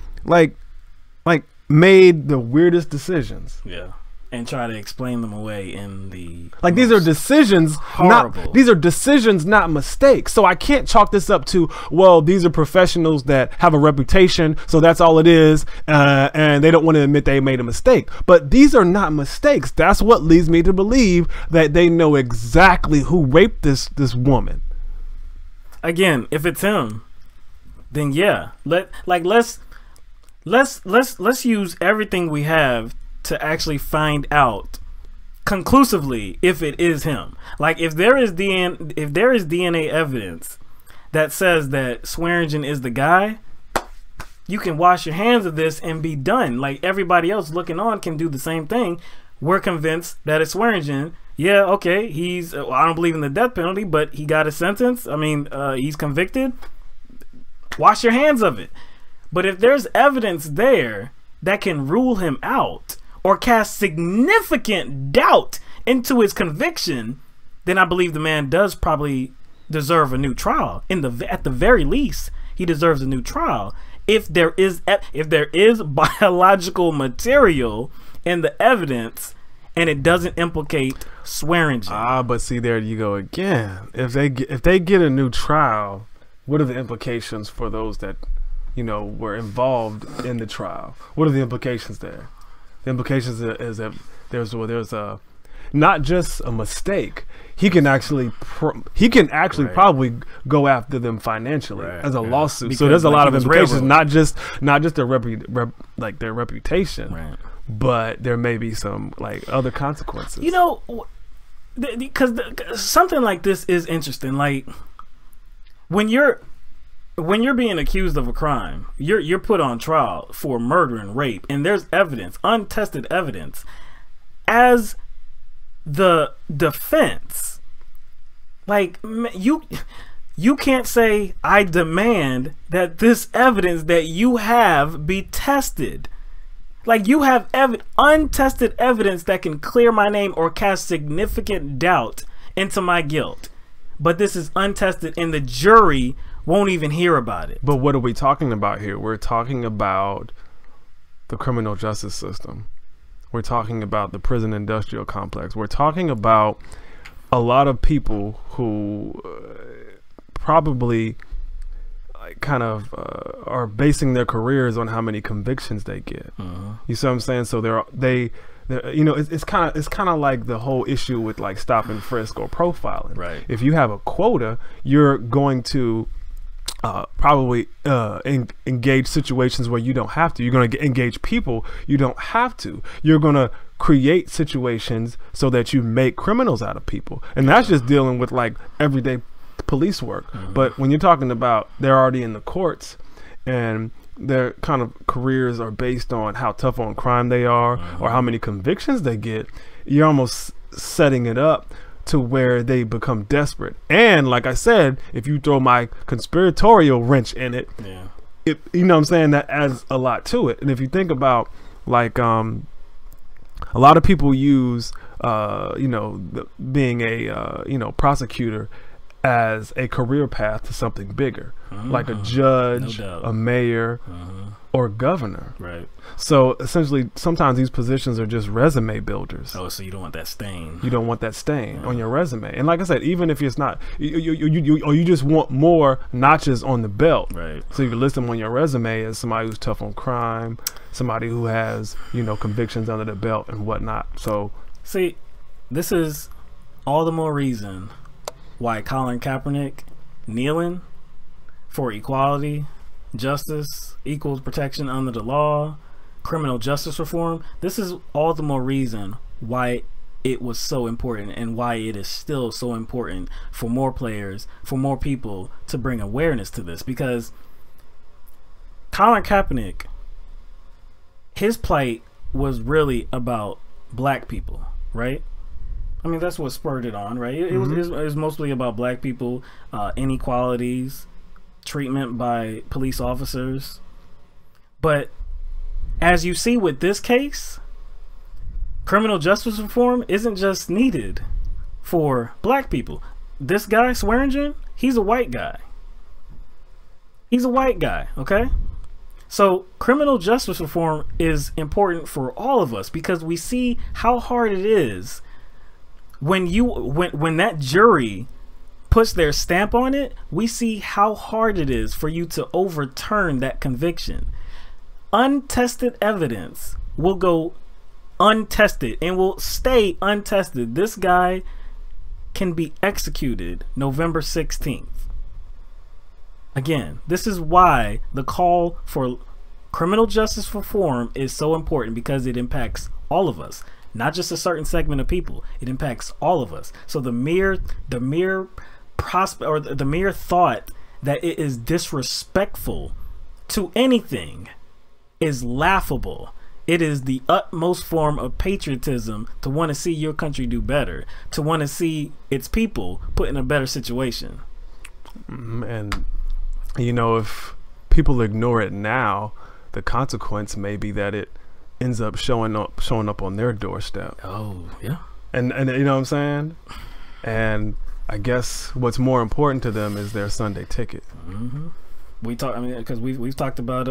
made the weirdest decisions. Yeah. And try to explain them away in the these are decisions, horrible. These are decisions, not mistakes. So I can't chalk this up to, well, these are professionals that have a reputation, so that's all it is, and they don't want to admit they made a mistake. But these are not mistakes. That's what leads me to believe that they know exactly who raped this woman. Again, if it's him, then yeah, let's use everything we have to actually find out conclusively if it is him. If there is DNA evidence that says that Swearingen is the guy, you can wash your hands of this and be done. Everybody else looking on can do the same thing. We're convinced that it's Swearingen. Yeah, okay, he's I don't believe in the death penalty, but he got a sentence. I mean, he's convicted. Wash your hands of it. But if there's evidence there that can rule him out or cast significant doubt into his conviction, then I believe the man does probably deserve a new trial. At the very least, he deserves a new trial. If there is biological material in the evidence and it doesn't implicate Swearingen. But see, there you go again. If they get a new trial, what are the implications for those that were involved in the trial? What are the implications there? The implications is that there's a not just a mistake. He can actually probably go after them financially as a lawsuit. Because, so there's a lot of implications, not just their their reputation, but there may be some other consequences. Because something like this is interesting. When you're being accused of a crime, you're put on trial for murder and rape, and there's evidence, untested evidence. As the defense, you can't say, I demand that this evidence that you have be tested. You have untested evidence that can clear my name or cast significant doubt into my guilt. but this is untested and the jury won't even hear about it. But what are we talking about here? We're talking about the criminal justice system. We're talking about the prison industrial complex. We're talking about a lot of people who probably kind of are basing their careers on how many convictions they get. You see what I'm saying? So they're you know, it's kind of like the whole issue with like stop and frisk or profiling. Right. If you have a quota, you're going to probably engage situations where you don't have to. You're going to engage people you don't have to. You're going to create situations so that you make criminals out of people, and that's just dealing with like everyday police work. But when you're talking about they're already in the courts and their kind of careers are based on how tough on crime they are or how many convictions they get, you're almost setting it up to where they become desperate. And like I said, if you throw my conspiratorial wrench in it, it, you know what I'm saying, that adds a lot to it. And if you think about like a lot of people use you know, being a you know, prosecutor as a career path to something bigger, like a judge, a mayor, or governor. Right. So essentially, sometimes these positions are just resume builders. Oh, so you don't want that stain. You don't want that stain on your resume. And like I said, even if it's not, you just want more notches on the belt. Right. So you can list them on your resume as somebody who's tough on crime, somebody who has, you know, convictions under the belt and whatnot. So see, this is all the more reason why Colin Kaepernick kneeling for equality, justice, equal protection under the law, criminal justice reform. This is all the more reason why it was so important and why it is still so important for more players, for more people to bring awareness to this. Because Colin Kaepernick, his plight was really about black people, right? I mean, that's what spurred it on, right? It was mostly about black people, inequalities, treatment by police officers. But as you see with this case, criminal justice reform isn't just needed for black people. This guy, Swearingen, he's a white guy. He's a white guy, okay? So criminal justice reform is important for all of us because we see how hard it is when that jury puts their stamp on it. We see how hard it is for you to overturn that conviction. Untested evidence will go untested and will stay untested. This guy can be executed November 16th. Again, this is why the call for criminal justice reform is so important, because it impacts all of us, not just a certain segment of people. It impacts all of us. So the mere prospect, or the mere thought that it is disrespectful to anything is laughable. It is the utmost form of patriotism to want to see your country do better, to want to see its people put in a better situation. And you know, if people ignore it now, the consequence may be that it ends up showing up on their doorstep. Oh yeah. And you know what I'm saying? And I guess what's more important to them is their Sunday ticket. We talk. I mean, because we've talked about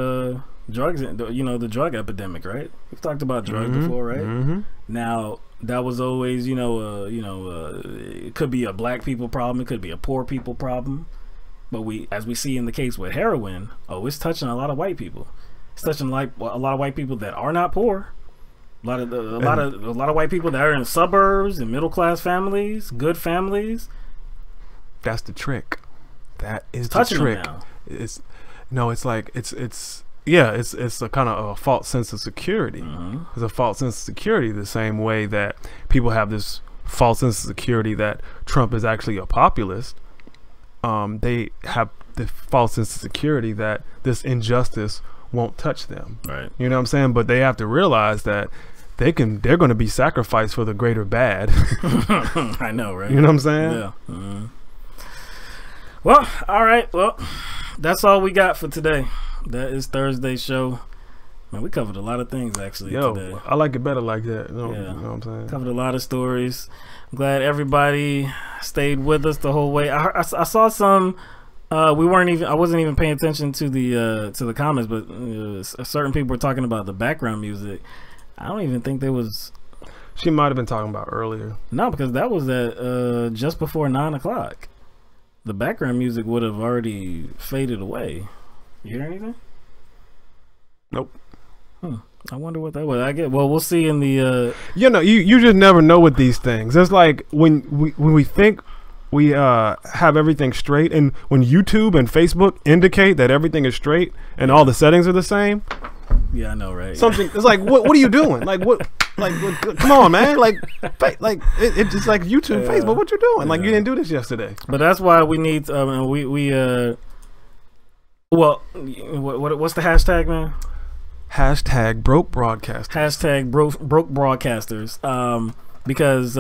drugs. You know, the drug epidemic, right? We've talked about drugs before, right? Now that was always, it could be a black people problem. It could be a poor people problem. But as we see in the case with heroin, it's touching a lot of white people. It's touching like a lot of white people that are not poor. A lot of white people that are in suburbs and middle class families, good families. That's the trick. That is the trick. It's a kind of a false sense of security. It's a false sense of security, the same way that people have this false sense of security that Trump is actually a populist. They have the false sense of security that this injustice won't touch them. Right. You know what I'm saying? But they have to realize that they're going to be sacrificed for the greater bad. I know, right? You know what I'm saying? Yeah. Well, all right. Well, that's all we got for today. That is Thursday's show. Man, we covered a lot of things actually today. I like it better like that. You know what I'm saying? Covered a lot of stories. I'm glad everybody stayed with us the whole way. I saw some. I wasn't even paying attention to the comments, but certain people were talking about the background music. I don't even think there was. She might have been talking about earlier. No, because that was at just before 9 o'clock. The background music would have already faded away. You hear anything? Nope. I wonder what that was. Well, we'll see in the. You just never know with these things. It's like when we think we have everything straight, and when YouTube and Facebook indicate that everything is straight and all the settings are the same. Yeah, I know, right? Something. It's like, what are you doing? Like what? Like, come on, man! It's just like YouTube, Facebook. What you doing? Like, you didn't do this yesterday. But that's why we need. Well, what's the hashtag, man? Hashtag broke broadcasters. Hashtag broke broadcasters. Because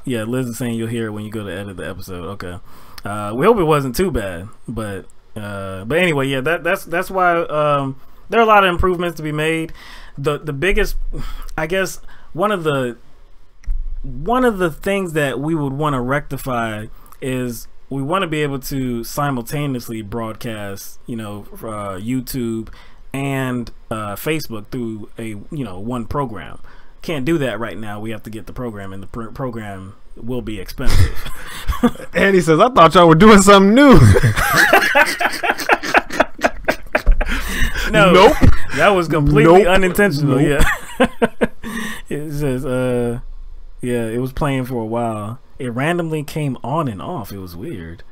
Liz is saying you'll hear it when you go to edit the episode. Okay. We hope it wasn't too bad, but anyway, yeah, that's why there are a lot of improvements to be made. The biggest, I guess, one of the things that we would want to rectify is we want to be able to simultaneously broadcast, YouTube and Facebook through a one program. Can't do that right now. We have to get the program, and the program will be expensive. And he says, "I thought y'all were doing something new." No, nope. That was completely unintentional. Nope. Yeah. It says, it was playing for a while. It randomly came on and off. It was weird.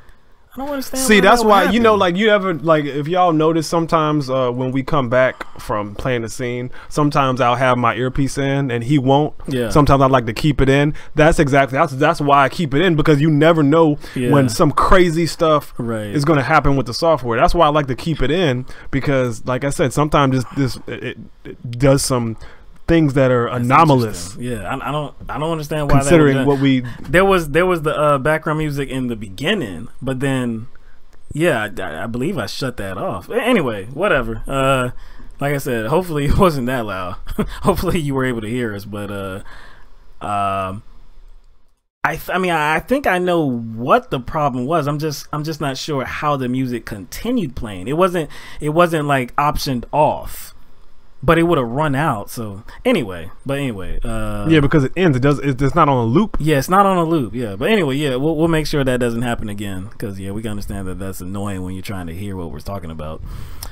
I don't understand. See, that's why if y'all notice sometimes when we come back from playing the scene, sometimes I'll have my earpiece in and he won't. Yeah. Sometimes I like to keep it in. That's why I keep it in, because you never know when some crazy stuff is going to happen with the software. That's why I like to keep it in, because, like I said, sometimes it does some things that are anomalous. Yeah, I don't understand why. Considering what we there was the background music in the beginning, but then I believe I shut that off. Anyway, whatever. Like I said, hopefully it wasn't that loud. Hopefully you were able to hear us, but I think I know what the problem was. I'm just not sure how the music continued playing. It wasn't like optioned off, but it would have run out. So anyway, because it ends. It's not on a loop. Yeah, it's not on a loop. Yeah, but anyway, we'll make sure that doesn't happen again, because we can understand that that's annoying when you're trying to hear what we're talking about.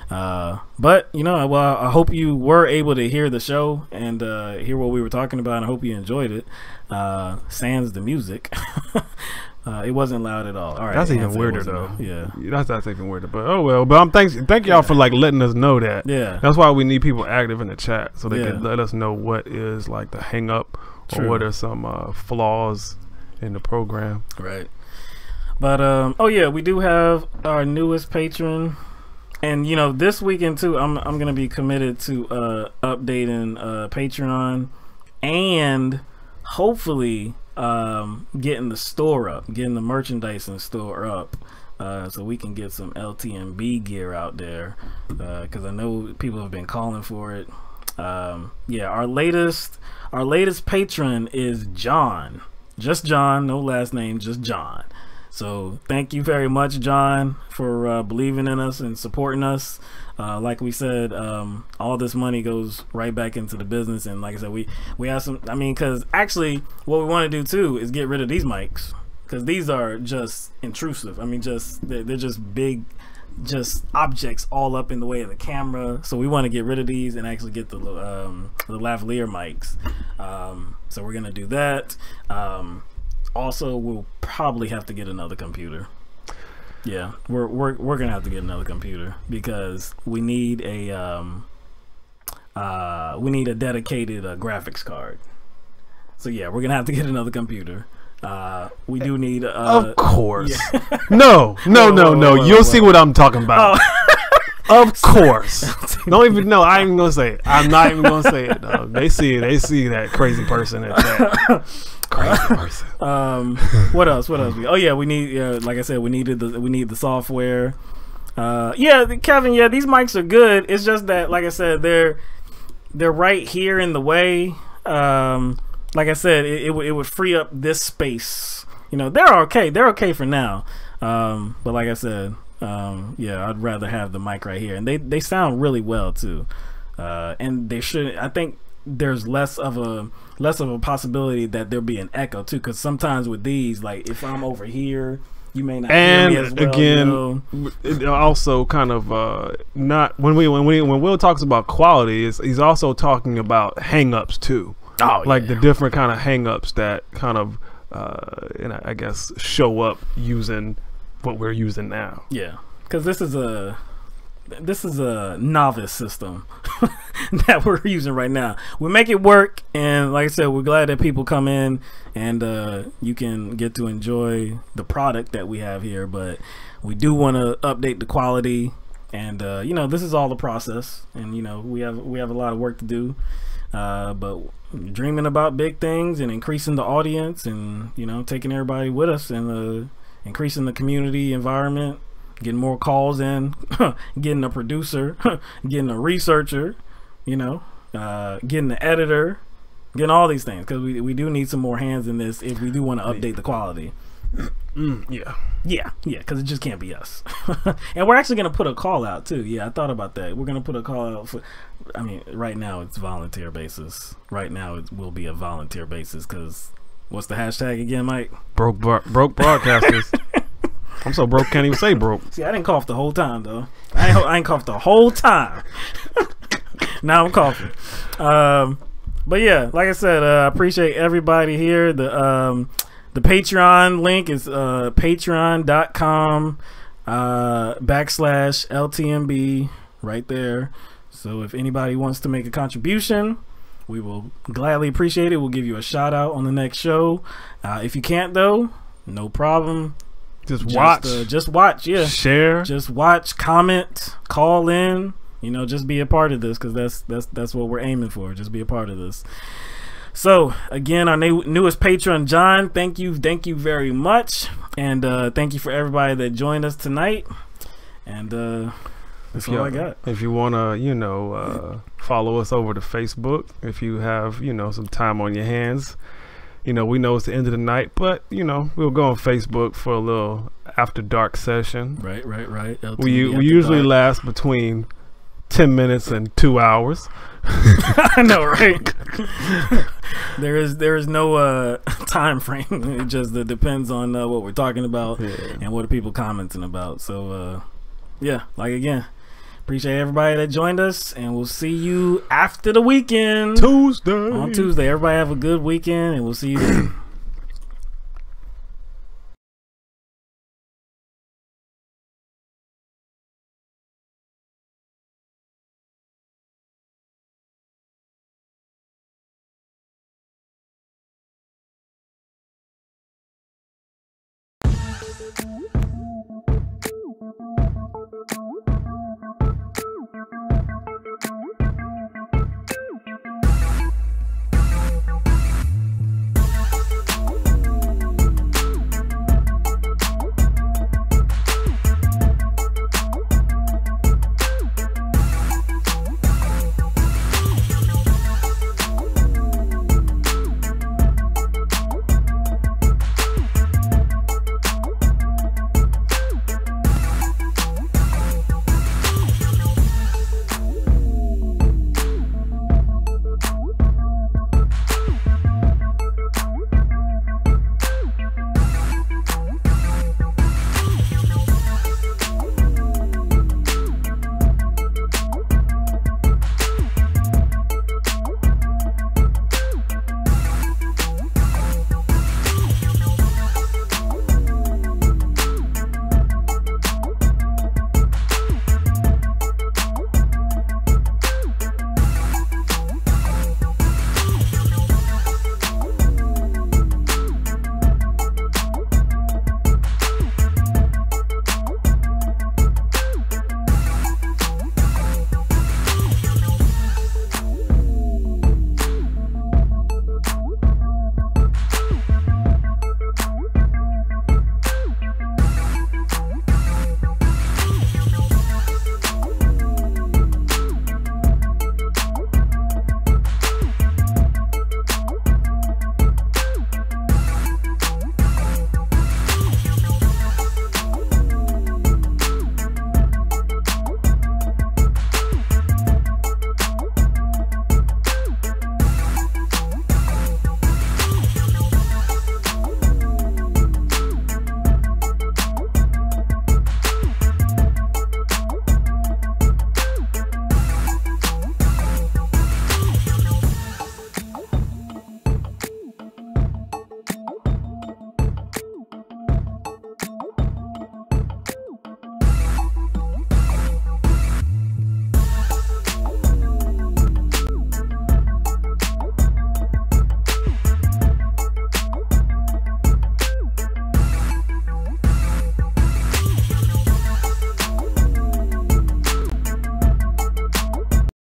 But I hope you were able to hear the show and hear what we were talking about. And I hope you enjoyed it. Sans the music. It wasn't loud at all. All right, that's even weirder though. Yeah, that's even weirder. But oh well. But thank y'all for letting us know that. Yeah, that's why we need people active in the chat, so they can let us know what is like the hang up, or what are some flaws in the program. Right. But we do have our newest patron, and this weekend too, I'm gonna be committed to updating Patreon, and hopefully getting the store up, getting the merchandise in the store up, so we can get some LTMB gear out there, because I know people have been calling for it. Our latest patron is John, just John, no last name, just John. So thank you very much, John, for believing in us and supporting us. Like we said, all this money goes right back into the business, and like I said, we have some. I mean, because actually, what we want to do too is get rid of these mics, because these are just intrusive. I mean, they're just big, just objects all up in the way of the camera. So we want to get rid of these and actually get the lavalier mics. So we're gonna do that. Also, we'll probably have to get another computer. Yeah, we're gonna have to get another computer, because we need a dedicated graphics card. So yeah, we're gonna have to get another computer. We do need of course. Yeah. No. You'll see what I'm talking about. Oh. Of course. Don't even know. I ain't even gonna say it. I'm not even gonna say it, dog. They see that crazy person at that. Crazy person. What else? Oh yeah, we need. Like I said, we need the software. Kevin. Yeah, these mics are good. It's just that, like I said, they're they're right here in the way. Like I said, it would free up this space. You know, they're okay. They're okay for now. But like I said, yeah, I'd rather have the mic right here, and they sound really well too. And they should. I think there's less of a possibility that there'll be an echo too, because sometimes with these, like if I'm over here, you may not hear me as well. Again, it also kind of not when Will talks about quality, he's also talking about hang-ups too. Oh, like yeah. the different kind of hang-ups that kind of I guess show up using what we're using now. Yeah, because this is a novice system that we're using right now. We make it work, and like I said, we're glad that people come in and you can get to enjoy the product that we have here. But we do want to update the quality, and you know, this is all the process, and you know, we have a lot of work to do. But dreaming about big things and increasing the audience, and you know, taking everybody with us, and increasing the community environment, getting more calls in, getting a producer, getting a researcher, you know, getting the editor, getting all these things, because we do need some more hands in this if we do want to update the quality. Yeah, because it just can't be us. And we're actually going to put a call out too. Yeah, I thought about that. We're going to put a call out for, I mean, right now it's volunteer basis. Right now it will be a volunteer basis, because what's the hashtag again, Mike? Broke broadcasters. I'm so broke, can't even say broke. See, I didn't cough the whole time though. I ain't coughed the whole time. Now I'm coughing. But yeah, like I said, I appreciate everybody here. The Patreon link is patreon.com /LTMB right there. So if anybody wants to make a contribution, we will gladly appreciate it. We'll give you a shout out on the next show. If you can't though, no problem. Just watch, yeah. Share, just watch, comment, call in. You know, just be a part of this, because that's what we're aiming for. Just be a part of this. So again, our newest patron, John. Thank you very much, and thank you for everybody that joined us tonight. And that's all I got. If you wanna, you know, follow us over to Facebook, if you have, you know, some time on your hands. You know, we know it's the end of the night, but you know, we'll go on Facebook for a little after dark session. Right. LTMB We usually last between 10 minutes and 2 hours. I know, right? there is no time frame. It just depends on what we're talking about, and what are people commenting about. So yeah, like again, appreciate everybody that joined us, and we'll see you after the weekend. On Tuesday. Everybody have a good weekend, and we'll see you then.